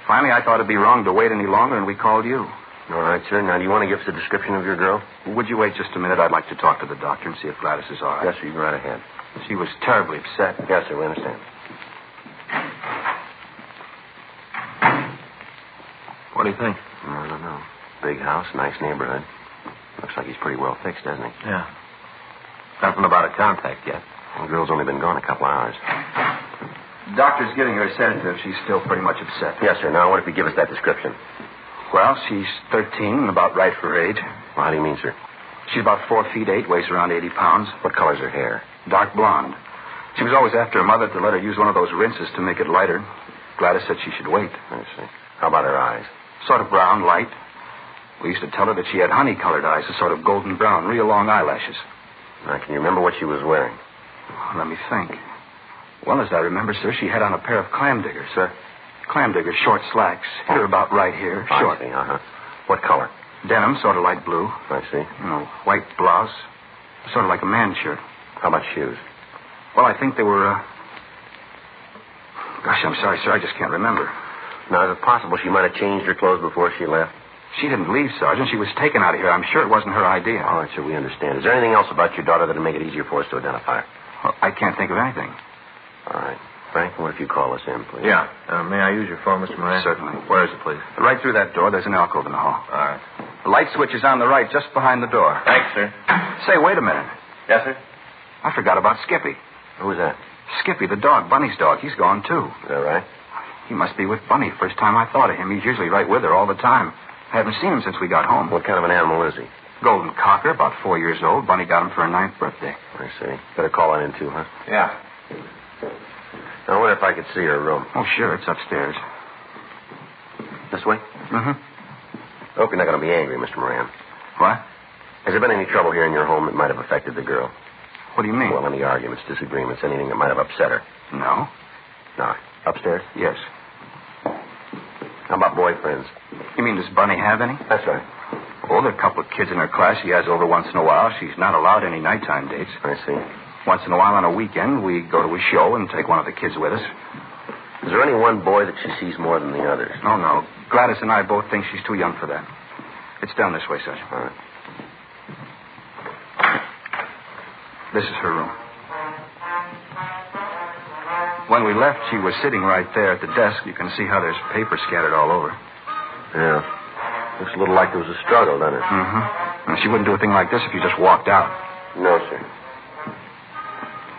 Finally, I thought it'd be wrong to wait any longer, and we called you. All right, sir. Now, do you want to give us a description of your girl? Would you wait just a minute? I'd like to talk to the doctor and see if Gladys is all right. Yes, sir. You go right ahead. She was terribly upset. Yes, sir. We understand. What do you think? I don't know. Big house, nice neighborhood. Looks like he's pretty well fixed, doesn't he? Yeah. Nothing about a contact yet. The girl's only been gone a couple hours. The doctor's giving her a sedative. She's still pretty much upset. Yes, sir. Now, I wonder if you give us that description. Well, she's 13 and about right for her age. Well, how do you mean, sir? She's about 4 feet 8, weighs around 80 pounds. What color's her hair? Dark blonde. She was always after her mother to let her use one of those rinses to make it lighter. Gladys said she should wait. I see. How about her eyes? Sort of brown, light. We used to tell her that she had honey-colored eyes, a sort of golden brown, real long eyelashes. Now, can you remember what she was wearing? Let me think. Well, as I remember, sir, she had on a pair of clam diggers. Clam diggers, short slacks. Here about right here. Short. I see, uh-huh. What color? Denim, sort of light blue. I see. White blouse. Sort of like a man's shirt. How about shoes? Well, I think they were, Gosh, I'm sorry, sir. I just can't remember. Now, is it possible she might have changed her clothes before she left? She didn't leave, Sergeant. She was taken out of here. I'm sure it wasn't her idea. All right, sir, we understand. Is there anything else about your daughter that would make it easier for us to identify her? Well, I can't think of anything. All right. Frank, what if you call us in, please? Yeah. May I use your phone, Mr. Moran? Certainly. Where is it, please? Right through that door, there's an alcove in the hall. All right. The light switch is on the right, just behind the door. Thanks, sir. Say, wait a minute. Yes, sir? I forgot about Skippy. Who's that? Skippy, the dog, Bunny's dog. He's gone, too. Is that right? He must be with Bunny. First time I thought of him. He's usually right with her all the time. I haven't seen him since we got home. What kind of an animal is he? Golden cocker, about 4 years old. Bunny got him for her 9th birthday. I see. Better call on in, too, huh? Yeah. I wonder if I could see her room. Oh, sure. It's upstairs. This way? Mm-hmm. I hope you're not going to be angry, Mr. Moran. What? Has there been any trouble here in your home that might have affected the girl? What do you mean? Well, any arguments, disagreements, anything that might have upset her? No. No. Upstairs? Yes. How about boyfriends? You mean, does Bunny have any? That's right. Oh, there are a couple of kids in her class she has over once in a while. She's not allowed any nighttime dates. I see. Once in a while on a weekend, we go to a show and take one of the kids with us. Is there any one boy that she sees more than the others? Oh, no. Gladys and I both think she's too young for that. It's down this way, Sergeant. All right. This is her room. When we left, she was sitting right there at the desk. You can see how there's paper scattered all over. Yeah. Looks a little like there was a struggle, doesn't it? Mm-hmm. And she wouldn't do a thing like this if you just walked out. No, sir.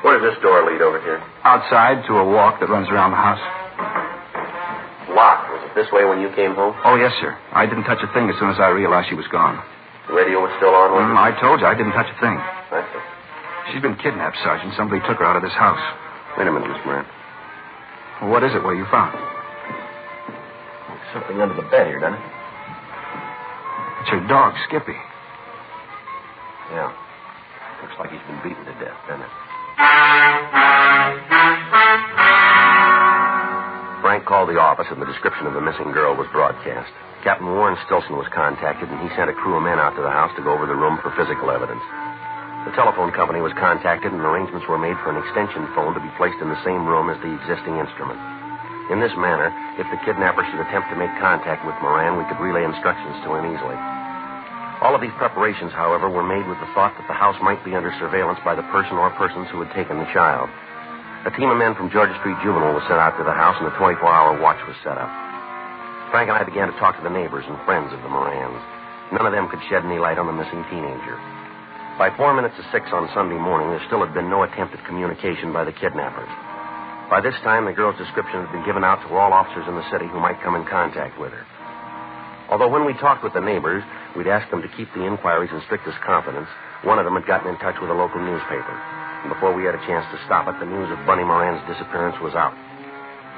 Where does this door lead over here? Outside to a walk that runs around the house. Locked. Was it this way when you came home? Oh, yes, sir. I didn't touch a thing as soon as I realized she was gone. The radio was still on, wasn't it? I told you I didn't touch a thing. I see. She's been kidnapped, Sergeant. Somebody took her out of this house. Wait a minute, Miss Moran. Well, what is it? What you found? There's something under the bed here, doesn't it? It's her dog, Skippy. Yeah. Looks like he's been beaten to death, doesn't it? Frank called the office and the description of the missing girl was broadcast. Captain Warren Stilson was contacted and he sent a crew of men out to the house to go over the room for physical evidence. The telephone company was contacted and arrangements were made for an extension phone to be placed in the same room as the existing instrument. In this manner, if the kidnapper should attempt to make contact with Moran, we could relay instructions to him easily. All of these preparations, however, were made with the thought that the house might be under surveillance by the person or persons who had taken the child. A team of men from Georgia Street Juvenile was sent out to the house, and a 24-hour watch was set up. Frank and I began to talk to the neighbors and friends of the Morans. None of them could shed any light on the missing teenager. By 4 minutes to 6 on Sunday morning, there still had been no attempt at communication by the kidnappers. By this time, the girl's description had been given out to all officers in the city who might come in contact with her. Although when we talked with the neighbors, we'd asked them to keep the inquiries in strictest confidence, one of them had gotten in touch with a local newspaper. And before we had a chance to stop it, the news of Bunny Moran's disappearance was out.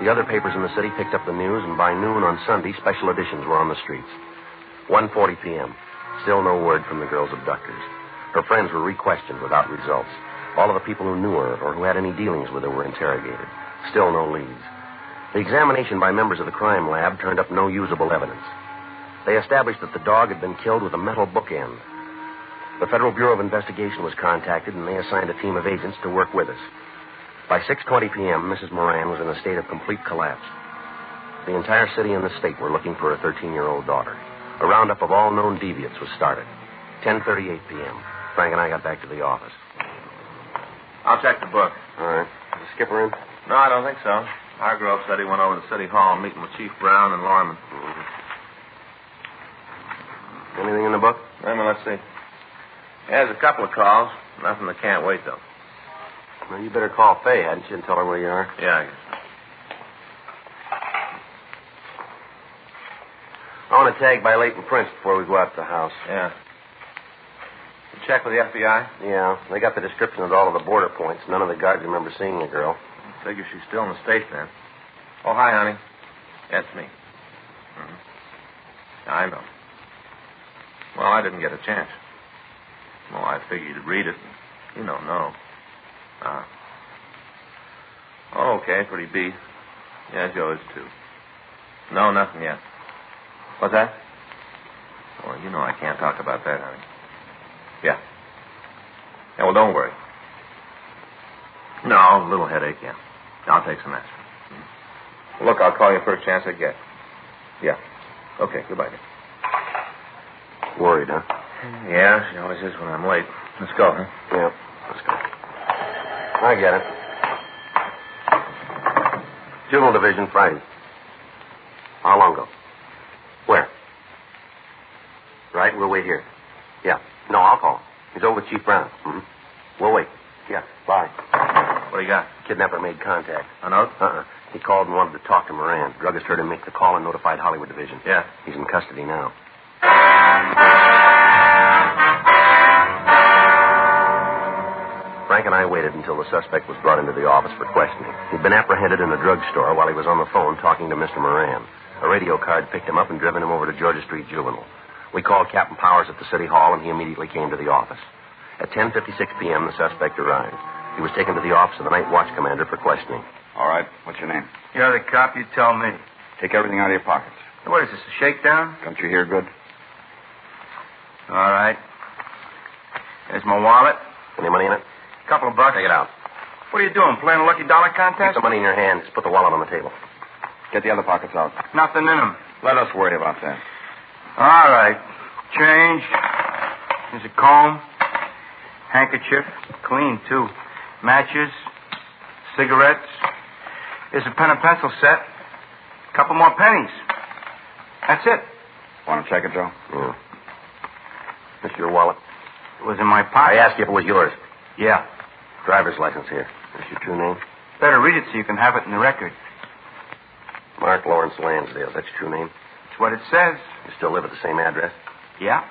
The other papers in the city picked up the news, and by noon on Sunday, special editions were on the streets. 1:40 p.m. Still no word from the girl's abductors. Her friends were re-questioned without results. All of the people who knew her or who had any dealings with her were interrogated. Still no leads. The examination by members of the crime lab turned up no usable evidence. They established that the dog had been killed with a metal bookend. The Federal Bureau of Investigation was contacted, and they assigned a team of agents to work with us. By 6:20 p.m., Mrs. Moran was in a state of complete collapse. The entire city and the state were looking for a 13-year-old daughter. A roundup of all known deviants was started. 10:38 p.m. Frank and I got back to the office. I'll check the book. All right. Is the skipper in? No, I don't think so. Hargrove said he went over to City Hall meeting with Chief Brown and Lorman. Mm-hmm. Anything in the book? Let's see. Yeah, there's a couple of calls. Nothing that can't wait, though. Well, you better call Faye, hadn't you, and tell her where you are? Yeah, I guess. I want to tag by Leighton Prince before we go out to the house. Yeah. You check with the FBI? Yeah. They got the description of all of the border points. None of the guards remember seeing the girl. I figure she's still in the States, then. Oh, hi, honey. That's me. Mm-hmm. I know. Well, I didn't get a chance. Well, I figured you'd read it. You don't know. Oh, okay, pretty beat. Yeah, Joe is, too. No, nothing yet. What's that? Well, you know I can't talk about that, honey. Yeah. Yeah, well, don't worry. No, a little headache, yeah. I'll take some aspirin. Well, look, I'll call you first chance I get. Yeah. Okay, goodbye, dear. Worried, huh? Yeah, she always is when I'm late. Let's go, huh? Yeah, let's go. I get it. Juvenile Division, Friday. How long ago? Where? Right, we'll wait here. Yeah. No, I'll call him. He's over with Chief Brown. Mm-hmm. We'll wait. Yeah, bye. What do you got? Kidnapper made contact. A note? He called and wanted to talk to Moran. Druggist heard him make the call and notified Hollywood Division. Yeah. He's in custody now. Frank and I waited until the suspect was brought into the office for questioning. He'd been apprehended in a drugstore while he was on the phone talking to Mr. Moran. A radio card picked him up and driven him over to Georgia Street Juvenile. We called Captain Powers at the City Hall, and he immediately came to the office. At 10:56 p.m., the suspect arrived. He was taken to the office of the night watch commander for questioning. All right. What's your name? You're the cop. You tell me. Take everything out of your pockets. What is this, a shakedown? Don't you hear good? All right. There's my wallet. Any money in it? Couple of bucks. Take it out. What are you doing, playing a lucky dollar contest? Keep the money in your hand. Just put the wallet on the table. Get the other pockets out. Nothing in them. Let us worry about that. All right. Change. There's a comb. Handkerchief. Clean, too. Matches. Cigarettes. Here's a pen and pencil set. Couple more pennies. That's it. Want to check it, Joe? Yeah. This your wallet? It was in my pocket. I asked you if it was yours. Yeah. Driver's license here. That's your true name? Better read it so you can have it in the record. Mark Lawrence Lansdale. That's your true name? That's what it says. You still live at the same address? Yeah.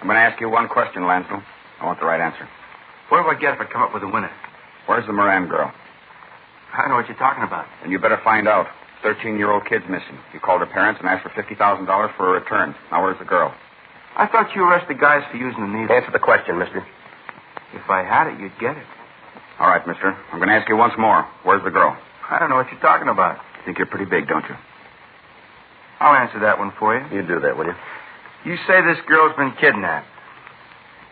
I'm going to ask you one question, Lansdale. I want the right answer. What do I get if I come up with a winner? Where's the Moran girl? I don't know what you're talking about. And you better find out. 13-year-old kid's missing. You called her parents and asked for $50,000 for a return. Now, where's the girl? I thought you arrested guys for using the needle. Answer the question, mister. If I had it, you'd get it. All right, mister. I'm going to ask you once more. Where's the girl? I don't know what you're talking about. You think you're pretty big, don't you? I'll answer that one for you. You do that, will you? You say this girl's been kidnapped.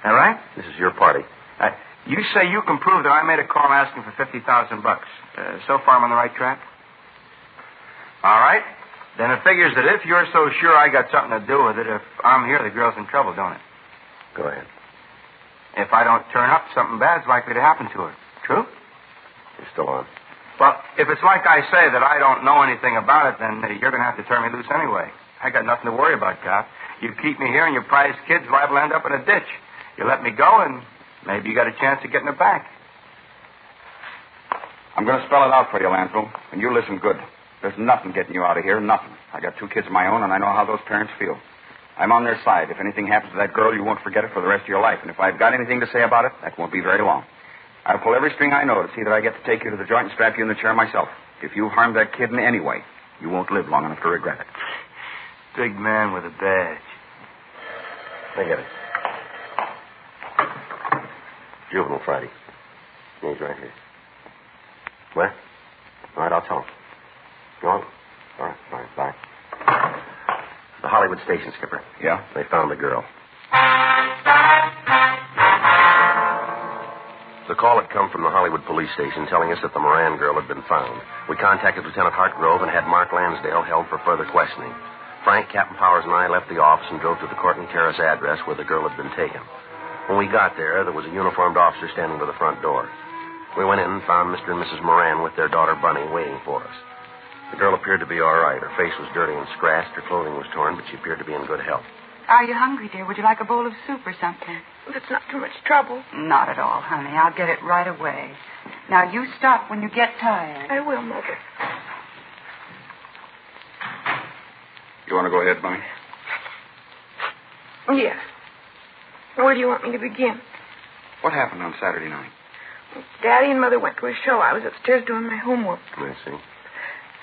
All right? This is your party. You say you can prove that I made a call asking for $50,000. So far, I'm on the right track? All right. Then it figures that if you're so sure I got something to do with it, if I'm here, the girl's in trouble, don't it? Go ahead. If I don't turn up, something bad's likely to happen to her. True? You're still on. Well, if it's like I say that I don't know anything about it, then you're going to have to turn me loose anyway. I got nothing to worry about, Cop. You keep me here and your prize kid's liable to end up in a ditch. You let me go and maybe you got a chance of getting it back. I'm going to spell it out for you, Lansdale, and you listen good. There's nothing getting you out of here, nothing. I got 2 kids of my own, and I know how those parents feel. I'm on their side. If anything happens to that girl, you won't forget it for the rest of your life. And if I've got anything to say about it, that won't be very long. I'll pull every string I know to see that I get to take you to the joint and strap you in the chair myself. If you harm that kid in any way, you won't live long enough to regret it. Big man with a badge. I get it. Juvenile Friday. He's right here. What? All right, I'll tell him. Go on. All right, bye. The Hollywood station, Skipper. Yeah? They found the girl. The call had come from the Hollywood police station telling us that the Moran girl had been found. We contacted Lieutenant Hartgrove and had Mark Lansdale held for further questioning. Frank, Captain Powers, and I left the office and drove to the Courtney Terrace address where the girl had been taken. When we got there was a uniformed officer standing by the front door. We went in and found Mr. and Mrs. Moran with their daughter Bunny waiting for us. The girl appeared to be all right. Her face was dirty and scratched. Her clothing was torn, but she appeared to be in good health. Are you hungry, dear? Would you like a bowl of soup or something? If it's not too much trouble. Not at all, honey. I'll get it right away. Now, you stop when you get tired. I will, Mother. You want to go ahead, Bunny? Yes. Where do you want me to begin? What happened on Saturday night? Daddy and Mother went to a show. I was upstairs doing my homework. I see.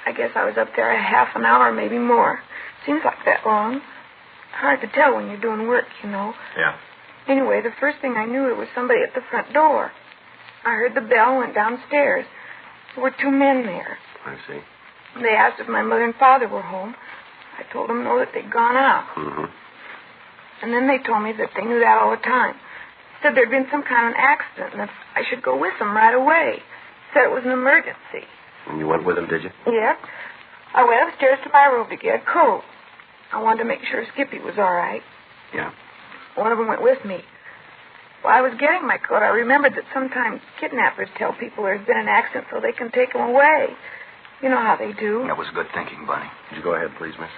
I guess I was up there a half an hour, maybe more. Seems like that long. Hard to tell when you're doing work, you know. Yeah. Anyway, the first thing I knew, it was somebody at the front door. I heard the bell and went downstairs. There were 2 men there. I see. They asked if my mother and father were home. I told them no, that they'd gone out. Mm-hmm. And then they told me that they knew that all the time. Said there'd been some kind of an accident and that I should go with them right away. Said it was an emergency. And you went with them, did you? Yeah. I went upstairs to my room to get a coat. I wanted to make sure Skippy was all right. Yeah. One of them went with me. While I was getting my coat, I remembered that sometimes kidnappers tell people there's been an accident so they can take them away. You know how they do. That was good thinking, Bunny. Would you go ahead, please, miss?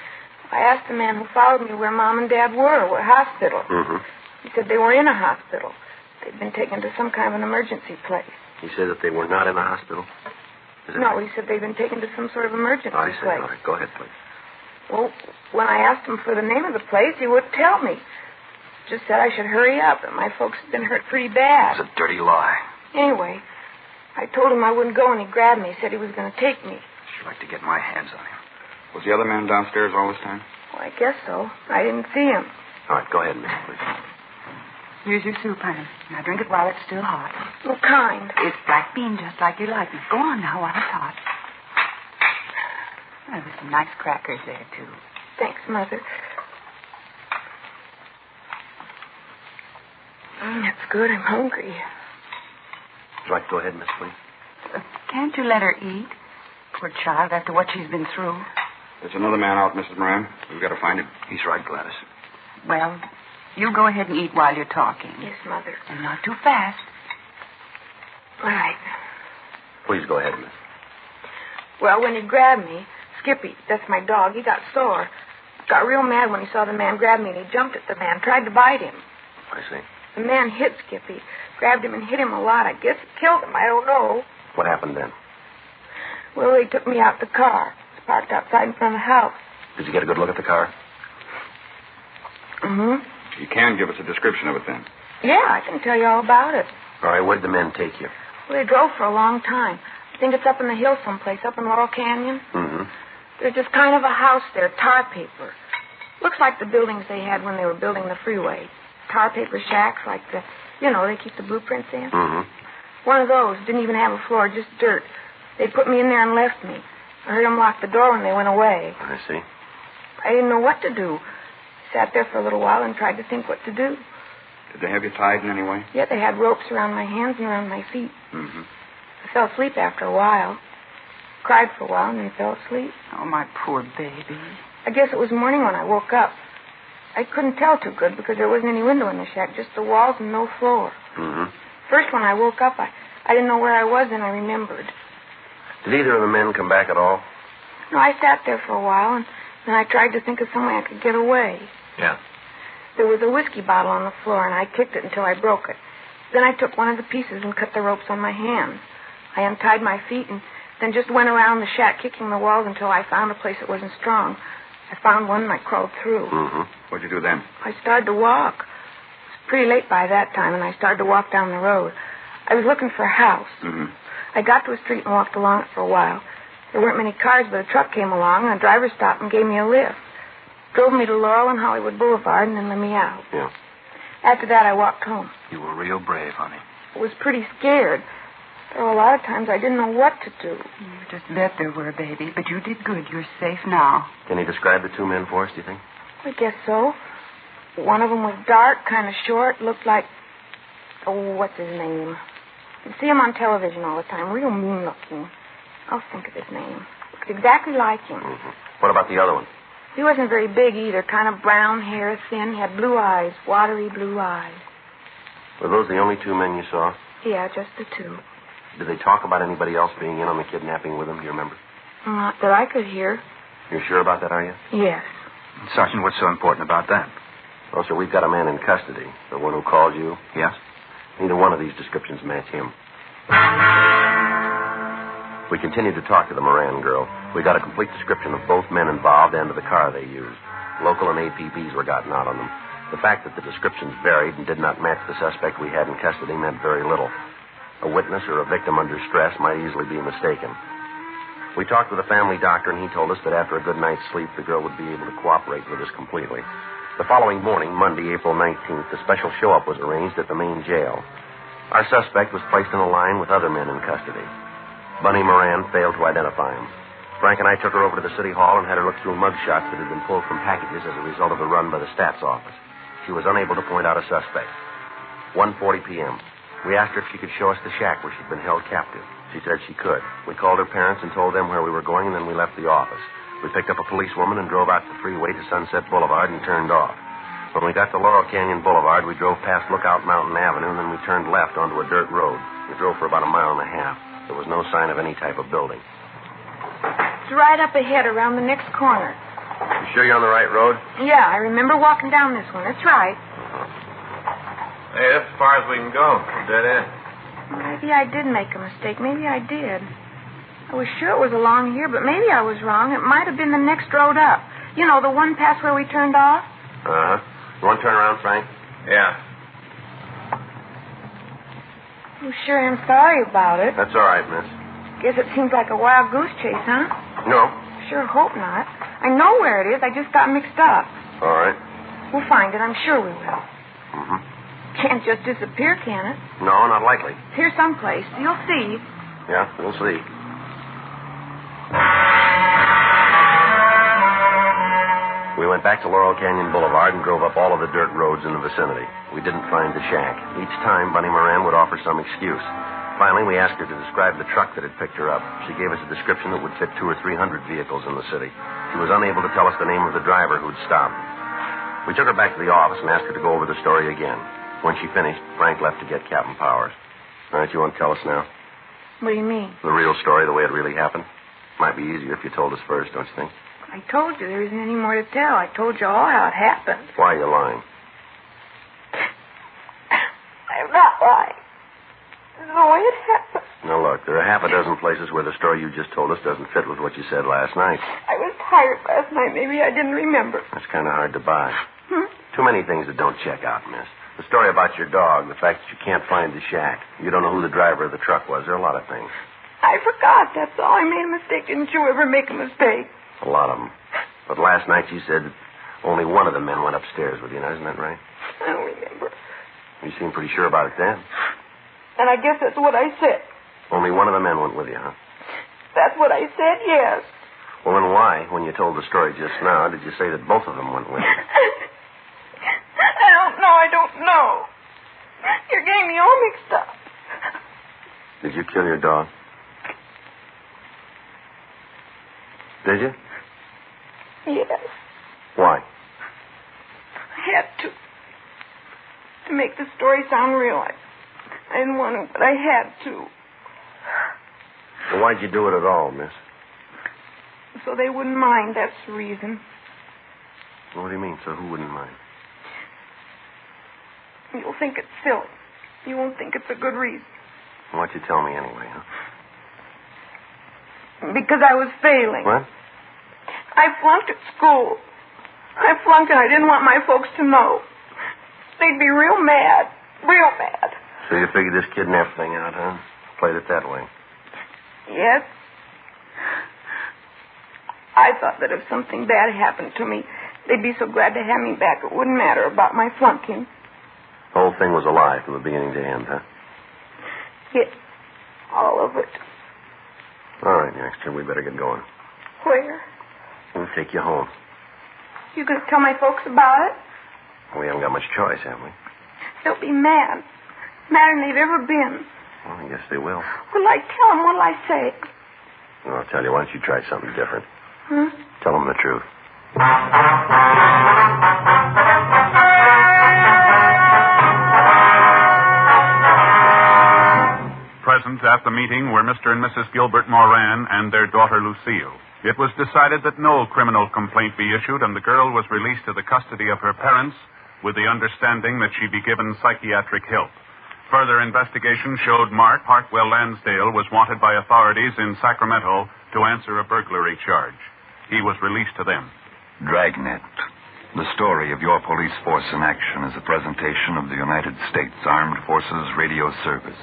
I asked the man who followed me where Mom and Dad were, what hospital. Mm-hmm. He said they were in a hospital. They'd been taken to some kind of an emergency place. He said that they were not in the hospital? No, he said they'd been taken to some sort of emergency I see. place. All right, go ahead, please. Well, when I asked him for the name of the place, he wouldn't tell me. Just said I should hurry up, that my folks had been hurt pretty bad. It was a dirty lie. Anyway, I told him I wouldn't go, and he grabbed me. He said he was going to take me. Sure like to get my hands on him. Was the other man downstairs all this time? Well, I guess so. I didn't see him. All right, go ahead, miss, please. Here's your soup, honey. Now drink it while it's still hot. What kind? It's black bean, just like you like it. Go on now while it's hot. Well, there's some nice crackers there, too. Thanks, Mother. That's good. I'm hungry. Would you like to go ahead, miss, please? Can't you let her eat? Poor child, after what she's been through. There's another man out, Mrs. Moran. We've got to find him. He's right, Gladys. Well, you go ahead and eat while you're talking. Yes, Mother. And not too fast. All right. Please go ahead, miss. Well, when he grabbed me, Skippy, that's my dog, he got sore. Got real mad when he saw the man grab me, and he jumped at the man, tried to bite him. I see. The man hit Skippy, grabbed him and hit him a lot. I guess it killed him. I don't know. What happened then? Well, they took me out the car. It's parked outside in front of the house. Did you get a good look at the car? Mm-hmm. You can give us a description of it then. Yeah, I can tell you all about it. All right, where'd the men take you? Well, they drove for a long time. I think it's up in the hills someplace, up in Laurel Canyon. Mm-hmm. There's just kind of a house there, tar paper. Looks like the buildings they had when they were building the freeway. Tar paper shacks like the, they keep the blueprints in. Mm-hmm. One of those. Didn't even have a floor, just dirt. They put me in there and left me. I heard them lock the door when they went away. I see. I didn't know what to do. Sat there for a little while and tried to think what to do. Did they have you tied in any way? Yeah, they had ropes around my hands and around my feet. Mm-hmm. I fell asleep after a while. Cried for a while and then fell asleep. Oh, my poor baby. I guess it was morning when I woke up. I couldn't tell too good because there wasn't any window in the shack, just the walls and no floor. Mm-hmm. First, when I woke up, I didn't know where I was, and I remembered. Did either of the men come back at all? No, I sat there for a while, and then I tried to think of some way I could get away. Yeah. There was a whiskey bottle on the floor, and I kicked it until I broke it. Then I took one of the pieces and cut the ropes on my hands. I untied my feet and then just went around the shack kicking the walls until I found a place that wasn't strong. I found one and I crawled through. Mm-hmm. What'd you do then? I started to walk. It was pretty late by that time, and I started to walk down the road. I was looking for a house. Mm-hmm. I got to a street and walked along it for a while. There weren't many cars, but a truck came along, and the driver stopped and gave me a lift. Drove me to Laurel and Hollywood Boulevard and then let me out. Yeah. After that, I walked home. You were real brave, honey. I was pretty scared. There were a lot of times I didn't know what to do. You just bet there were, baby. But you did good. You're safe now. Can you describe the two men for us, do you think? I guess so. One of them was dark, kind of short, looked like... Oh, what's his name? You see him on television all the time. Real mean-looking. I'll think of his name. Looked exactly like him. Mm-hmm. What about the other one? He wasn't very big either. Kind of brown hair, thin, had blue eyes, watery blue eyes. Were those the only two men you saw? Yeah, just the two. Did they talk about anybody else being in on the kidnapping with them? Do you remember? Not that I could hear. You're sure about that, are you? Yes. Sergeant, what's so important about that? Well, sir, we've got a man in custody. The one who called you. Yes? Neither one of these descriptions match him. We continued to talk to the Moran girl. We got a complete description of both men involved and of the car they used. Local and APBs were gotten out on them. The fact that the descriptions varied and did not match the suspect we had in custody meant very little. A witness or a victim under stress might easily be mistaken. We talked with a family doctor, and he told us that after a good night's sleep, the girl would be able to cooperate with us completely. The following morning, Monday, April 19th, a special show-up was arranged at the main jail. Our suspect was placed in a line with other men in custody. Bunny Moran failed to identify him. Frank and I took her over to the city hall and had her look through mugshots that had been pulled from packages as a result of the run by the stats office. She was unable to point out a suspect. 1:40 p.m. We asked her if she could show us the shack where she'd been held captive. She said she could. We called her parents and told them where we were going, and then we left the office. We picked up a policewoman and drove out the freeway to Sunset Boulevard and turned off. When we got to Laurel Canyon Boulevard, we drove past Lookout Mountain Avenue, and then we turned left onto a dirt road. We drove for about a mile and a half. There was no sign of any type of building. It's right up ahead around the next corner. You sure you're on the right road? Yeah, I remember walking down this one. That's right. Hey, that's as far as we can go. Dead end. Maybe I did make a mistake. Maybe I did. I was sure it was along here, but maybe I was wrong. It might have been the next road up. You know, the one past where we turned off? Uh-huh. You want to turn around, Frank? Yeah. Oh, sure am sorry about it. That's all right, miss. Guess it seems like a wild goose chase, huh? No. Sure hope not. I know where it is. I just got mixed up. All right. We'll find it. I'm sure we will. Mm-hmm. Can't just disappear, can it? No, not likely. It's here someplace. You'll see. Yeah, we'll see. We went back to Laurel Canyon Boulevard and drove up all of the dirt roads in the vicinity. We didn't find the shack. Each time, Bunny Moran would offer some excuse. Finally, we asked her to describe the truck that had picked her up. She gave us a description that would fit 200 or 300 vehicles in the city. She was unable to tell us the name of the driver who'd stopped. We took her back to the office and asked her to go over the story again. When she finished, Frank left to get Captain Powers. All right, you want to tell us now? What do you mean? The real story, the way it really happened? Might be easier if you told us first, don't you think? I told you there isn't any more to tell. I told you all how it happened. Why are you lying? I'm not lying. This is the way it happened. Now, look, there are half a dozen places where the story you just told us doesn't fit with what you said last night. I was tired last night. Maybe I didn't remember. That's kind of hard to buy. Too many things that don't check out, miss. The story about your dog, the fact that you can't find the shack. You don't know who the driver of the truck was. There are a lot of things. I forgot, that's all. I made a mistake. Didn't you ever make a mistake? A lot of them. But last night you said that only one of the men went upstairs with you. Now, isn't that right? I don't remember. You seemed pretty sure about it then. And I guess that's what I said. Only one of the men went with you, huh? That's what I said, yes. Well, then why, when you told the story just now, did you say that both of them went with you? I don't know. You're getting me all mixed up. Did you kill your dog? Did you? Yes. Why? I had to. To make the story sound real. I didn't want to, but I had to. Well, why'd you do it at all, miss? So they wouldn't mind, that's the reason. Well, what do you mean, so who wouldn't mind? You'll think it's silly. You won't think it's a good reason. Why'd you tell me anyway, huh? Because I was failing. What? I flunked at school. I flunked and I didn't want my folks to know. They'd be real mad. Real mad. So you figured this kidnap thing out, huh? Played it that way. Yes. I thought that if something bad happened to me, they'd be so glad to have me back it wouldn't matter about my flunking. The whole thing was a lie from the beginning to end, huh? Yes. All of it. All right, youngster, we better get going. Where? We'll take you home. You going to tell my folks about it? We haven't got much choice, have we? They'll be mad. Madder than they've ever been. Well, I guess they will. What'll I tell them? What'll I say? Well, I'll tell you, why don't you try something different? Huh? Tell them the truth. Present at the meeting were Mr. and Mrs. Gilbert Moran and their daughter Lucille. It was decided that no criminal complaint be issued, and the girl was released to the custody of her parents with the understanding that she be given psychiatric help. Further investigation showed Mark Hartwell Lansdale was wanted by authorities in Sacramento to answer a burglary charge. He was released to them. Dragnet. The story of your police force in action is a presentation of the United States Armed Forces Radio Service.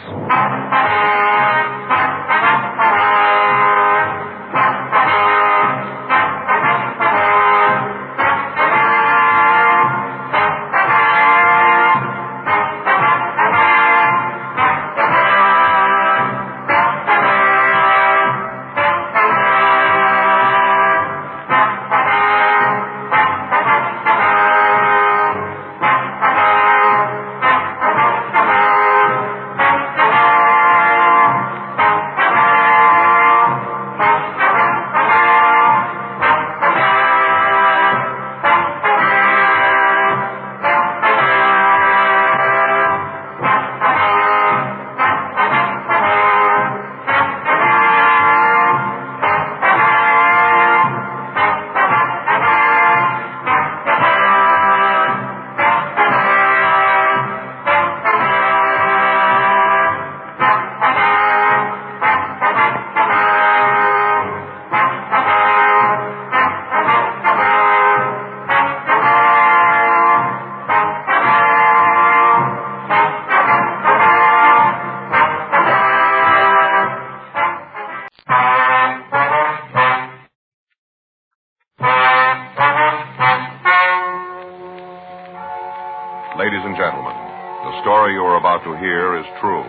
story you are about to hear is true.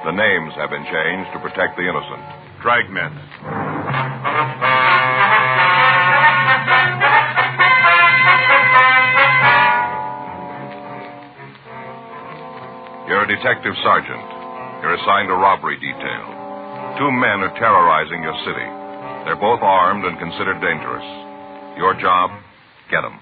The names have been changed to protect the innocent. Dragnet. You're a detective sergeant. You're assigned a robbery detail. 2 men are terrorizing your city. They're both armed and considered dangerous. Your job, get them.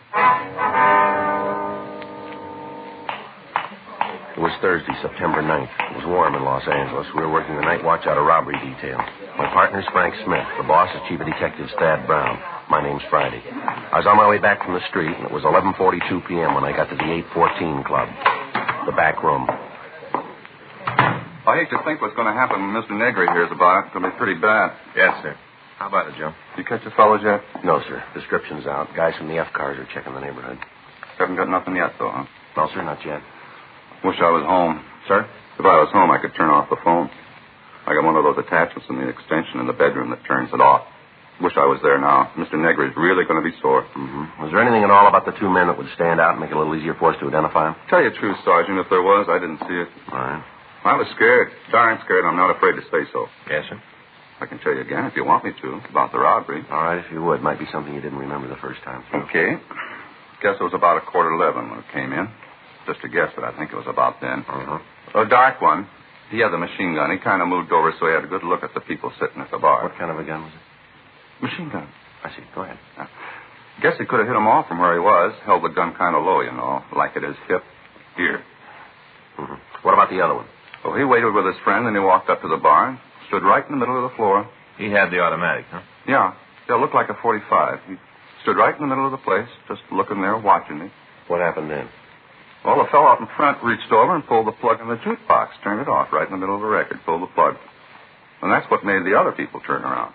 It was Thursday, September 9th. It was warm in Los Angeles. We were working the night watch out of robbery detail. My partner's Frank Smith. The boss is Chief of Detectives Thad Brown. My name's Friday. I was on my way back from the street, and it was 11:42 p.m. when I got to the 814 Club, the back room. I hate to think what's going to happen when Mr. Negri hears about it. It's going to be pretty bad. Yes, sir. How about it, Joe? You catch the fellows yet? No, sir. Description's out. Guys from the F cars are checking the neighborhood. Haven't got nothing yet, though, huh? No, sir, not yet. Wish I was home. Sir? If I was home, I could turn off the phone. I got one of those attachments in the extension in the bedroom that turns it off. Wish I was there now. Mr. Negri's really going to be sore. Was there anything at all about the 2 men that would stand out and make it a little easier for us to identify them? Tell you the truth, Sergeant, if there was, I didn't see it. All right. I was scared. Darn scared. I'm not afraid to say so. Yes, sir. I can tell you again if you want me to about the robbery. All right, if you would. Might be something you didn't remember the first time. Okay. Guess it was about 11:15 when it came in. Just a guess, but I think it was about then. A dark one. He had the machine gun. He kind of moved over so he had a good look at the people sitting at the bar. What kind of a gun was it? Machine gun. I see. Go ahead. Guess he could have hit them all from where he was. Held the gun kind of low, you know, like at his hip here. What about the other one? Well, he waited with his friend, and he walked up to the bar and stood right in the middle of the floor. He had the automatic, huh? Yeah. It looked like a .45. He stood right in the middle of the place, just looking there, watching me. What happened then? Well, the fellow out in front reached over and pulled the plug in the jukebox, turned it off right in the middle of a record, pulled the plug. And that's what made the other people turn around.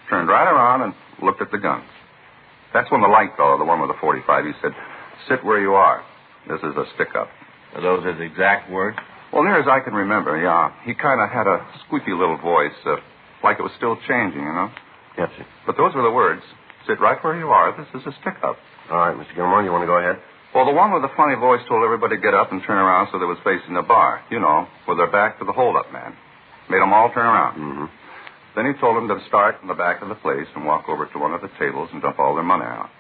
Turned right around and looked at the guns. That's when the light fellow, the one with the .45, he said, "Sit where you are. This is a stick-up." Are those his exact words? Well, near as I can remember, yeah. He kind of had a squeaky little voice, like it was still changing, you know? Yes, sir. But those were the words. Sit right where you are. This is a stick-up. All right, Mr. Gilmore, you want to go ahead? Well, the one with the funny voice told everybody to get up and turn around so they was facing the bar, you know, with their back to the hold-up man. Made them all turn around. Then he told them to start in the back of the place and walk over to one of the tables and dump all their money out.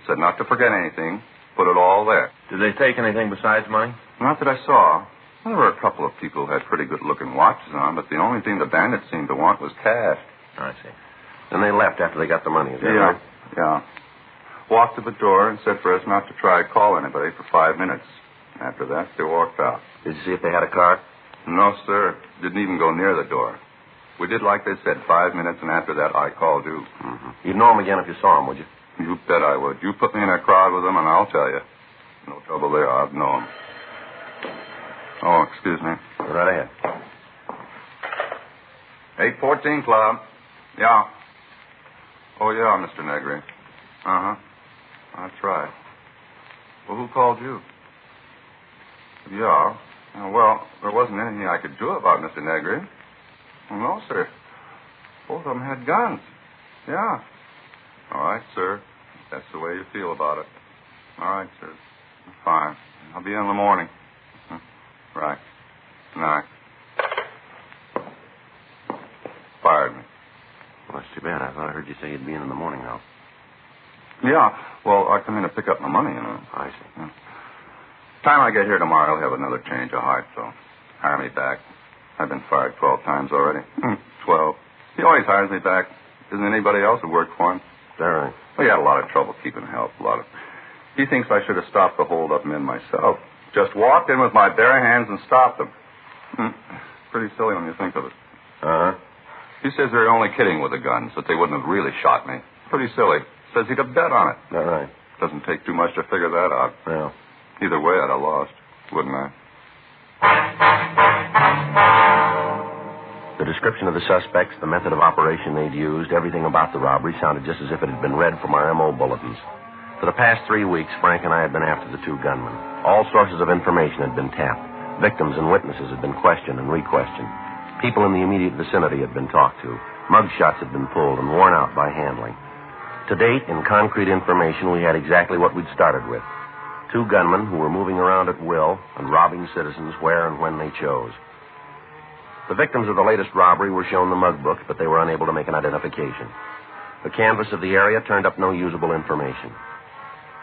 Said not to forget anything. Put it all there. Did they take anything besides money? Not that I saw. Well, there were a couple of people who had pretty good-looking watches on, but the only thing the bandits seemed to want was cash. I see. Then they left after they got the money, is that Yeah, right? yeah. Walked to the door and said for us not to try to call anybody for 5 minutes. After that, they walked out. Did you see if they had a car? No, sir. Didn't even go near the door. We did like they said, 5 minutes, and after that, I called you. You'd know them again if you saw them, would you? You bet I would. You put me in a crowd with them, and I'll tell you. No trouble there. I'd know them. Oh, excuse me. Go right ahead. 814 Club. Yeah. Oh, yeah, Mr. Negri. Uh-huh. That's right. Well, who called you? Yeah. Well, there wasn't anything I could do about Mr. Negri. Well, no, sir. Both of them had guns. Yeah. All right, sir. That's the way you feel about it. All right, sir. Fine. I'll be in the morning. Right. Night. Fired me. Well, that's too bad. I thought I heard you say you'd be in the morning now. Yeah. Well, I come in to pick up my money, you know. I see. Yeah. Time I get here tomorrow, I'll have another change of heart, so hire me back. I've been fired 12 times already. 12. He always hires me back. Isn't anybody else who worked for him? Is that right? Well, he had a lot of trouble keeping help. He thinks I should have stopped the hold-up men myself. Just walked in with my bare hands and stopped them. Pretty silly when you think of it. He says they're only kidding with the guns, that they wouldn't have really shot me. Pretty silly. Says he'd have bet on it. Is that right? Doesn't take too much to figure that out. Yeah. Either way, I'd have lost, wouldn't I? The description of the suspects, the method of operation they'd used, everything about the robbery sounded just as if it had been read from our M.O. bulletins. For the past 3 weeks, Frank and I had been after the 2 gunmen. All sources of information had been tapped. Victims and witnesses had been questioned and re-questioned. People in the immediate vicinity had been talked to. Mugshots had been pulled and worn out by handling. To date, in concrete information, we had exactly what we'd started with. 2 gunmen who were moving around at will and robbing citizens where and when they chose. The victims of the latest robbery were shown the mug book, but they were unable to make an identification. The canvass of the area turned up no usable information.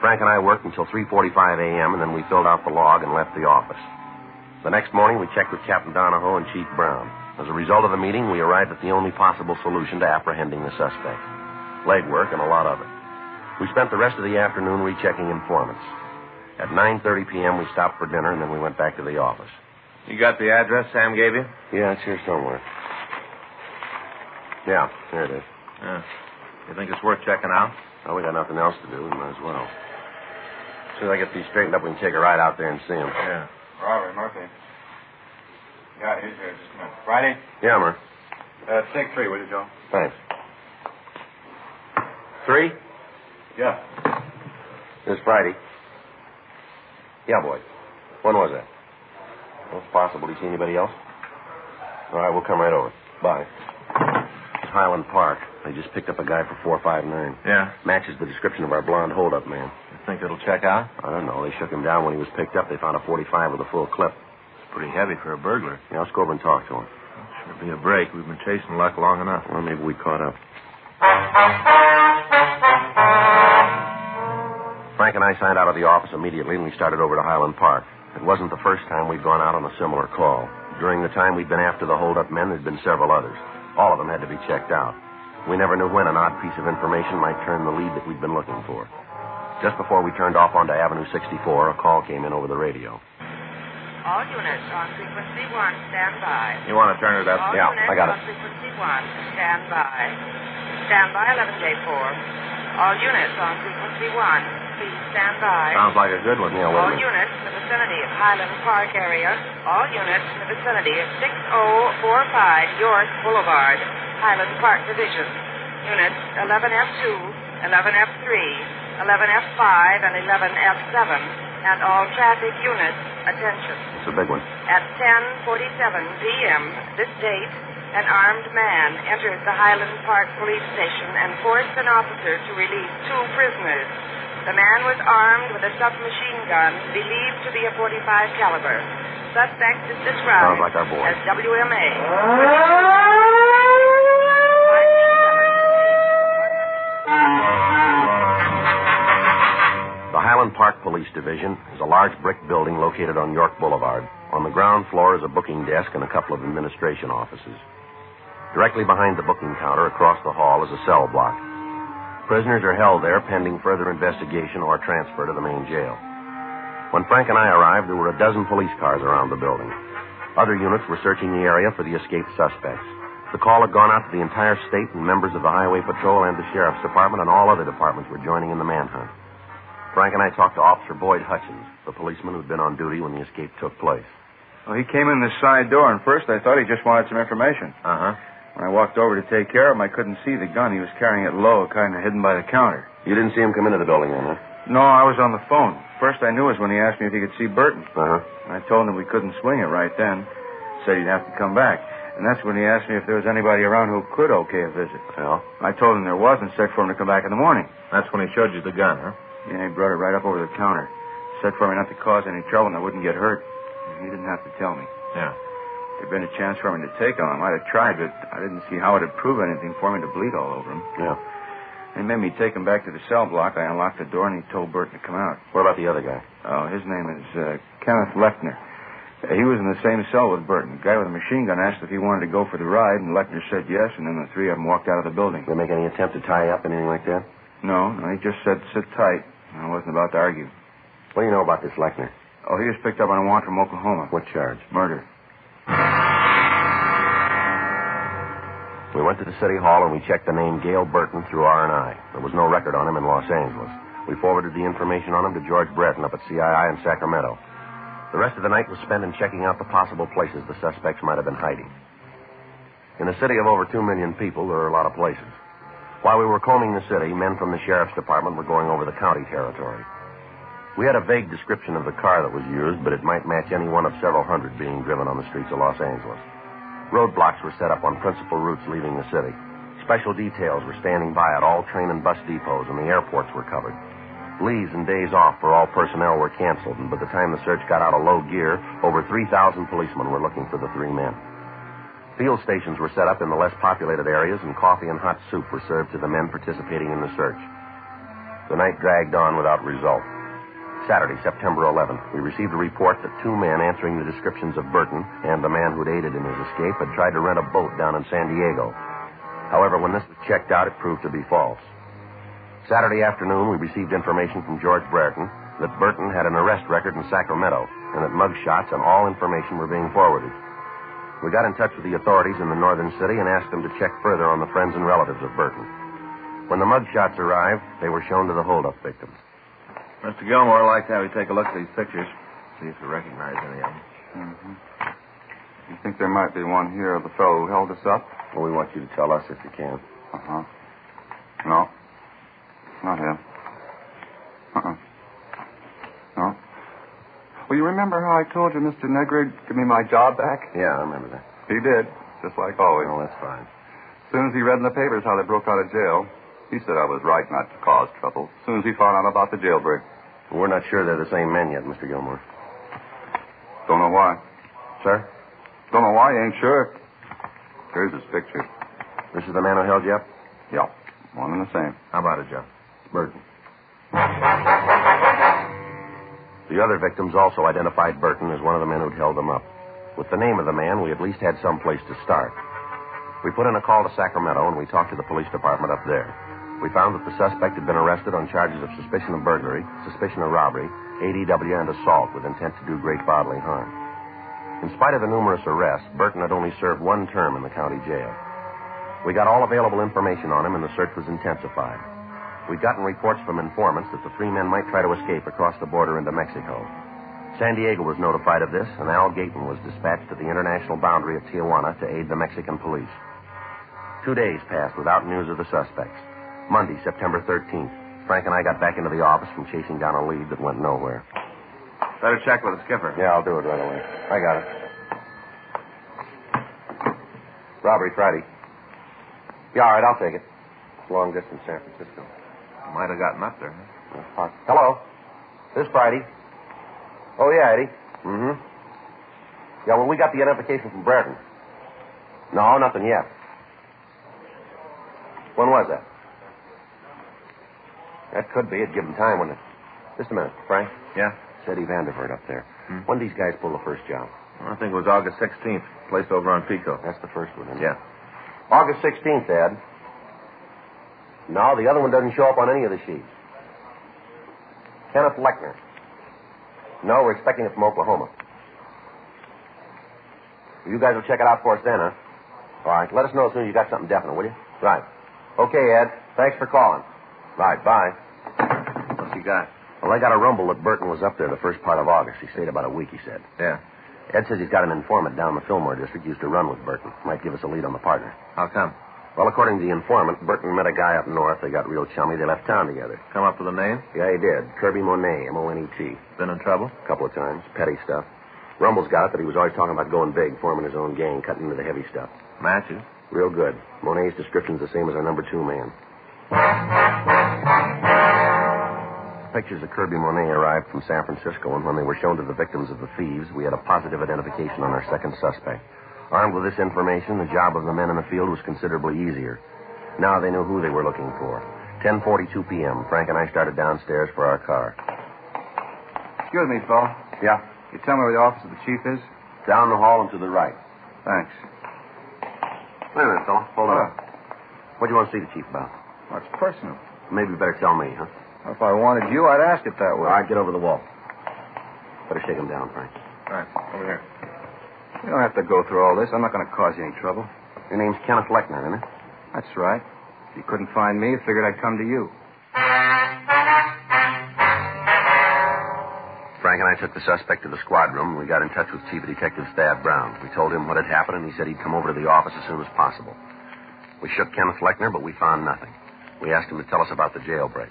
Frank and I worked until 3:45 a.m., and then we filled out the log and left the office. The next morning, we checked with Captain Donahoe and Chief Brown. As a result of the meeting, we arrived at the only possible solution to apprehending the suspect. Legwork and a lot of it. We spent the rest of the afternoon rechecking informants. At 9:30 p.m., we stopped for dinner, and then we went back to the office. You got the address Sam gave you? Yeah, it's here somewhere. Yeah, here it is. Yeah. You think it's worth checking out? Well, we got nothing else to do. We might as well. As soon as I get these straightened up, we can take a ride out there and see him. Yeah. Robert, Murphy. Yeah, he's here. Just a minute. Friday? Yeah, Murph. Take 3, will you, Joe? Thanks. 3? Yeah. This Friday. Yeah, boy. When was that? Well, it's possible. Did you see anybody else? All right, we'll come right over. Bye. It's Highland Park. They just picked up a guy for 459. Yeah? Matches the description of our blonde hold-up man. You think it'll check out? I don't know. They shook him down when he was picked up. They found a 45 with a full clip. It's pretty heavy for a burglar. Yeah, let's go over and talk to him. Sure be a break. We've been chasing luck long enough. Well, maybe we caught up. Frank and I signed out of the office immediately, and we started over to Highland Park. It wasn't the first time we'd gone out on a similar call. During the time we'd been after the hold-up men, there'd been several others. All of them had to be checked out. We never knew when an odd piece of information might turn the lead that we'd been looking for. Just before we turned off onto Avenue 64, a call came in over the radio. All units on frequency 1, stand by. You want to turn it up? All Yeah, units I got it. on frequency 1, stand by. Stand by, 11J4. All units on frequency 1. Please stand by. Sounds like a good one. Yeah, All wait a minute. units in the vicinity of Highland Park area. All units in the vicinity of 6045 York Boulevard, Highland Park Division. Units 11F2, 11F3, 11F5, and 11F7. And all traffic units, attention. It's a big one. At 10:47 p.m. this date, an armed man entered the Highland Park Police Station and forced an officer to release 2 prisoners. The man was armed with a submachine gun believed to be a .45 caliber. Suspect is described Sounds like our boy. as WMA. The Highland Park Police Division is a large brick building located on York Boulevard. On the ground floor is a booking desk and a couple of administration offices. Directly behind the booking counter across the hall is a cell block. Prisoners are held there pending further investigation or transfer to the main jail. When Frank and I arrived, there were a dozen police cars around the building. Other units were searching the area for the escaped suspects. The call had gone out to the entire state, and members of the Highway Patrol and the Sheriff's Department and all other departments were joining in the manhunt. Frank and I talked to Officer Boyd Hutchins, the policeman who'd been on duty when the escape took place. Well, he came in the side door, and first I thought he just wanted some information. Uh-huh. When I walked over to take care of him, I couldn't see the gun. He was carrying it low, kind of hidden by the counter. You didn't see him come into the building then, huh? No, I was on the phone. First I knew was when he asked me if he could see Burton. Uh-huh. I told him we couldn't swing it right then. Said he'd have to come back. And that's when he asked me if there was anybody around who could okay a visit. Well? I told him there was and said for him to come back in the morning. That's when he showed you the gun, huh? Yeah, he brought it right up over the counter. Said for me not to cause any trouble and I wouldn't get hurt. He didn't have to tell me. Yeah. If there'd been a chance for me to take him, I might have tried, but I didn't see how it'd prove anything for me to bleed all over him. Yeah. They made me take him back to the cell block. I unlocked the door, and he told Burton to come out. What about the other guy? Oh, his name is Kenneth Lechner. He was in the same cell with Burton. The guy with the machine gun asked if he wanted to go for the ride, and Lechner said yes, and then the 3 of them walked out of the building. Did they make any attempt to tie you up, anything like that? No, he just said sit tight. I wasn't about to argue. What do you know about this Lechner? Oh, he was picked up on a warrant from Oklahoma. What charge? Murder. We went to the city hall and we checked the name Gail Burton through R&I. There was no record on him in Los Angeles. We forwarded the information on him to George Breton up at CII in Sacramento. The rest of the night was spent in checking out the possible places the suspects might have been hiding. In a city of over 2 million people, there are a lot of places. While we were combing the city, men from the Sheriff's Department were going over the county territory. We had a vague description of the car that was used, but it might match any one of several hundred being driven on the streets of Los Angeles. Roadblocks were set up on principal routes leaving the city. Special details were standing by at all train and bus depots, and the airports were covered. Leaves and days off for all personnel were canceled, and by the time the search got out of low gear, over 3,000 policemen were looking for the three men. Field stations were set up in the less populated areas, and coffee and hot soup were served to the men participating in the search. The night dragged on without result. Saturday, September 11th, we received a report that two men answering the descriptions of Burton and the man who'd aided in his escape had tried to rent a boat down in San Diego. However, when this was checked out, it proved to be false. Saturday afternoon, we received information from George Brereton that Burton had an arrest record in Sacramento and that mug shots and all information were being forwarded. We got in touch with the authorities in the northern city and asked them to check further on the friends and relatives of Burton. When the mug shots arrived, they were shown to the holdup victims. Mr. Gilmore, I'd like to have you take a look at these pictures, see if you recognize any of them. Mm-hmm. You think there might be one here of the fellow who held us up? Well, we want you to tell us if you can. Uh-huh. No. Not him. No. Well, you remember how I told you Mr. Negrig give me my job back? Yeah, I remember that. He did, just like always. Oh, that's fine. As soon as he read in the papers how they broke out of jail, he said I was right not to cause trouble. As soon as he found out about the jailbreak. Well, we're not sure they're the same men yet, Mr. Gilmore. Don't know why. Sir? Don't know why, ain't sure. Here's his picture. This is the man who held you up? Yeah, one and the same. How about it, Joe? Burton. The other victims also identified Burton as one of the men who'd held them up. With the name of the man, we at least had some place to start. We put in a call to Sacramento, and we talked to the police department up there. We found that the suspect had been arrested on charges of suspicion of burglary, suspicion of robbery, ADW, and assault with intent to do great bodily harm. In spite of the numerous arrests, Burton had only served one term in the county jail. We got all available information on him, and the search was intensified. We'd gotten reports from informants that the three men might try to escape across the border into Mexico. San Diego was notified of this, and Al Gayton was dispatched to the international boundary of Tijuana to aid the Mexican police. 2 days passed without news of the suspects. Monday, September 13th, Frank and I got back into the office from chasing down a lead that went nowhere. Better check with the skipper. Yeah, I'll do it right away. I got it. Robbery Friday. Yeah, all right, I'll take it. It's long distance San Francisco. Might have gotten up there. Huh? Hello. This Friday. Oh, yeah, Eddie. Mm-hmm. Yeah, well, we got the identification from Brereton. No, nothing yet. When was that? That could be. It'd give him time, wouldn't it? Just a minute, Frank. Yeah? It's Eddie Vandervoort up there. When did these guys pull the first job? Well, I think it was August 16th. Place over on Pico. That's the first one, isn't it? Yeah. August 16th, Ed. No, the other one doesn't show up on any of the sheets. Kenneth Lechner. No, we're expecting it from Oklahoma. You guys will check it out for us then, huh? All right. Let us know as soon as you got something definite, will you? Right. Okay, Ed. Thanks for calling. Right. Bye. What's he got? Well, I got a rumble that Burton was up there the first part of August. He stayed about a week, he said. Yeah. Ed says he's got an informant down in the Fillmore district used to run with Burton. Might give us a lead on the partner. How come? Well, according to the informant, Burton met a guy up north. They got real chummy. They left town together. Come up with a name? Yeah, he did. Kirby Monet, M-O-N-E-T. Been in trouble? A couple of times. Petty stuff. Rumble's got it that he was always talking about going big, forming his own gang, cutting into the heavy stuff. Matches? Real good. Monet's description's the same as our number 2 man. Pictures of Kirby Monet arrived from San Francisco, and when they were shown to the victims of the thieves, we had a positive identification on our second suspect. Armed with this information, the job of the men in the field was considerably easier. Now they knew who they were looking for. 10:42 p.m., Frank and I started downstairs for our car. Excuse me, Phil. Yeah? Can you tell me where the office of the chief is? Down the hall and to the right. Thanks. Wait a minute, fella. Hold on. What do you want to see the chief about? Well, it's personal. Maybe you better tell me, huh? Well, if I wanted you, I'd ask it that way. All right, get over the wall. Better shake him down, Frank. All right, over here. You don't have to go through all this. I'm not going to cause you any trouble. Your name's Kenneth Lechner, isn't it? That's right. If you couldn't find me, figured I'd come to you. Frank and I took the suspect to the squad room, and we got in touch with Chief Detective Thad Brown. We told him what had happened, and he said he'd come over to the office as soon as possible. We shook Kenneth Lechner, but we found nothing. We asked him to tell us about the jailbreak.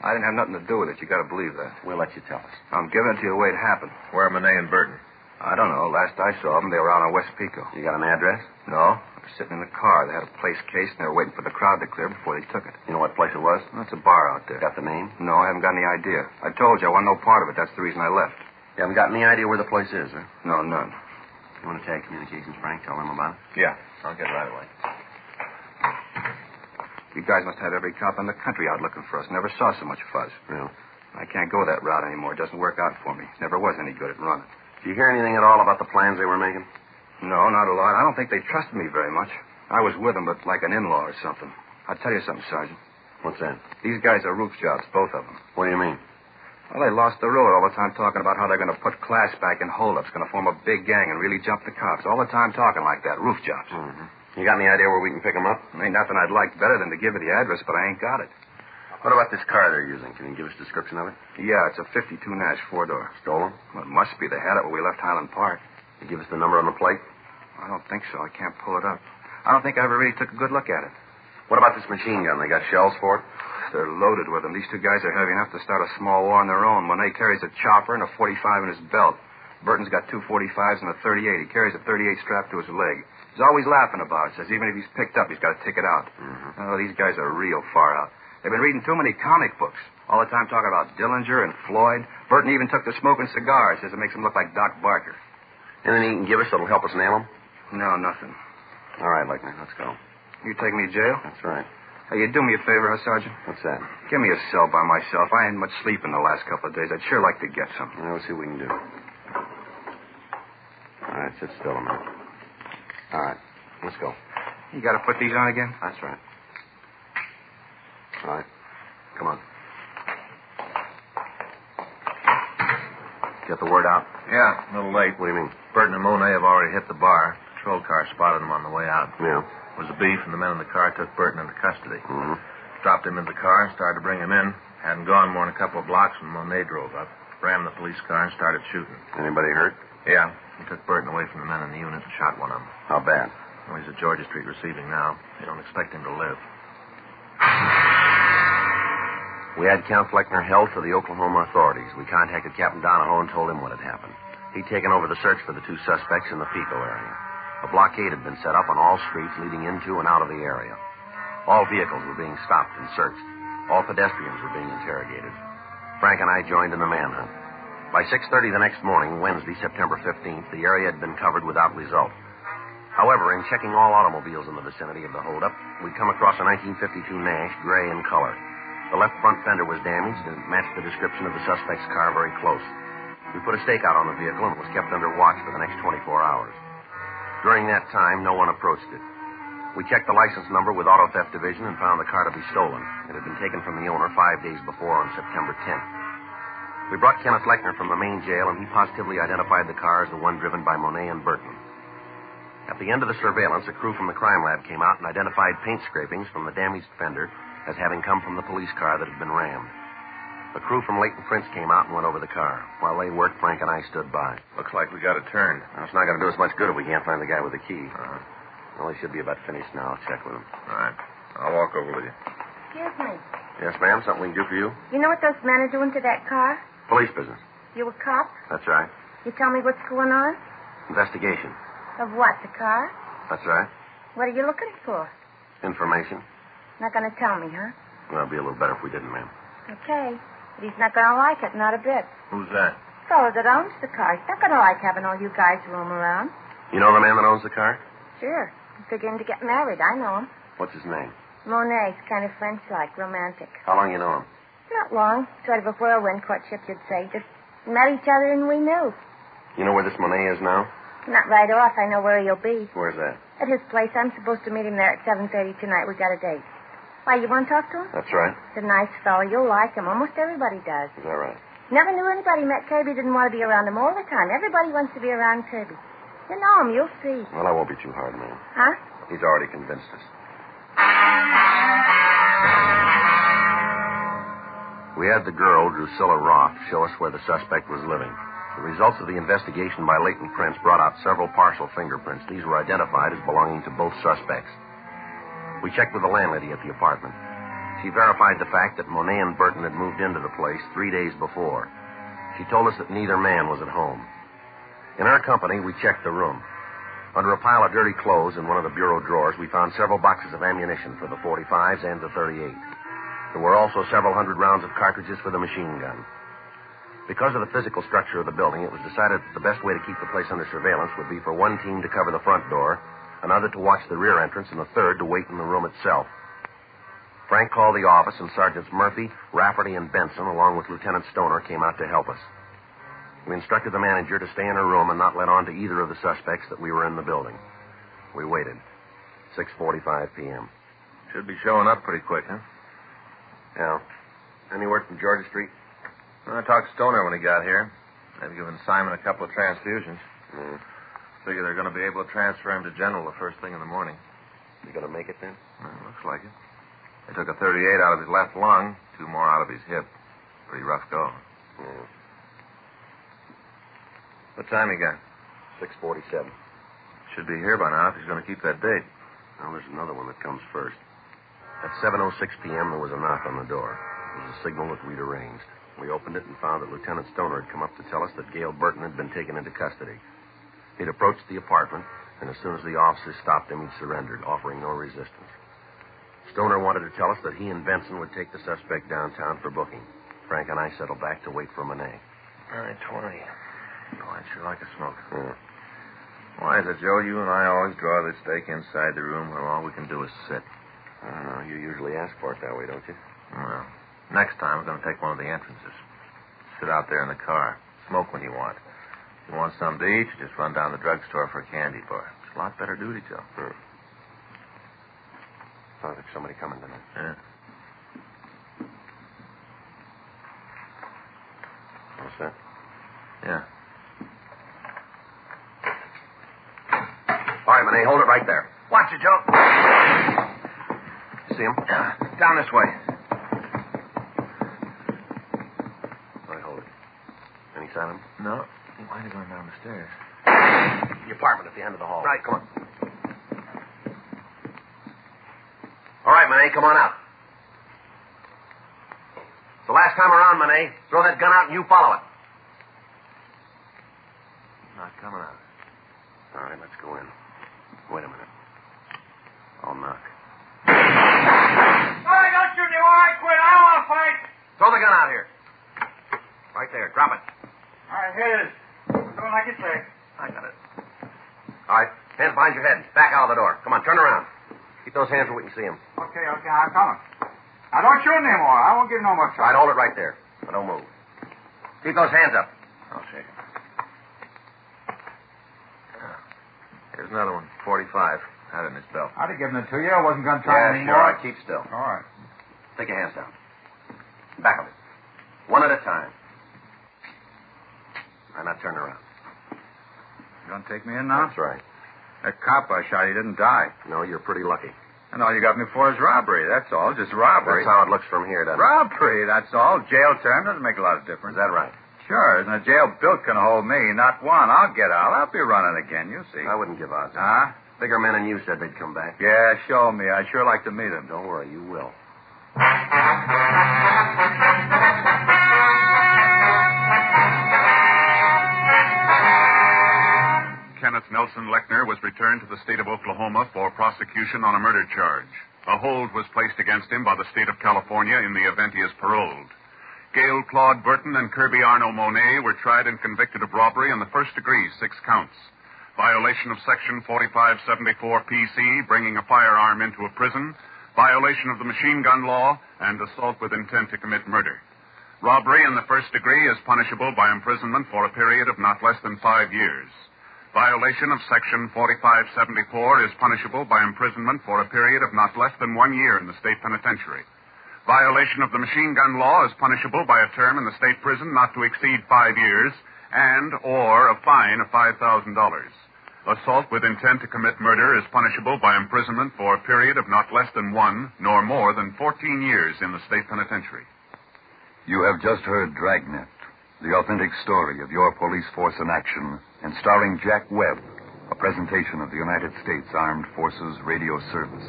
I didn't have nothing to do with it. You got to believe that. We'll let you tell us. I'm giving it to you the way it happened. Where are Monet and Burton? I don't know. Last I saw them, they were out on West Pico. You got an address? No. They were sitting in the car. They had a place cased, and they were waiting for the crowd to clear before they took it. You know what place it was? That's a bar out there. Got the name? No, I haven't got any idea. I told you I want no part of it. That's the reason I left. You haven't got any idea where the place is, huh? No, none. You want to take communications, Frank? Tell them about it? Yeah. I'll get it right away. You guys must have every cop in the country out looking for us. Never saw so much fuzz. Yeah. I can't go that route anymore. It doesn't work out for me. Never was any good at running. Did you hear anything at all about the plans they were making? No, not a lot. I don't think they trusted me very much. I was with them, but like an in-law or something. I'll tell you something, Sergeant. What's that? These guys are roof jobs, both of them. What do you mean? Well, they lost the road all the time talking about how they're going to put class back in holdups, going to form a big gang and really jump the cops. All the time talking like that, roof jobs. Mm-hmm. You got any idea where we can pick them up? Ain't nothing I'd like better than to give you the address, but I ain't got it. What about this car they're using? Can you give us a description of it? Yeah, it's a 52 Nash 4-door. Stolen? Well, it must be. They had it when we left Highland Park. Can you give us the number on the plate? I don't think so. I can't pull it up. I don't think I ever really took a good look at it. What about this machine gun? They got shells for it? They're loaded with them. These two guys are heavy enough to start a small war on their own. Monet carries a chopper and a 45 in his belt. Burton's got two 45s and a 38. He carries a 38 strapped to his leg. He's always laughing about it. Says even if he's picked up, he's got to tick it out. Mm-hmm. Oh, these guys are real far out. They've been reading too many comic books. All the time talking about Dillinger and Floyd. Burton even took to smoking cigars. Says it makes him look like Doc Barker. Anything you can give us that'll help us nail them? No, nothing. All right, Lechner, let's go. You take me to jail? That's right. Hey, you do me a favor, huh, Sergeant? What's that? Give me a cell by myself. I ain't much sleep in the last couple of days. I'd sure like to get some. We'll see what we can do. All right, sit still a minute. All right, let's go. You got to put these on again? That's right. All right, come on. Get the word out? Yeah, a little late. What do you mean? Burton and Monet have already hit the bar. Patrol car spotted them on the way out. Yeah. It was a beef, and the men in the car took Burton into custody. Mm-hmm. Dropped him into the car and started to bring him in. Hadn't gone more than a couple of blocks when Monet drove up, rammed the police car, and started shooting. Anybody hurt? Yeah. He took Burton away from the men in the unit and shot one of them. How bad? Well, he's at Georgia Street receiving now. They don't expect him to live. We had Count Fleckner held for the Oklahoma authorities. We contacted Captain Donahoe and told him what had happened. He'd taken over the search for the two suspects in the Pico area. A blockade had been set up on all streets leading into and out of the area. All vehicles were being stopped and searched. All pedestrians were being interrogated. Frank and I joined in the manhunt. By 6:30 the next morning, Wednesday, September 15th, the area had been covered without result. However, in checking all automobiles in the vicinity of the holdup, we'd come across a 1952 Nash, gray in color. The left front fender was damaged and it matched the description of the suspect's car very close. We put a stakeout on the vehicle and it was kept under watch for the next 24 hours. During that time, no one approached it. We checked the license number with Auto Theft Division and found the car to be stolen. It had been taken from the owner 5 days before on September 10th. We brought Kenneth Lechner from the main jail, and he positively identified the car as the one driven by Monet and Burton. At the end of the surveillance, a crew from the crime lab came out and identified paint scrapings from the damaged fender as having come from the police car that had been rammed. A crew from Leighton Prince came out and went over the car. While they worked, Frank and I stood by. Looks like we got it turned. Well, it's not going to do us much good if we can't find the guy with the key. Well, he should be about finished now. I'll check with him. All right. I'll walk over with you. Excuse me. Yes, ma'am? Something we can do for you? You know what those men are doing to that car? Police business. You a cop? That's right. You tell me what's going on? Investigation. Of what, the car? That's right. What are you looking for? Information. Not going to tell me, huh? Well, it'd be a little better if we didn't, ma'am. Okay. But he's not going to like it, not a bit. Who's that? The fellow that owns the car. He's not going to like having all you guys roam around. You know the man that owns the car? Sure. He's beginning to get married. I know him. What's his name? Monet's kind of French-like, romantic. How long you know him? Not long. Sort of a whirlwind courtship, you'd say. Just met each other and we knew. You know where this Monet is now? Not right off. I know where he'll be. Where's that? At his place. I'm supposed to meet him there at 7:30 tonight. We got a date. Why, you want to talk to him? That's right. He's a nice fellow. You'll like him. Almost everybody does. Is that right? Never knew anybody met Kirby didn't want to be around him all the time. Everybody wants to be around Kirby. You know him. You'll see. Well, I won't be too hard, ma'am. Huh? He's already convinced us. We had the girl, Drusilla Roth, show us where the suspect was living. The results of the investigation by Leighton Prince brought out several partial fingerprints. These were identified as belonging to both suspects. We checked with the landlady at the apartment. She verified the fact that Monet and Burton had moved into the place 3 days before. She told us that neither man was at home. In our company, we checked the room. Under a pile of dirty clothes in one of the bureau drawers, we found several boxes of ammunition for the 45s and the 38. There were also several hundred rounds of cartridges for the machine gun. Because of the physical structure of the building, it was decided that the best way to keep the place under surveillance would be for one team to cover the front door, another to watch the rear entrance, and a third to wait in the room itself. Frank called the office, and Sergeants Murphy, Rafferty, and Benson, along with Lieutenant Stoner, came out to help us. We instructed the manager to stay in her room and not let on to either of the suspects that we were in the building. We waited. 6:45 p.m. Should be showing up pretty quick, huh? Yeah. Any word from Georgia Street? I talked to Stoner when he got here. They've given Simon a couple of transfusions. Figure they're going to be able to transfer him to General the first thing in the morning. You going to make it then? Looks like it. They took a 38 out of his left lung, 2 more out of his hip. Pretty rough go. Yeah. What time he got? 6:47. Should be here by now if he's going to keep that date. Well, there's another one that comes first. At 7:06 p.m., there was a knock on the door. It was a signal that we'd arranged. We opened it and found that Lieutenant Stoner had come up to tell us that Gail Burton had been taken into custody. He'd approached the apartment, and as soon as the officers stopped him, he'd surrendered, offering no resistance. Stoner wanted to tell us that he and Benson would take the suspect downtown for booking. Frank and I settled back to wait for Monet. 9:20. Oh, I'd sure like a smoke. Yeah. Why is it, Joe, you and I always draw the stake inside the room where all we can do is sit? I don't know. You usually ask for it that way, don't you? Well, next time we're going to take one of the entrances. Sit out there in the car. Smoke when you want. If you want something to eat, you just run down the drugstore for a candy bar. It's a lot better duty, Joe. Sounds like somebody coming tonight. Yeah. What's that? Yeah. All right, Monet, hold it right there. Watch it, Joe. See him? Down this way. All right, hold it. Any sign of him? No. He might have gone down the stairs. The apartment at the end of the hall. Right. Come on. All right, Monet, come on out. It's the last time around, Monet. Throw that gun out and you follow it. Not coming out. All right, let's go in. Wait a minute. I'll knock. Hey, don't shoot me while I quit. I don't want to fight. Throw the gun out here. Right there. Drop it. All right, here it is. Do it like you say. I got it. All right. Hands behind your head. Back out of the door. Come on, turn around. Keep those hands where we can see them. Okay, I'm coming. Now, don't shoot anymore. I won't give no more All right, trouble. hold it right there. Now, don't move. Keep those hands up. I'll shake it. Here's another one. 45. Had it in his belt. I'd have given it to you. I wasn't going to try Yeah, anymore. sure. All right, keep still. All right. Take your hands down. Back of it. One at a time. All right, now turn around. You going to take me in now? That's right. That cop I shot, he didn't die. No, you're pretty lucky. And all you got me for is robbery. That's all. Just robbery. That's how it looks from here, doesn't it? Robbery, that's all. Jail term doesn't make a lot of difference. Is that right? Sure. And a jail built can hold me. Not one. I'll get out. I'll be running again. You'll see. I wouldn't give out. Huh? Bigger men than you said they'd come back. Yeah, show me. I'd sure like to meet him. Don't worry, you will. Kenneth Nelson Lechner was returned to the state of Oklahoma for prosecution on a murder charge. A hold was placed against him by the state of California in the event he is paroled. Gail Claude Burton and Kirby Arno Monet were tried and convicted of robbery in the first degree, 6 counts. Violation of Section 4574 PC, bringing a firearm into a prison, violation of the machine gun law, and assault with intent to commit murder. Robbery in the first degree is punishable by imprisonment for a period of not less than 5 years. Violation of Section 4574 is punishable by imprisonment for a period of not less than 1 year in the state penitentiary. Violation of the machine gun law is punishable by a term in the state prison not to exceed 5 years and or a fine of $5,000. Assault with intent to commit murder is punishable by imprisonment for a period of not less than 1 nor more than 14 years in the state penitentiary. You have just heard Dragnet, the authentic story of your police force in action, and starring Jack Webb, a presentation of the United States Armed Forces Radio Service.